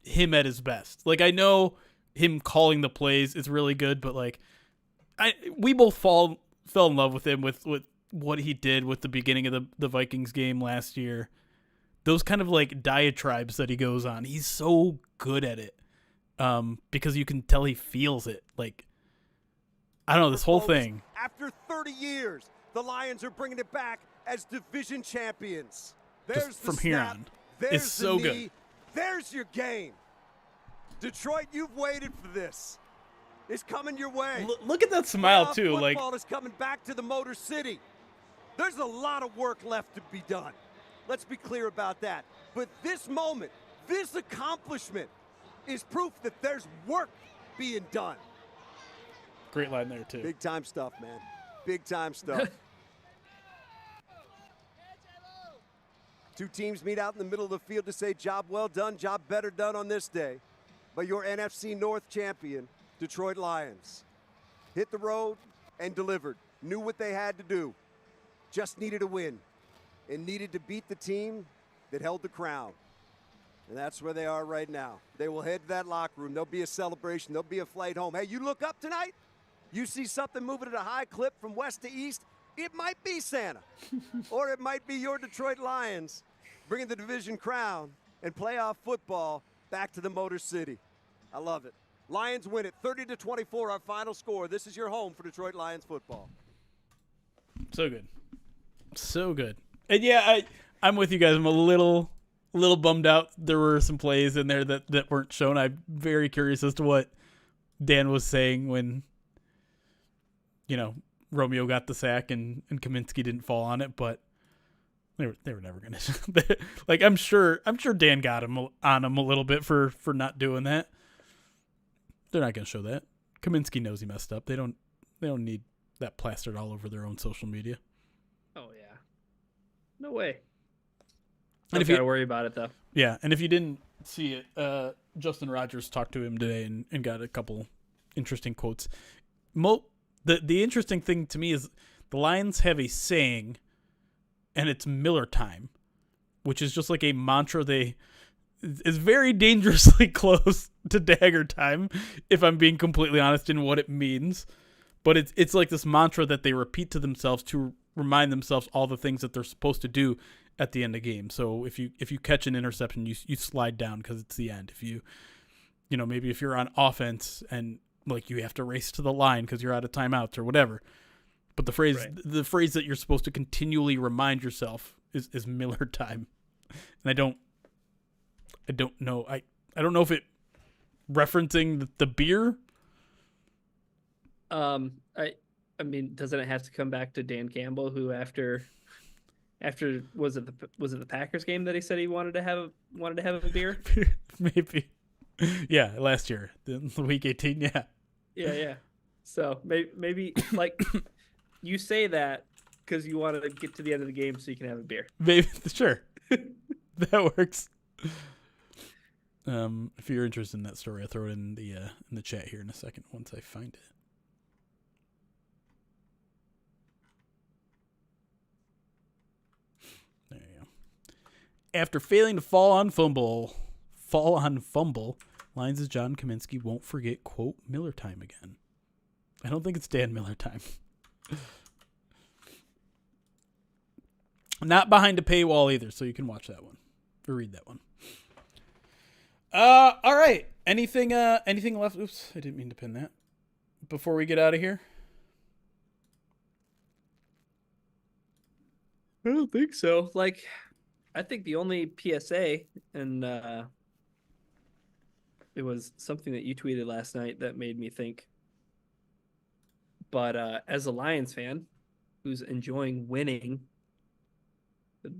him at his best. Like I know him calling the plays is really good, but like we both fell in love with him with what he did with the beginning of the Vikings game last year. Those kind of like diatribes that he goes on. He's so good at it. Because you can tell he feels it. Like, I don't know, this whole thing. After 30 years, the Lions are bringing it back as division champions. There's just from here on. It's so good. There's your game. Detroit, you've waited for this. It's coming your way. Look at that smile, too. Football is coming back to the Motor City. There's a lot of work left to be done. Let's be clear about that. But this moment, this accomplishment, is proof that there's work being done. Great line there, too. Big time stuff, man. Big time stuff. Two teams meet out in the middle of the field to say job well done, job better done on this day by your NFC North champion, Detroit Lions. Hit the road and delivered. Knew what they had to do. Just needed a win and needed to beat the team that held the crown. And that's where they are right now. They will head to that locker room. There'll be a celebration. There'll be a flight home. Hey, you look up tonight, you see something moving at a high clip from west to east, it might be Santa. Or it might be your Detroit Lions bringing the division crown and playoff football back to the Motor City. I love it. Lions win it 30-24, our final score. This is your home for Detroit Lions football. So good. So good. And yeah, I'm with you guys. I'm a little bummed out. There were some plays in there that weren't shown. I'm very curious as to what Dan was saying when, Romeo got the sack and Kaminsky didn't fall on it, but they were never going to. Like I'm sure Dan got him on him a little bit for not doing that. They're not going to show that. Kaminsky knows he messed up. They don't need that plastered all over their own social media. Oh yeah. No way. And if you got to worry about it, though. Yeah, and if you didn't see it, Justin Rogers talked to him today and got a couple interesting quotes. The interesting thing to me is the Lions have a saying, and it's Miller time, which is just like a mantra. Is very dangerously close to dagger time, if I'm being completely honest in what it means. But it's like this mantra that they repeat to themselves to remind themselves all the things that they're supposed to do at the end of the game. So if you catch an interception, you slide down because it's the end. If maybe if you're on offense and like you have to race to the line because you're out of timeouts or whatever. But the phrase that you're supposed to continually remind yourself is Miller time. And I don't know. I don't know if it referencing the beer. I mean, doesn't it have to come back to Dan Campbell, who after was it the Packers game that he said he wanted to have a beer? Maybe. Yeah, last year, the week 18. Yeah. Yeah. So maybe like you say that because you want to get to the end of the game so you can have a beer. Maybe sure. That works. If you're interested in that story, I'll throw it in the chat here in a second once I find it. There you go. After failing to fall on fumble, Lions' John Kaminsky won't forget, quote, Miller time again. I don't think it's Dan Miller time. Not behind a paywall either, so you can watch that one or read that one. All right. Anything left? Oops, I didn't mean to pin that. Before we get out of here? I don't think so. Like, I think the only PSA, and it was something that you tweeted last night that made me think But as a Lions fan who's enjoying winning the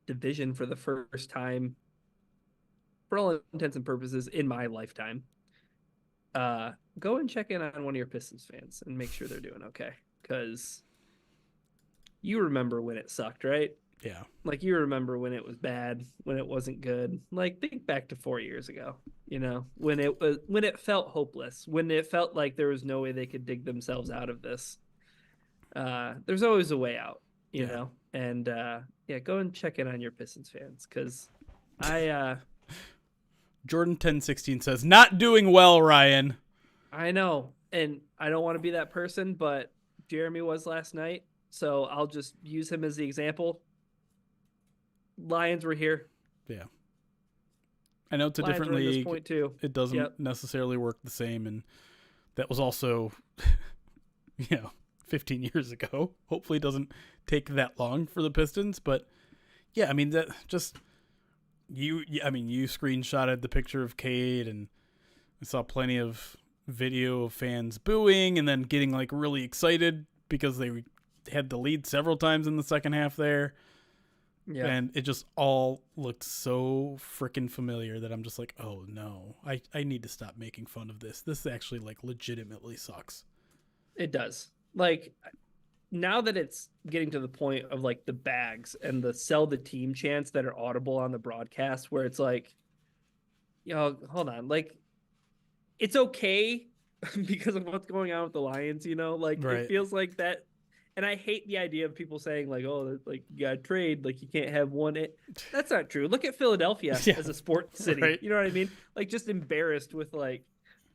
division for the first time, for all intents and purposes, in my lifetime, go and check in on one of your Pistons fans and make sure they're doing okay. Because you remember when it sucked, right? Yeah. Like, you remember when it was bad, when it wasn't good. Like, think back to 4 years ago, when it felt hopeless, when it felt like there was no way they could dig themselves out of this. There's always a way out, you know? And go and check in on your Pistons fans, because Jordan 1016 says, not doing well, Ryan. I know, and I don't want to be that person, but Jeremy was last night, so I'll just use him as the example. Lions were here. Yeah. I know it's a Lions different were in this league. point too. It doesn't necessarily work the same, and that was also, 15 years ago. Hopefully it doesn't take that long for the Pistons, but yeah, I mean, that just... You screenshotted the picture of Cade, and I saw plenty of video of fans booing and then getting like really excited because they had the lead several times in the second half there. Yeah. And it just all looked so freaking familiar that I'm just like, oh no, I need to stop making fun of this. This actually like legitimately sucks. It does. Like, now that it's getting to the point of like the bags and the sell the team chants that are audible on the broadcast, where it's like, hold on, like, it's okay because of what's going on with the Lions, like right. It feels like that. And I hate the idea of people saying like, oh, like you got to trade, like you can't have one. That's not true. Look at Philadelphia as a sports city. Right. You know what I mean? Like, just embarrassed with like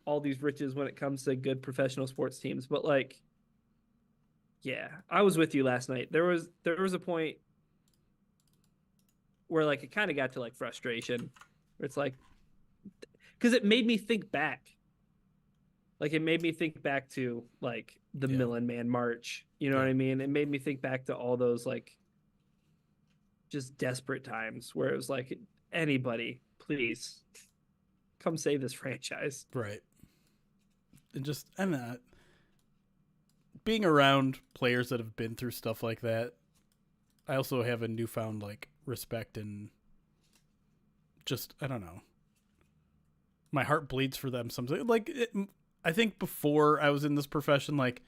all these riches when it comes to good professional sports teams. But like, yeah, I was with you last night. There was a point where like it kind of got to like frustration, where it's like, because it made me think back. Like, it made me think back to like the Millen Man March. You know what I mean? It made me think back to all those like just desperate times where it was like, anybody, please come save this franchise. Right. And just, being around players that have been through stuff like that, I also have a newfound like respect and just, I don't know. My heart bleeds for them sometimes. Like, I think before I was in this profession, like,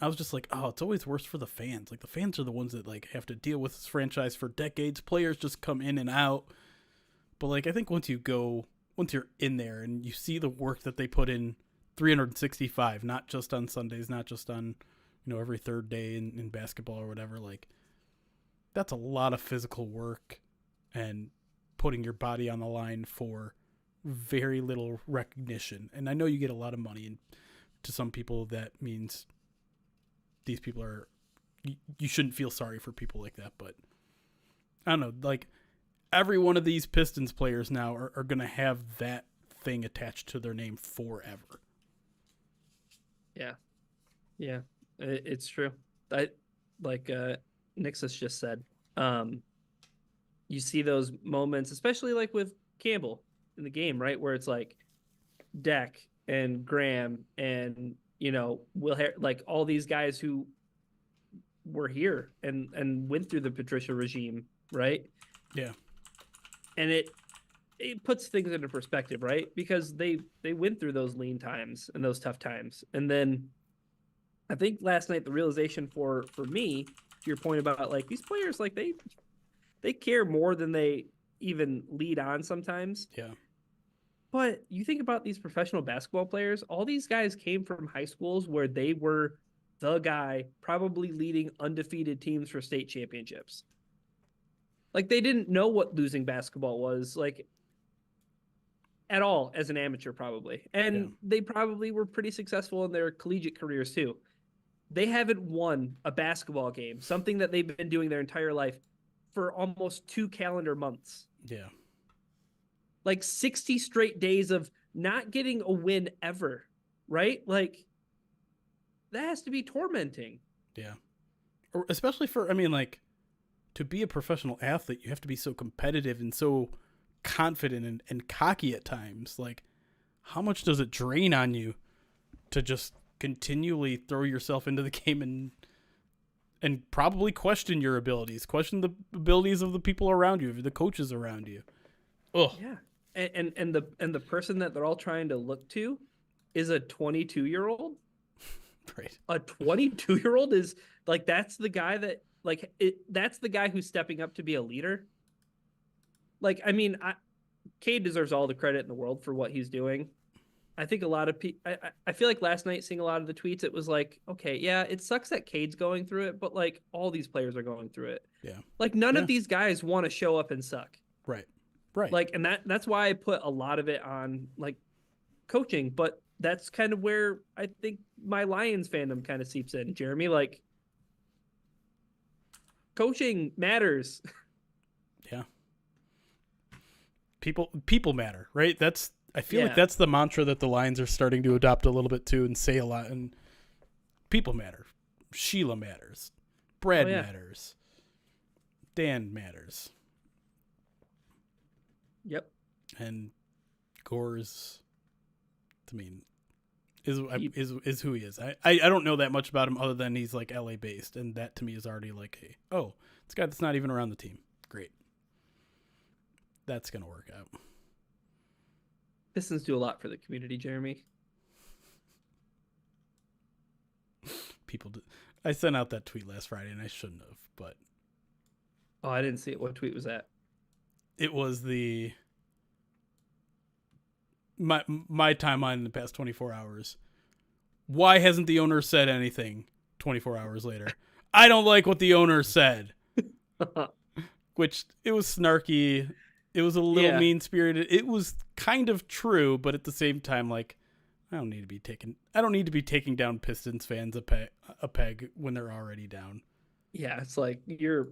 I was just like, oh, it's always worse for the fans. Like, the fans are the ones that like have to deal with this franchise for decades. Players just come in and out. But like, I think once you're in there and you see the work that they put in 365, not just on Sundays, not just on, every third day in basketball or whatever, like, that's a lot of physical work and putting your body on the line for very little recognition. And I know you get a lot of money, and to some people that means these people are, you shouldn't feel sorry for people like that, but I don't know, like, every one of these Pistons players now are going to have that thing attached to their name forever. Yeah, it's true. Like Nixus just said, you see those moments, especially like with Campbell in the game, right? Where it's like Deck and Graham and, like all these guys who were here and went through the Patricia regime, right? Yeah. And it puts things into perspective, right? Because they went through those lean times and those tough times. And then I think last night, the realization for me, to your point about like these players, like they care more than they even lead on sometimes. Yeah. But you think about these professional basketball players, all these guys came from high schools where they were the guy probably leading undefeated teams for state championships. Like, they didn't know what losing basketball was, like, at all as an amateur, probably. And they probably were pretty successful in their collegiate careers too. They haven't won a basketball game, something that they've been doing their entire life, for almost 2 calendar months. Yeah. Like 60 straight days of not getting a win ever, right? Like, that has to be tormenting. Yeah. Or especially for, I mean, like, to be a professional athlete, you have to be so competitive and so confident and cocky at times. Like, how much does it drain on you to just continually throw yourself into the game and probably question your abilities, question the abilities of the people around you, the coaches around you. Oh Yeah. And the person that they're all trying to look to is a 22-year-old. Right. A 22-year-old is like, that's the guy that that's the guy who's stepping up to be a leader. Like, I mean, Cade deserves all the credit in the world for what he's doing. I think a lot of people, I feel like last night seeing a lot of the tweets, it was like, okay, yeah, it sucks that Cade's going through it, but like all these players are going through it. Yeah. Like none of these guys want to show up and suck. Right. Right. Like, and that's why I put a lot of it on like coaching, but that's kind of where I think my Lions fandom kind of seeps in, Jeremy. Like, coaching matters. Yeah. People matter, right? I feel like that's the mantra that the Lions are starting to adopt a little bit too and say a lot. And people matter. Sheila matters. Brad matters. Dan matters. Yep. And Gore's, I mean, is who he is. I don't know that much about him other than he's like LA based, and that to me is already like, hey, oh, this guy that's not even around the team. Great. That's gonna work out. Pistons do a lot for the community, Jeremy. People do. I sent out that tweet last Friday, and I shouldn't have, but Oh, I didn't see it. What tweet was that? it was my timeline in the past 24 hours. Why hasn't the owner said anything 24 hours later? I don't like what the owner said. Which, it was snarky. It was a little mean-spirited. It was kind of true, but at the same time, like, I don't need to be taking down Pistons fans a peg when they're already down. Yeah, it's like you're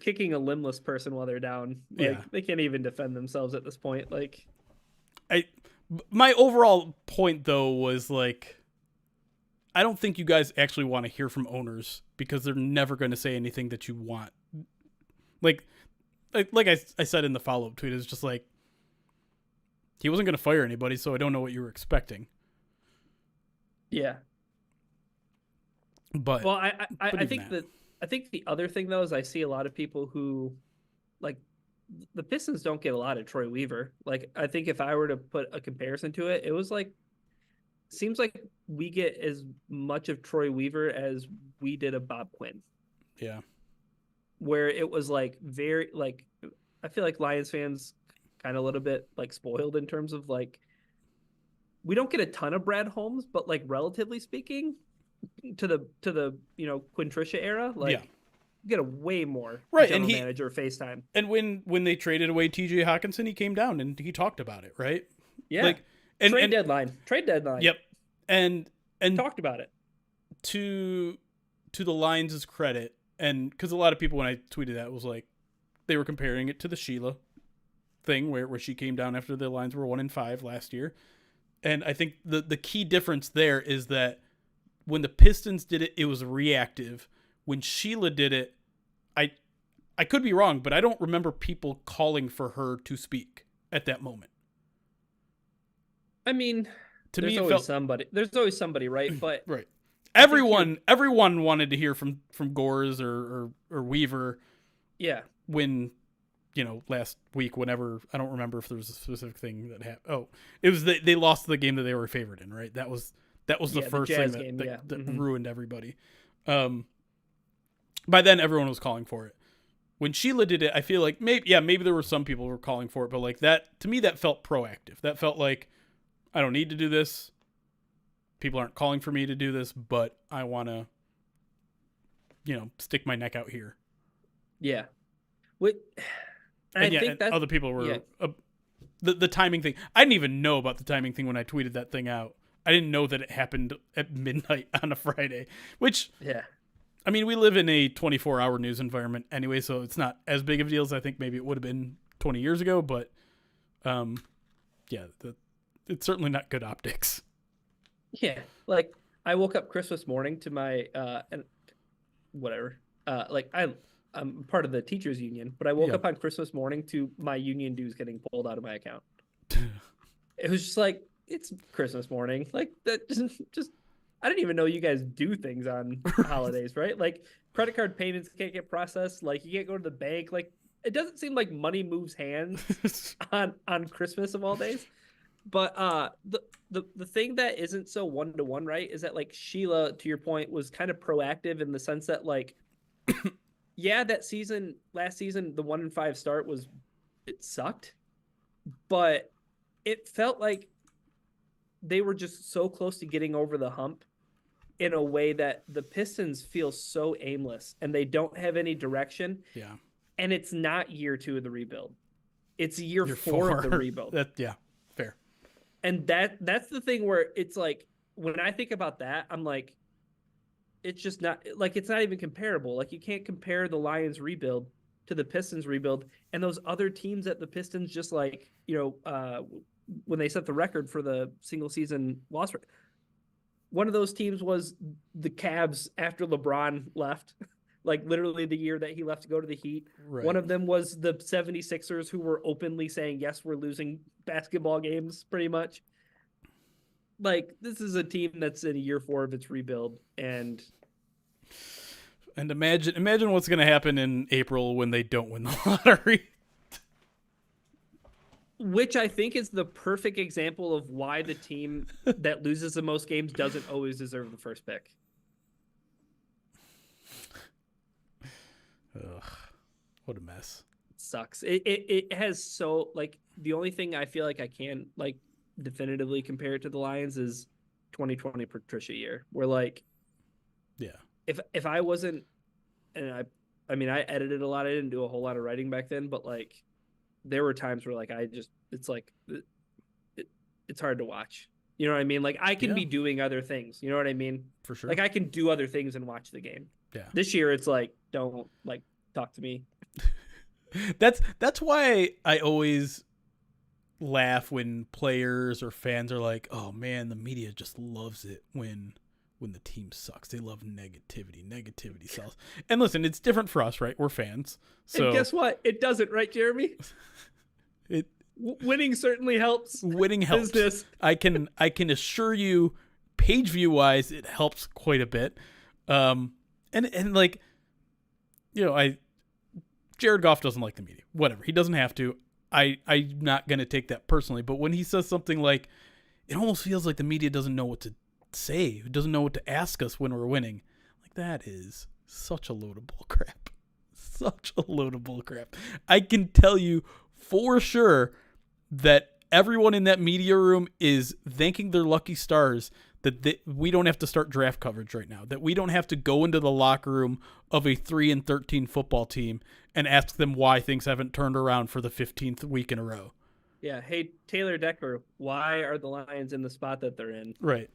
kicking a limbless person while they're down. Like, they can't even defend themselves at this point. Like, my overall point though was like, I don't think you guys actually want to hear from owners because they're never going to say anything that you want. Like I said in the follow-up tweet, it's just like, he wasn't going to fire anybody, so I don't know what you were expecting. Yeah. But well, I think the other thing though is I see a lot of people who, like, the Pistons don't get a lot of Troy Weaver. Like, I think if I were to put a comparison to it, it was like, seems like we get as much of Troy Weaver as we did of Bob Quinn. Yeah. Where it was like very, like, I feel like Lions fans kind of a little bit like spoiled in terms of like, we don't get a ton of Brad Holmes, but like relatively speaking to the Quinn Trisha era, like you get a way more general manager FaceTime. And when they traded away TJ Hawkinson, he came down and he talked about it, right? Yeah. Like, trade deadline. Yep. And talked about it. To the Lions' credit, and because a lot of people when I tweeted that was like, they were comparing it to the Sheila thing where she came down after the Lions were 1-5 last year. And I think the key difference there is that when the Pistons did it, it was reactive. When Sheila did it, I could be wrong, but I don't remember people calling for her to speak at that moment. I mean, there's always somebody, right? But right. Everyone wanted to hear from Gores or Weaver. Yeah. When, last week, whenever, I don't remember if there was a specific thing that happened. Oh, it was they lost the game that they were favored in, right? That was the first thing that ruined everybody. By then, everyone was calling for it. When Sheila did it, I feel like maybe there were some people who were calling for it, but like that, to me, that felt proactive. That felt like, I don't need to do this. People aren't calling for me to do this, but I want to, stick my neck out here. Yeah. I think that other people were the timing thing. I didn't even know about the timing thing when I tweeted that thing out. I didn't know that it happened at midnight on a Friday, which, I mean, we live in a 24-hour news environment anyway, so it's not as big of a deal as I think maybe it would have been 20 years ago, but it's certainly not good optics. Yeah, like I woke up Christmas morning to my I'm part of the teachers union, but I woke up on Christmas morning to my union dues getting pulled out of my account. It was just like, it's Christmas morning. Like that just I didn't even know you guys do things on holidays, right? Like credit card payments can't get processed. Like you can't go to the bank. Like it doesn't seem like money moves hands on Christmas of all days. But the thing that isn't so one-to-one, right, is that like Sheila, to your point, was kind of proactive in the sense that like, yeah, that season, last season, the 1-5 start it sucked, but it felt like they were just so close to getting over the hump in a way that the Pistons feel so aimless and they don't have any direction. Yeah. And it's not year 2 of the rebuild. It's year 4 of the rebuild. Fair. And that's the thing where it's like, when I think about that, I'm like, it's just not like, it's not even comparable. Like you can't compare the Lions rebuild to the Pistons rebuild, and those other teams that the Pistons just like, when they set the record for the single season loss rate, one of those teams was the Cavs after LeBron left, like literally the year that he left to go to the Heat. Right. One of them was the 76ers, who were openly saying, yes, we're losing basketball games pretty much. Like this is a team that's in year 4 of its rebuild. And imagine what's going to happen in April when they don't win the lottery. Which I think is the perfect example of why the team that loses the most games doesn't always deserve the first pick. Ugh, what a mess. It sucks. It has so, like, the only thing I feel like I can like definitively compare it to the Lions is 2020 Patricia year, where like, yeah, if I wasn't, and I mean I edited a lot, I didn't do a whole lot of writing back then, but like there were times where like it's like it's hard to watch. You know what I mean? Like I can be doing other things. You know what I mean? For sure. Like I can do other things and watch the game. Yeah. This year it's like, don't like talk to me. That's why I always laugh when players or fans are like, "Oh man, the media just loves it when the team sucks. They love negativity. Negativity sells." And listen, it's different for us, right? We're fans. So and guess what? It doesn't, right, Jeremy? Winning certainly helps. Winning helps. Business. I can assure you, page view wise, it helps quite a bit. And like, Jared Goff doesn't like the media. Whatever. He doesn't have to. I'm not going to take that personally. But when he says something like, it almost feels like the media doesn't know what to say, doesn't know what to ask us when we're winning. Like, that is such a load of bull crap. Such a load of bull crap. I can tell you for sure that everyone in that media room is thanking their lucky stars that we don't have to start draft coverage right now, that we don't have to go into the locker room of a 3-13 football team and ask them why things haven't turned around for the 15th week in a row. Yeah. Hey, Taylor Decker, why are the Lions in the spot that they're in? Right.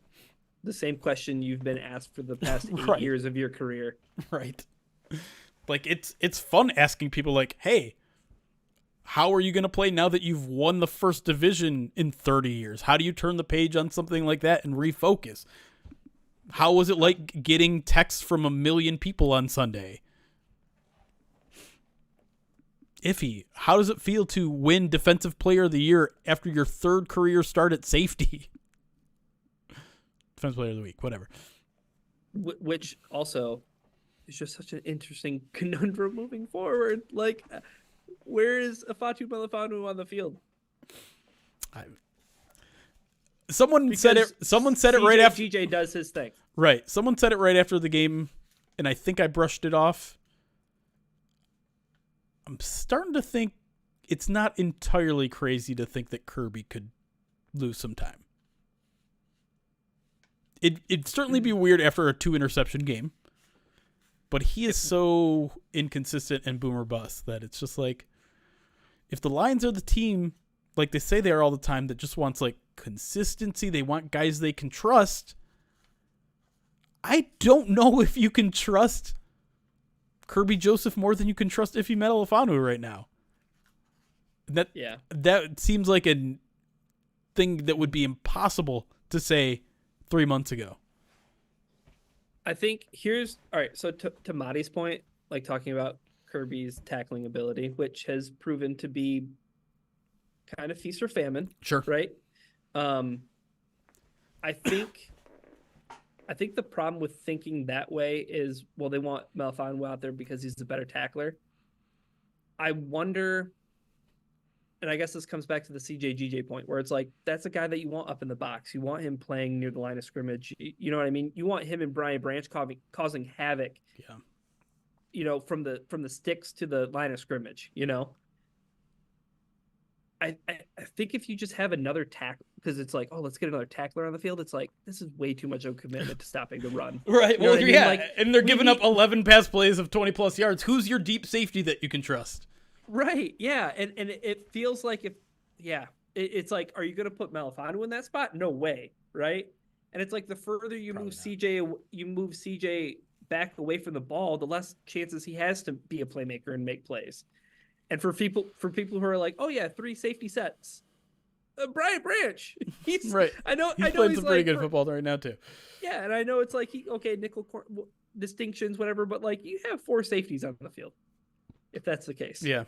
The same question you've been asked for the past 8 Right. years of your career. Right. Like, it's fun asking people like, hey, how are you going to play now that you've won the first division in 30 years? How do you turn the page on something like that and refocus? How was it like getting texts from 1 million people on Sunday? Iffy. How does it feel to win Defensive Player of the Year after your 3rd career start at safety? Defensive Player of the Week, whatever. Which also is just such an interesting conundrum moving forward. Like, where is Afatu Melifonwu on the field? Someone said it right after GJ does his thing. Right. Someone said it right after the game, and I think I brushed it off. I'm starting to think it's not entirely crazy to think that Kirby could lose some time. It'd certainly be weird after a 2-interception game, but he is so inconsistent and boomer bust that it's just like, if the Lions are the team, like they say they are all the time, that just wants like consistency, they want guys they can trust. I don't know if you can trust Kirby Joseph more than you can trust Iffy Melifonwu right now. That seems like a thing that would be impossible to say 3 months ago. I think all right. So to Marty's point, like talking about Kirby's tackling ability, which has proven to be kind of feast or famine. Sure. Right. I think the problem with thinking that way is, well, they want Melifonwu out there because he's the better tackler. I wonder, and I guess this comes back to the CJ point, where it's like, that's a guy that you want up in the box. You want him playing near the line of scrimmage. You know what I mean? You want him and Brian Branch causing havoc. Yeah. You know, from the sticks to the line of scrimmage. You know, I think if you just have another tackle, because it's like, oh, let's get another tackler on the field. It's like, this is way too much of a commitment to stopping the run. Right. You know Well, what I mean? yeah. Like, and they're giving up 11 pass plays of 20+ yards. Who's your deep safety that you can trust? Right. Yeah. And it feels like it's like, are you going to put Melifonwu in that spot? No way. Right. And it's like, the further you move CJ back away from the ball, the less chances he has to be a playmaker and make plays. And for people who are like, oh yeah, 3 safety sets, Brian Branch, he's right. I know he's playing some pretty good football right now too. Yeah, and I know it's like nickel distinctions, whatever, but like, you have 4 safeties on the field, if that's the case. Yeah.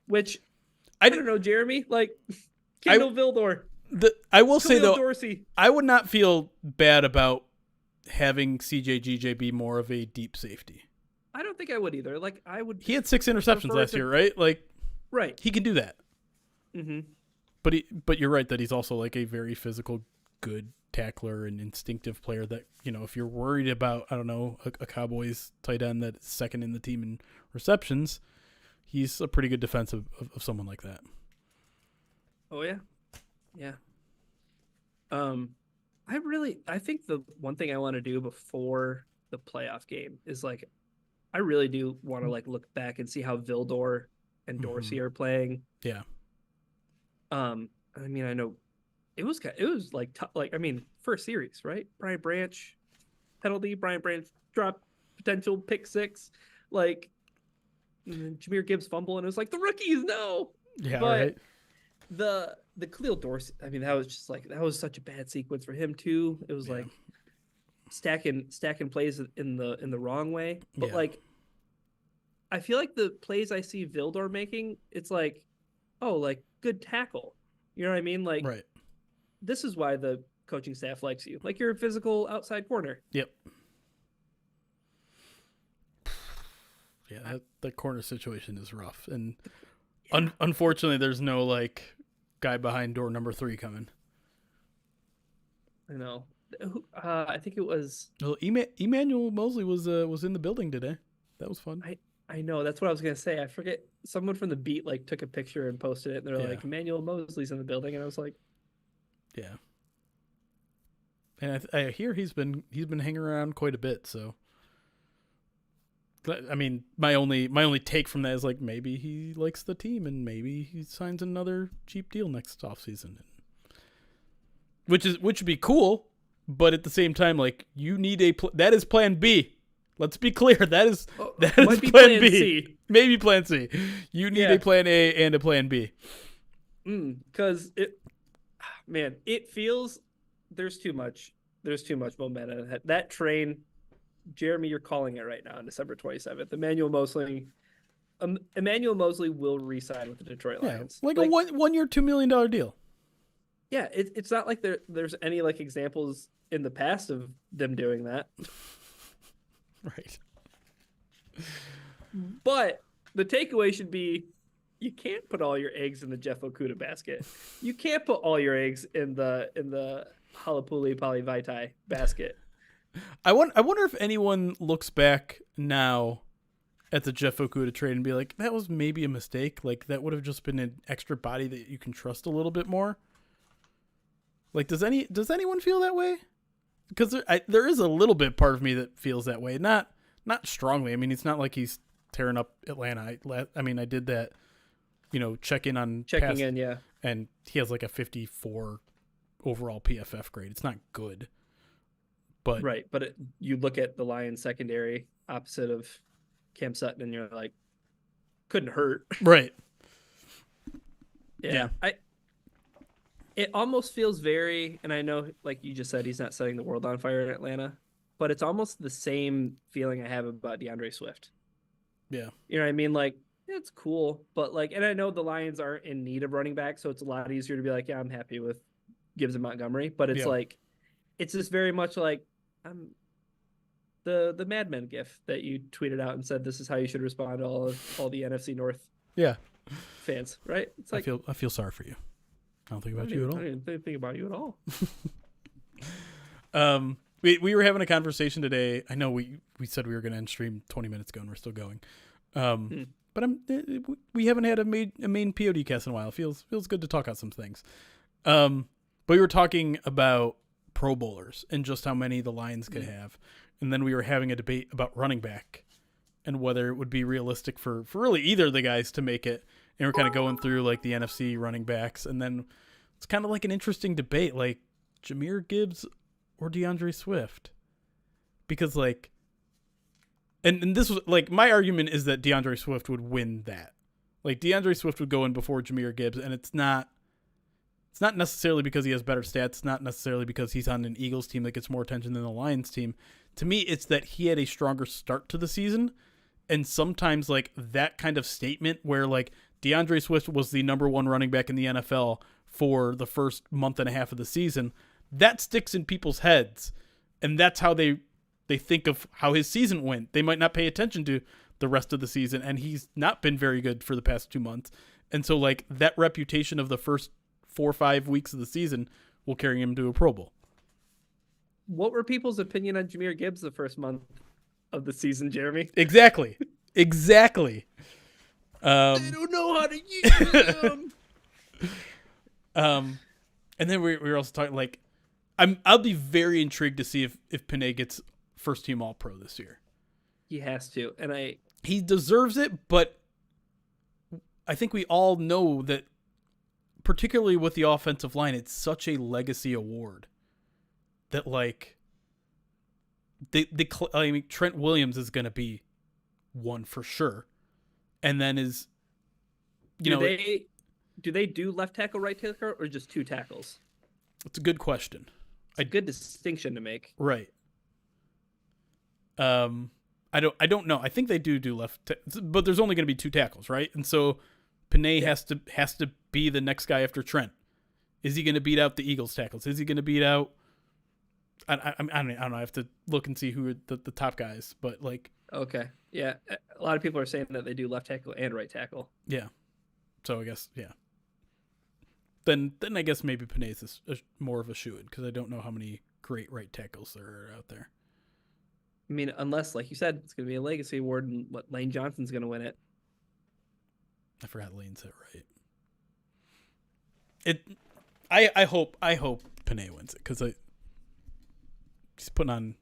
Which I don't know, Jeremy, like Kendall Vildor. I will say though, Dorsey. I would not feel bad about having CJ be more of a deep safety. I don't think I would either. Like, I would. He had 6 interceptions last year, right? Like, right. He can do that. Mm-hmm. But you're right that he's also like a very physical, good tackler and instinctive player that, you know, if you're worried about, I don't know, a Cowboys tight end that's second in the team in receptions, he's a pretty good defense of someone like that. Oh yeah. Yeah. I think the one thing I want to do before the playoff game is, like, I really do want to, like, look back and see how Vildor and Dorsey are playing. Yeah. I mean, I know it was like tough, like, I mean, first series, right? Brian Branch penalty, Brian Branch drop, potential pick 6, like, and then Jahmyr Gibbs fumble, and it was like, the rookies, no. Yeah, but right. The Khalil Dorsey, I mean, that was just like, that was such a bad sequence for him too. It was like stacking plays in the wrong way. But like, I feel like the plays I see Vildor making, it's like, oh, like, good tackle. You know what I mean? Like, right. This is why the coaching staff likes you. Like, you're a physical outside corner. Yep. Yeah, that corner situation is rough, and unfortunately, there's no like guy behind door number 3 coming. I know. I think it was. Well, Emmanuel Mosley was in the building today. That was fun. I know. That's what I was gonna say. I forget. Someone from the beat like took a picture and posted it, and they're like, Emmanuel Mosley's in the building, and I was like, yeah. And I hear he's been hanging around quite a bit. So, I mean, my only take from that is like, maybe he likes the team and maybe he signs another cheap deal next offseason, which would be cool. But at the same time, like, you need that is plan B. Let's be clear. That is plan B. C. Maybe plan C. You need a plan A and a plan B. Because it feels there's too much momentum. That train, Jeremy, you're calling it right now on December 27th. Emmanuel Mosley will re-sign with the Detroit Lions. Like a 1 year, $2 million deal. Yeah, it's not like there's any like examples in the past of them doing that. Right. But the takeaway should be, you can't put all your eggs in the Jeff Okudah basket. You can't put all your eggs in the Halapuli Polyvitae basket. I wonder if anyone looks back now at the Jeff Okudah trade and be like, that was maybe a mistake. Like, that would have just been an extra body that you can trust a little bit more. Like, does anyone feel that way? Because there is a little bit part of me that feels that way. Not strongly. I mean, it's not like he's tearing up Atlanta. I mean, I did that, checking in, yeah. And he has like a 54 overall PFF grade. It's not good. But right, but you look at the Lions secondary opposite of Cam Sutton, and you're like, couldn't hurt. Right. Yeah. It almost feels very, and I know, like you just said, he's not setting the world on fire in Atlanta, but it's almost the same feeling I have about DeAndre Swift. Yeah. You know what I mean? Like, it's cool, but like, and I know the Lions aren't in need of running back, so it's a lot easier to be like, yeah, I'm happy with Gibbs and Montgomery, but it's like, it's just very much like the Mad Men gif that you tweeted out and said this is how you should respond to all the NFC North fans, right? It's like I feel sorry for you. I don't think about you at all. I didn't think about you at all. We were having a conversation today. I know we said we were going to end stream 20 minutes ago, and we're still going. But we haven't had a main POD cast in a while. It feels good to talk out some things. But we were talking about Pro Bowlers and just how many the Lions could have, and then we were having a debate about running back and whether it would be realistic for really either of the guys to make it. And we're kind of going through like the NFC running backs, and then it's kind of like an interesting debate, like Jahmyr Gibbs or DeAndre Swift, because like, and this was like my argument is that DeAndre Swift would win that. Like DeAndre Swift would go in before Jahmyr Gibbs, and it's not necessarily because he has better stats. It's not necessarily because he's on an Eagles team that gets more attention than the Lions team. To me, it's that he had a stronger start to the season, and sometimes like that kind of statement where like DeAndre Swift was the number one running back in the NFL for the first month and a half of the season, that sticks in people's heads, and that's how they think of how his season went. They might not pay attention to the rest of the season, and he's not been very good for the past 2 months. And so like that reputation of the first 4 or 5 weeks of the season will carry him to a Pro Bowl. What were people's opinion on Jahmyr Gibbs the first month of the season, Jeremy? Exactly. They don't know how to use him. And then we were also talking like, I'll be very intrigued to see if Panay gets first team All Pro this year. He has to, and he deserves it, but I think we all know that, particularly with the offensive line, it's such a legacy award that like Trent Williams is going to be one for sure, and then do they do left tackle, right tackle, or just 2 tackles? It's a good question. It's a good distinction to make. Right. I don't know. I think they do left, but there's only going to be 2 tackles, right? And so Panay has to be the next guy after Trent. Is he going to beat out the Eagles tackles? Is he going to beat out? I don't know. I have to look and see who are the top guys, but like. Okay. Yeah. A lot of people are saying that they do left tackle and right tackle. Yeah. So I guess, yeah. Then I guess maybe Panay's is more of a shoo-in because I don't know how many great right tackles there are out there. I mean, unless, like you said, it's going to be a legacy award and Lane Johnson's going to win it. I forgot Lane's it right. I hope Panay wins it because he's putting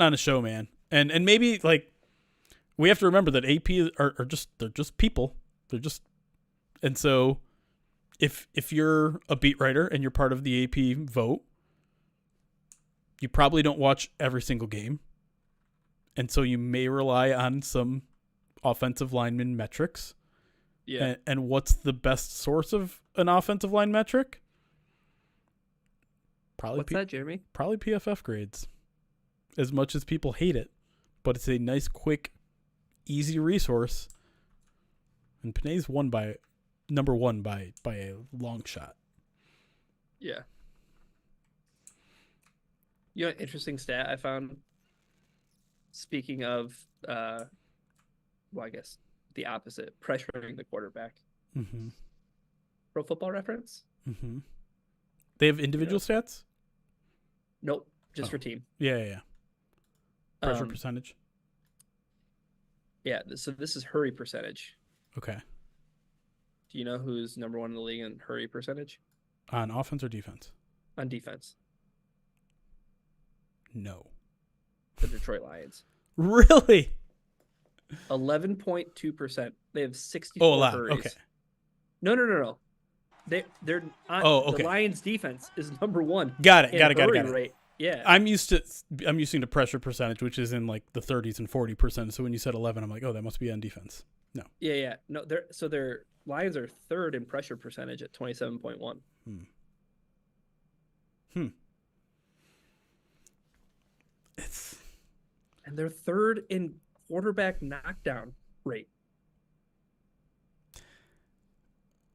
on a show, man. And maybe like we have to remember that AP are just people. And so if you're a beat writer and you're part of the AP vote, you probably don't watch every single game. And so you may rely on some offensive lineman metrics. Yeah. And what's the best source of an offensive line metric? What's that, Jeremy? Probably PFF grades. As much as people hate it, but it's a nice, quick, easy resource. And Panay's number one by a long shot. Yeah. You know, an interesting stat I found. Speaking of, I guess the opposite, pressuring the quarterback. Mm-hmm. Pro Football Reference. Mm-hmm. They have individual stats? Nope, just for team. Yeah. Pressure percentage. Yeah, so this is hurry percentage. Okay. Do you know who's number 1 in the league in hurry percentage? On offense or defense? On defense. No. The Detroit Lions. Really? 11.2%. They have 64 hurries. Okay. No. They're on, The Lions defense is number 1. Got it. Rate. Yeah. I'm used to pressure percentage, which is in like the 30s and 40%. So when you said 11, I'm like, oh, that must be on defense. No. Yeah. No, their Lions are 3rd in pressure percentage at 27.1. And they're 3rd in quarterback knockdown rate.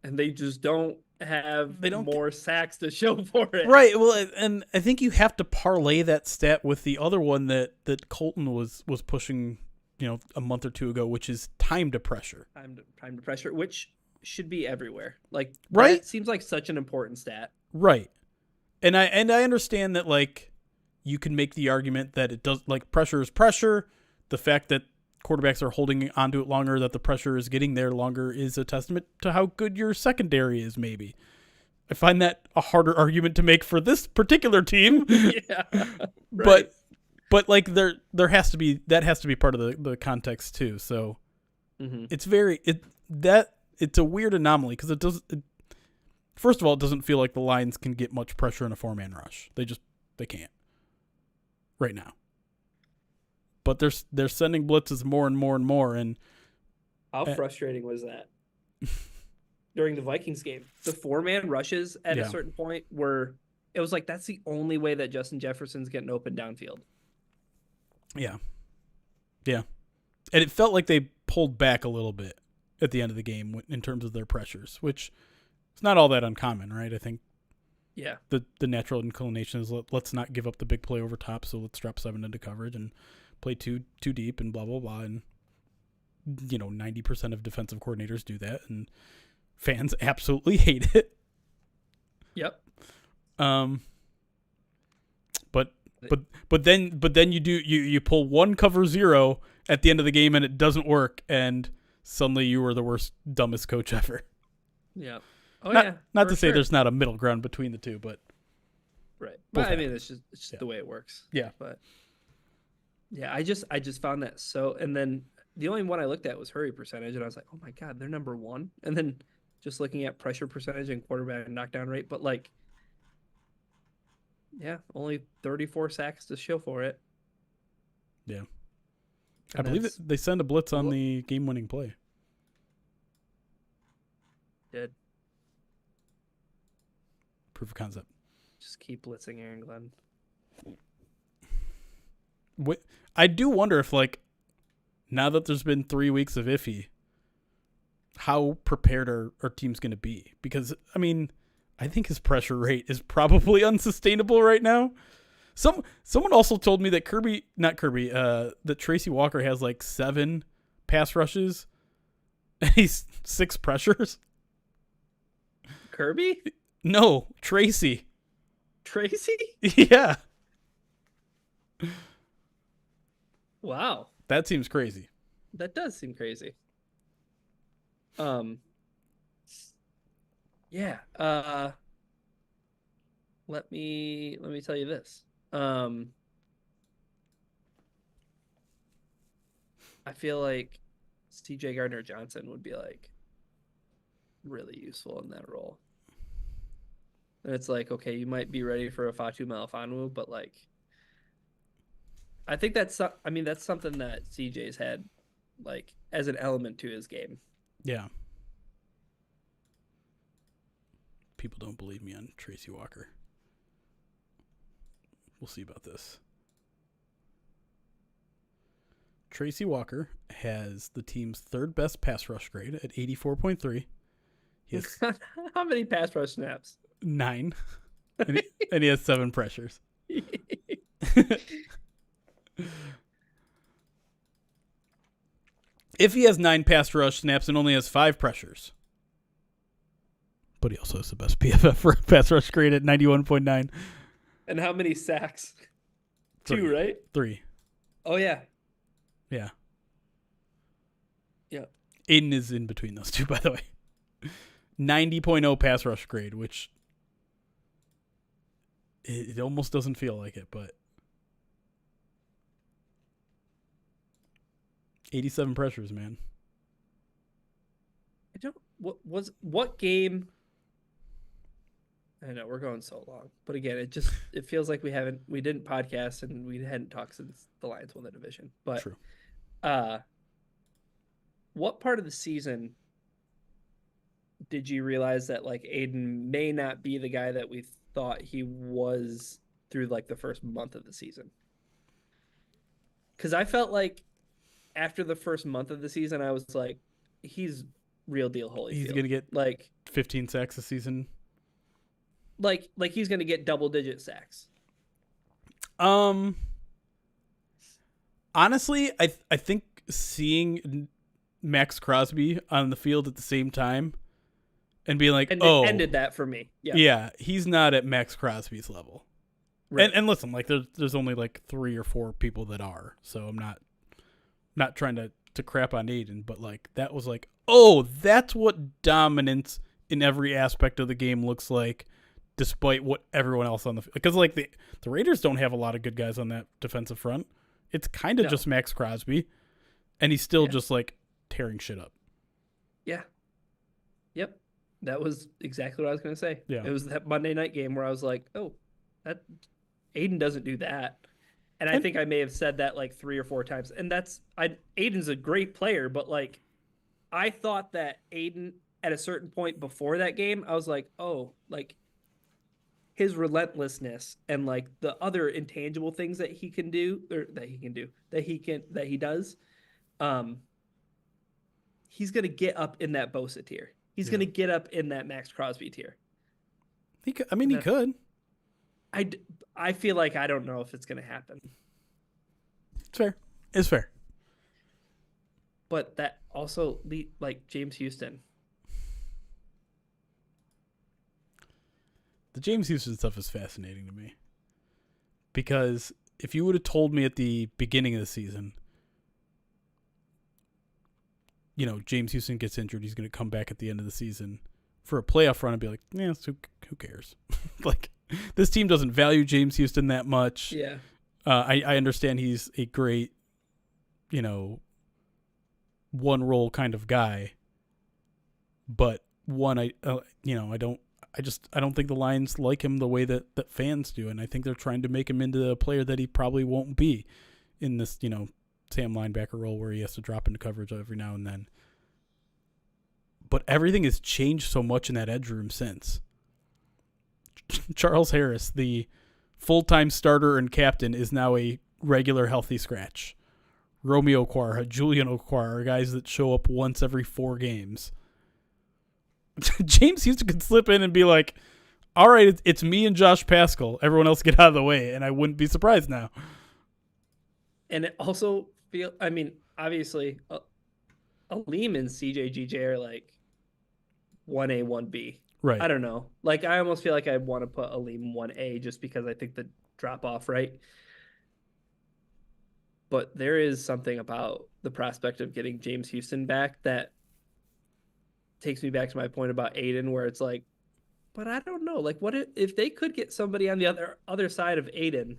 And they just don't have They don't more sacks to show for it. Right. Well, and I think you have to parlay that stat with the other one that Colton was pushing, a month or two ago, which is time to pressure. Time to pressure, which should be everywhere. Like, right? That seems like such an important stat. Right. And I understand that, like, you can make the argument that it does, like, pressure is pressure. The fact that quarterbacks are holding onto it longer, that the pressure is getting there longer, is a testament to how good your secondary is, maybe. I find that a harder argument to make for this particular team. Yeah. Right. But like there has to be, that has to be part of the context too. So it's it's a weird anomaly because first of all, it doesn't feel like the Lions can get much pressure in a 4-man rush. They can't right now. But they're sending blitzes more and more and more. And how frustrating was that during the Vikings game? The 4-man rushes at a certain point it was like, that's the only way that Justin Jefferson's getting open downfield. Yeah. Yeah. And it felt like they pulled back a little bit at the end of the game in terms of their pressures, which is not all that uncommon, right? I think the natural inclination is let's not give up the big play over top, so let's drop 7 into coverage and play too deep and blah, blah, blah. And, 90% of defensive coordinators do that, and fans absolutely hate it. Yep. But then you pull one cover 0 at the end of the game and it doesn't work, and suddenly you were the worst, dumbest coach ever. Yeah. Not to say there's not a middle ground between the two, but right. But I mean, it's just the way it works. Yeah. But yeah, I just found that so. And then the only one I looked at was hurry percentage, and I was like, oh my god, they're number 1. And then just looking at pressure percentage and quarterback knockdown rate, but like. Yeah, only 34 sacks to show for it. Yeah. And I believe that they send a blitz on the game-winning play. Did. Proof of concept. Just keep blitzing Aaron Glenn. I do wonder if, like, now that there's been 3 weeks of iffy, how prepared our team's going to be. Because, I mean, I think his pressure rate is probably unsustainable right now. Someone also told me that that Tracy Walker has like 7 pass rushes and he's 6 pressures. Kirby? No, Tracy. Tracy? Yeah. Wow. That seems crazy. That does seem crazy. Yeah. Let me tell you this. I feel like CJ Gardner-Johnson would be like really useful in that role. And it's like, okay, you might be ready for a Fatu Melifonwu, but like, I think that's something that CJ's had like as an element to his game. Yeah. People don't believe me on Tracy Walker. We'll see about this. Tracy Walker has the team's 3rd best pass rush grade at 84.3. He has how many pass rush snaps? 9. And he has 7 pressures. If he has 9 pass rush snaps and only has 5 pressures. But he also has the best PFF for pass rush grade at 91.9. And how many sacks? 3. 2, right? 3. Oh, yeah. Yeah. Yeah. Aiden is in between those two, by the way. 90.0 pass rush grade, which it almost doesn't feel like it, but 87 pressures, man. I don't. What game? I know we're going so long, but again, it feels like we didn't podcast and we hadn't talked since the Lions won the division. But True. What part of the season did you realize that like Aiden may not be the guy that we thought he was through like the first month of the season? Because I felt like after the first month of the season, I was like, he's real deal Holyfield. He's gonna get like 15 sacks a season. Like he's gonna get double-digit sacks. Honestly, I think seeing Max Crosby on the field at the same time and being like, And oh, it ended that for me. yeah, he's not at Max Crosby's level. Right. And listen, like there's only like 3 or 4 people that are, so I'm not trying to crap on Aiden, but like that was like, oh, that's what dominance in every aspect of the game looks like, despite what everyone else on the because like the Raiders don't have a lot of good guys on that defensive front. It's kind of just Max Crosby, and he's still just like tearing shit up. Yeah. Yep. That was exactly what I was going to say. Yeah. It was that Monday night game where I was like, oh, that Aiden doesn't do that. And I think I may have said that like 3 or 4 times. And Aiden's a great player, but like I thought that Aiden at a certain point before that game, I was like, oh, like his relentlessness and like the other intangible things that he can do or that he does. He's going to get up in that Bosa tier. He's going to get up in that Max Crosby tier. He could. He could. I feel like I don't know if it's going to happen. It's fair. It's fair. But that also, like James Houston. The James Houston stuff is fascinating to me. Because if you would have told me at the beginning of the season, you know, James Houston gets injured, he's going to come back at the end of the season for a playoff run, I'd be like, yeah, so who cares? Like, this team doesn't value James Houston that much. Yeah. I understand he's a great, you know, one role kind of guy, but I don't think the Lions like him the way that fans do, and I think they're trying to make him into a player that he probably won't be in this, you know, Sam linebacker role where he has to drop into coverage every now and then. But everything has changed so much in that edge room since. Charles Harris, the full-time starter and captain, is now a regular healthy scratch. Romeo Ochoa, Julian Ochoa are guys that show up once every 4 games. James Houston could slip in and be like, all right, it's me and Josh Pascal. Everyone else get out of the way, and I wouldn't be surprised now. And it also obviously, Aleem and CJGJ are like 1A, 1B. Right. I don't know. Like, I almost feel like I want to put Aleem 1A just because I think the drop off, right? But there is something about the prospect of getting James Houston back that takes me back to my point about Aiden, where it's like, but I don't know. Like, what if they could get somebody on the other side of Aiden?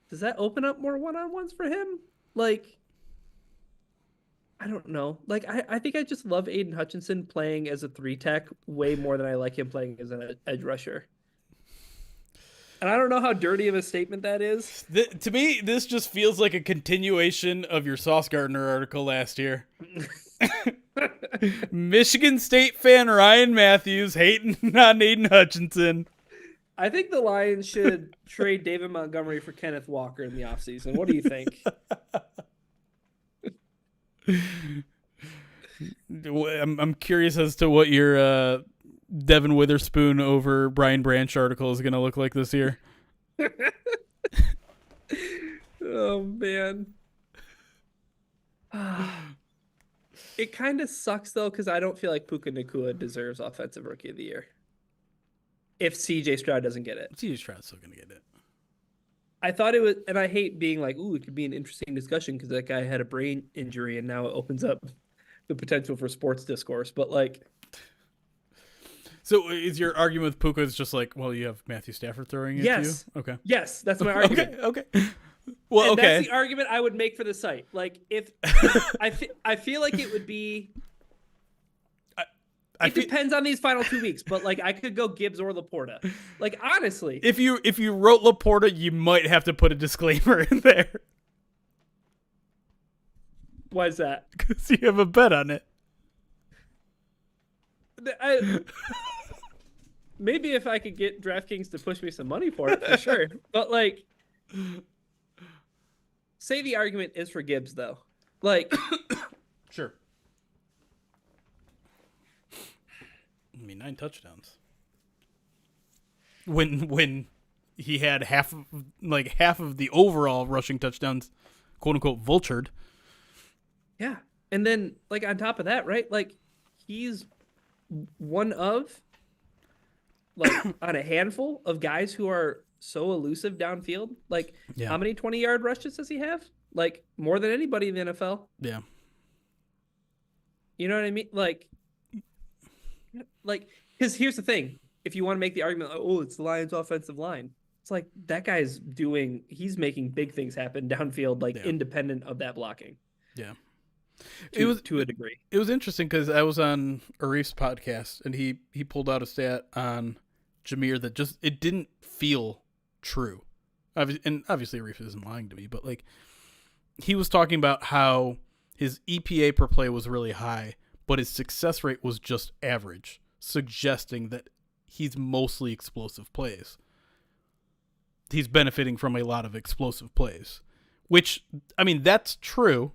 Does that open up more one-on-ones for him? Like, I don't know. Like, I think I just love Aiden Hutchinson playing as a 3-tech way more than I like him playing as an edge rusher. And I don't know how dirty of a statement that is. To me, this just feels like a continuation of your Sauce Gardner article last year. Michigan State fan Ryan Matthews hating on Aiden Hutchinson. I think the Lions should trade David Montgomery for Kenneth Walker in the offseason. What do you think? I'm curious as to what your Devin Witherspoon over Brian Branch article is going to look like this year. Oh, man. It kind of sucks, though, because I don't feel like Puka Nacua deserves Offensive Rookie of the Year. If CJ Stroud doesn't get it. CJ Stroud's still going to get it. I thought it was, and I hate being like, ooh, it could be an interesting discussion because that guy had a brain injury and now it opens up the potential for sports discourse. But like, so is your argument with Puka is just like, well, you have Matthew Stafford throwing it to you? Okay. Yes, that's my argument. Okay. Well, and that's the argument I would make for the site. Like, if I feel like it would be. It depends on these final 2 weeks, but like I could go Gibbs or Laporta. Like, honestly, if you wrote Laporta, you might have to put a disclaimer in there. Why is that? Because you have a bet on it. Maybe if I could get DraftKings to push me some money for it, for sure. But like, say the argument is for Gibbs though. Like, sure. 9 touchdowns. When he had half of the overall rushing touchdowns, quote unquote, vultured. Yeah. And then like on top of that, right? Like he's one of like on a handful of guys who are so elusive downfield. Like how many 20-yard rushes does he have? Like more than anybody in the NFL. Yeah. You know what I mean? Like, because here's the thing. If you want to make the argument, oh, it's the Lions' offensive line. It's like that guy's he's making big things happen downfield, like independent of that blocking. Yeah. To a degree. It was interesting because I was on Arif's podcast and he pulled out a stat on Jameer that just, it didn't feel true. And obviously Arif isn't lying to me, but like he was talking about how his EPA per play was really high, but his success rate was just average, suggesting that he's mostly explosive plays. He's benefiting from a lot of explosive plays, which, I mean, that's true.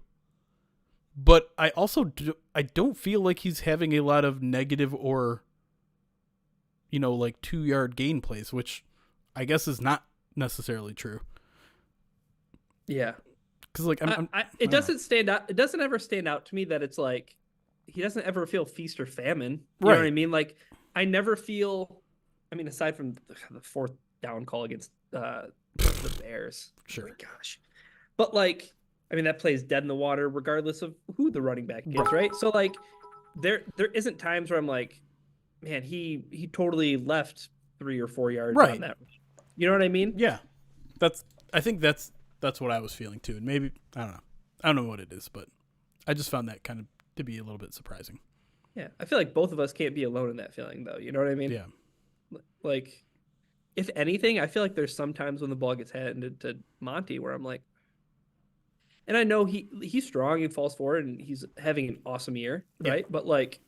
But I also I don't feel like he's having a lot of negative or, like 2-yard gain plays, which I guess is not necessarily true. Yeah. Because like it doesn't stand out. It doesn't ever stand out to me that it's like he doesn't ever feel feast or famine. You know what I mean? Like I never feel. I mean, aside from the 4th down call against the Bears. Sure. Oh my gosh. But like. I mean, that plays dead in the water regardless of who the running back is, right? So, like, there isn't times where I'm like, man, he totally left 3 or 4 yards on that. You know what I mean? Yeah. I think that's what I was feeling, too. And maybe, I don't know. I don't know what it is, but I just found that kind of to be a little bit surprising. Yeah. I feel like both of us can't be alone in that feeling, though. You know what I mean? Yeah. Like, if anything, I feel like there's some times when the ball gets handed to Monty where I'm like, and I know he's strong and falls forward and he's having an awesome year, right? But like,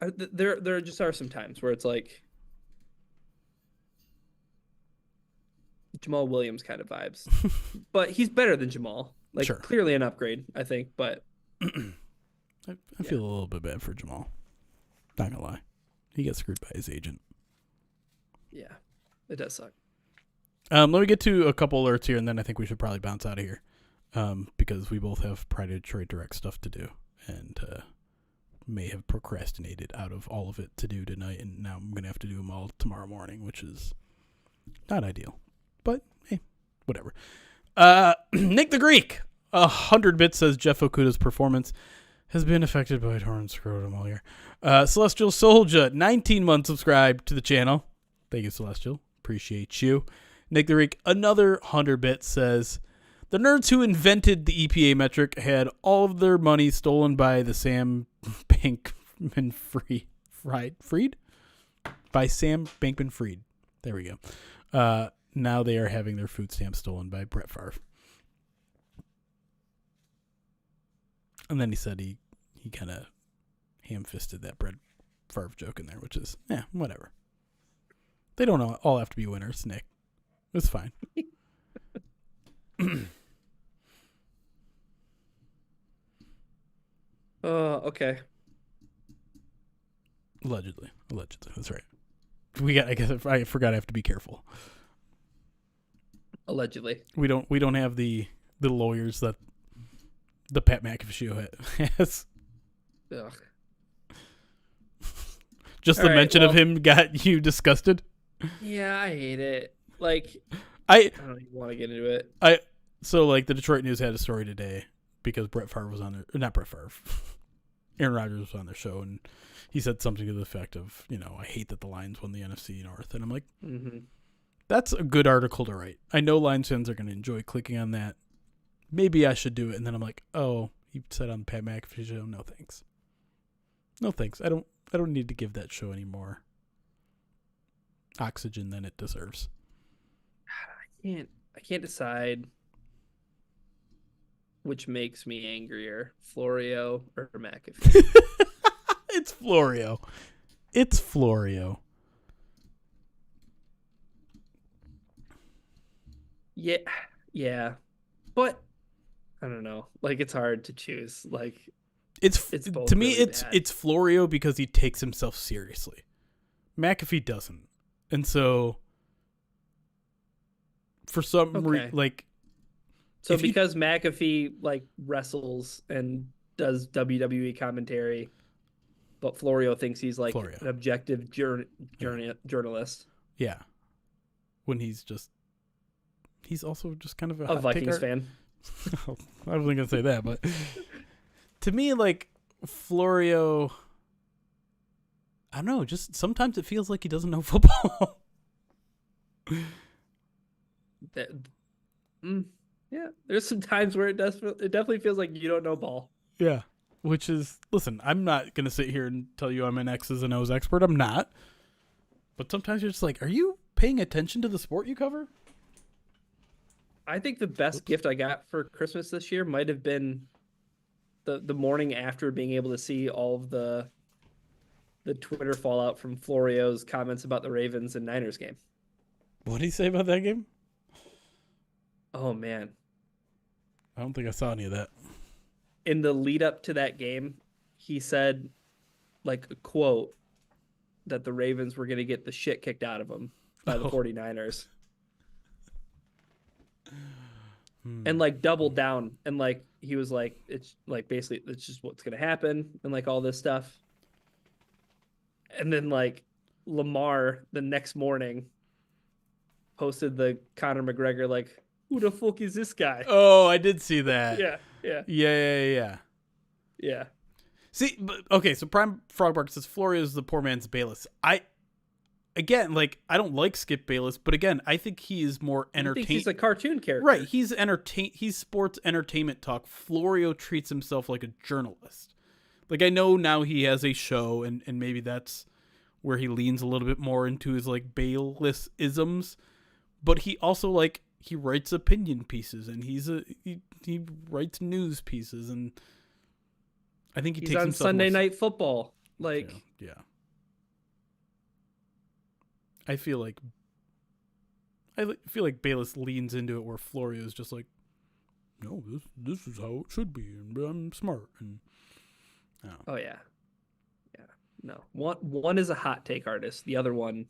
there just are some times where it's like Jamal Williams kind of vibes, but he's better than Jamal. Like clearly an upgrade, I think. But I feel a little bit bad for Jamal. Not gonna lie, he gets screwed by his agent. Yeah, it does suck. Let me get to a couple alerts here, and then I think we should probably bounce out of here because we both have Pride of Detroit Direct stuff to do and may have procrastinated out of all of it to do tonight, and now I'm going to have to do them all tomorrow morning, which is not ideal. But, hey, whatever. Nick the Greek, 100 bits, says Jeff Okuda's performance has been affected by torn scrotum all year. Celestial Soldier, 19-month subscribed to the channel. Thank you, Celestial. Appreciate you. Nick the Greek, another 100 bits, says, the nerds who invented the EPA metric had all of their money stolen by the Sam Bankman-Fried. By Sam Bankman-Fried. There we go. Now they are having their food stamps stolen by Brett Favre. And then he said he kind of ham-fisted that Brett Favre joke in there, which is, whatever. They don't all have to be winners, Nick. It's fine. Okay. Allegedly. That's right. I guess I forgot I have to be careful. Allegedly. We don't have the lawyers that the Pat McAfee show has. Ugh. Just the mention of him got you disgusted? Yeah, I hate it. Like, I don't even want to get into it. So the Detroit News had a story today because Brett Favre was on there, not Brett Favre, Aaron Rodgers was on their show, and he said something to the effect of, I hate that the Lions won the NFC North, and I'm like, that's a good article to write. I know Lions fans are going to enjoy clicking on that. Maybe I should do it, and then I'm like, oh, he said on the Pat McAfee show, no thanks. No thanks. I don't need to give that show any more oxygen than it deserves. I can't decide which makes me angrier, Florio or McAfee. It's Florio. Yeah. But I don't know. Like, it's hard to choose. Like, It's both to me really it's bad. it's Florio because he takes himself seriously. McAfee doesn't, and so for some Okay. So if you- because McAfee like wrestles and does WWE commentary, but Florio thinks he's like Florio. an objective journalist. yeah, when he's also just kind of A hot Vikings take fan. I wasn't gonna say that, but to me, like Florio, I don't know. Just sometimes it feels like he doesn't know football. Yeah, there's some times where it definitely feels like you don't know ball. Yeah. Which is, listen, I'm not going to sit here and tell you I'm an X's and O's expert. I'm not. But sometimes you're just like, are you paying attention to the sport you cover? I think the best gift I got for Christmas this year might have been the morning after being able to see all of the Twitter fallout from Florio's comments about the Ravens and Niners game. What did he say about that game? Oh, man. I don't think I saw any of that. In the lead up to that game, he said, like, a quote, that the Ravens were going to get the shit kicked out of them by the 49ers. And, like, doubled down. And, like, he was like, it's, like, basically, it's just what's going to happen. And, like, all this stuff. And then, like, Lamar, the next morning, posted the Conor McGregor, like, who the fuck is this guy? Oh, I did see that. Yeah. Yeah. See, but, okay, so Prime Frogbark says Florio is the poor man's Bayless. I don't like Skip Bayless, but again, I think he is more I entertaining. think he's a cartoon character. Right, he's sports entertainment talk. Florio treats himself like a journalist. Like, I know now he has a show, and maybe that's where he leans a little bit more into his, like, Bayless-isms, but he also, like, he writes opinion pieces, and he writes news pieces, and I think He's takes on himself Sunday more... Night Football. Like, yeah. I feel like Bayless leans into it where Florio is just like, no, this is how it should be, and I'm smart, and oh yeah. No, one is a hot take artist. The other one,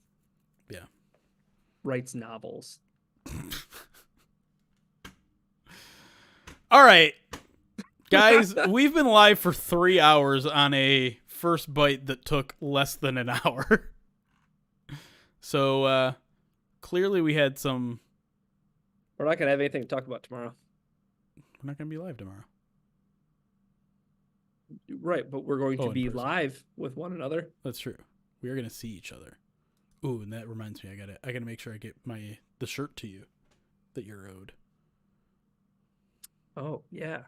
writes novels. All right, guys, we've been live for 3 hours on a first bite that took less than an hour. So clearly we had some... We're not going to have anything to talk about tomorrow. We're not going to be live tomorrow. Right, but we're going to be person. live with one another. That's true. We are going to see each other. Ooh, and that reminds me, I gotta make sure I get the shirt to you that you're owed. Oh, yeah.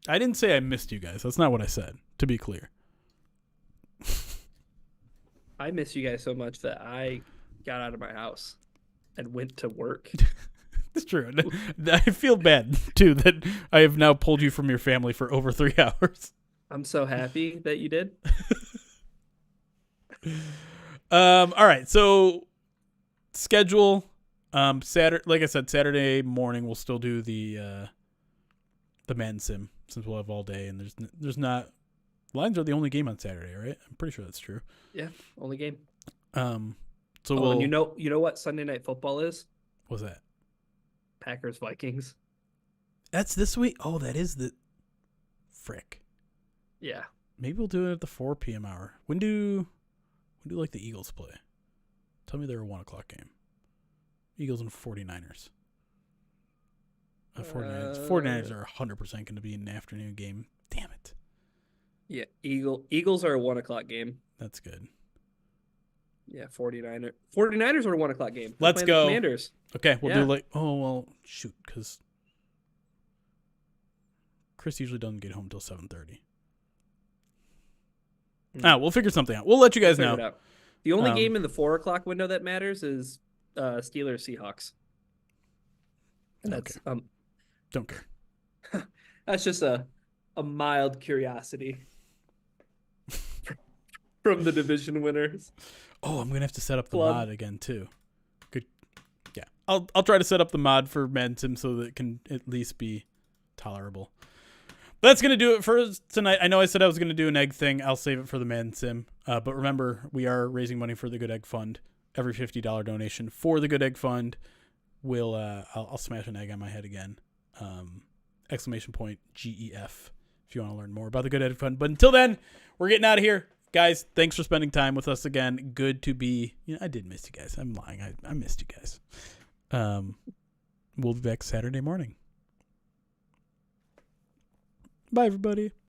I didn't say I missed you guys. That's not what I said, to be clear. I miss you guys so much that I got out of my house and went to work. It's true. I feel bad, too, that I have now pulled you from your family for over 3 hours. I'm so happy that you did. All right, so schedule. Saturday, like I said, Saturday morning we'll still do the man sim since we'll have all day, and there's not Lions are the only game on Saturday, right? I'm pretty sure that's true. Yeah, only game. So and you know what Sunday Night Football is? What's that? Packers Vikings. That's this week. Oh, that is the frick. Yeah. Maybe we'll do it at the 4 p.m. hour. When do like the Eagles play? Tell me they're a 1:00 game. Eagles and 49ers. 49ers are 100% going to be an afternoon game. Damn it. Yeah, Eagles are a 1:00 game. That's good. Yeah, 49ers are a 1:00 game. Let's go. Commanders. Okay, we'll do shoot, because Chris usually doesn't get home till 7:30. We'll figure something out. We'll let you guys know. The only game in the 4:00 window that matters is Steelers Seahawks. And that's don't care. That's just a mild curiosity from the division winners. Oh, I'm gonna have to set up the mod again too. Good. Yeah, I'll try to set up the mod for Madden Sim so that it can at least be tolerable. But that's going to do it for tonight. I know I said I was going to do an egg thing. I'll save it for the Madden Sim. But remember, we are raising money for the Good Egg Fund. Every $50 donation for the Good Egg Fund will I'll smash an egg on my head again. !GEF if you want to learn more about the Good Egg Fund. But until then, we're getting out of here. Guys, thanks for spending time with us again. Good to be. I did miss you guys. I'm lying. I missed you guys. We'll be back Saturday morning. Bye, everybody.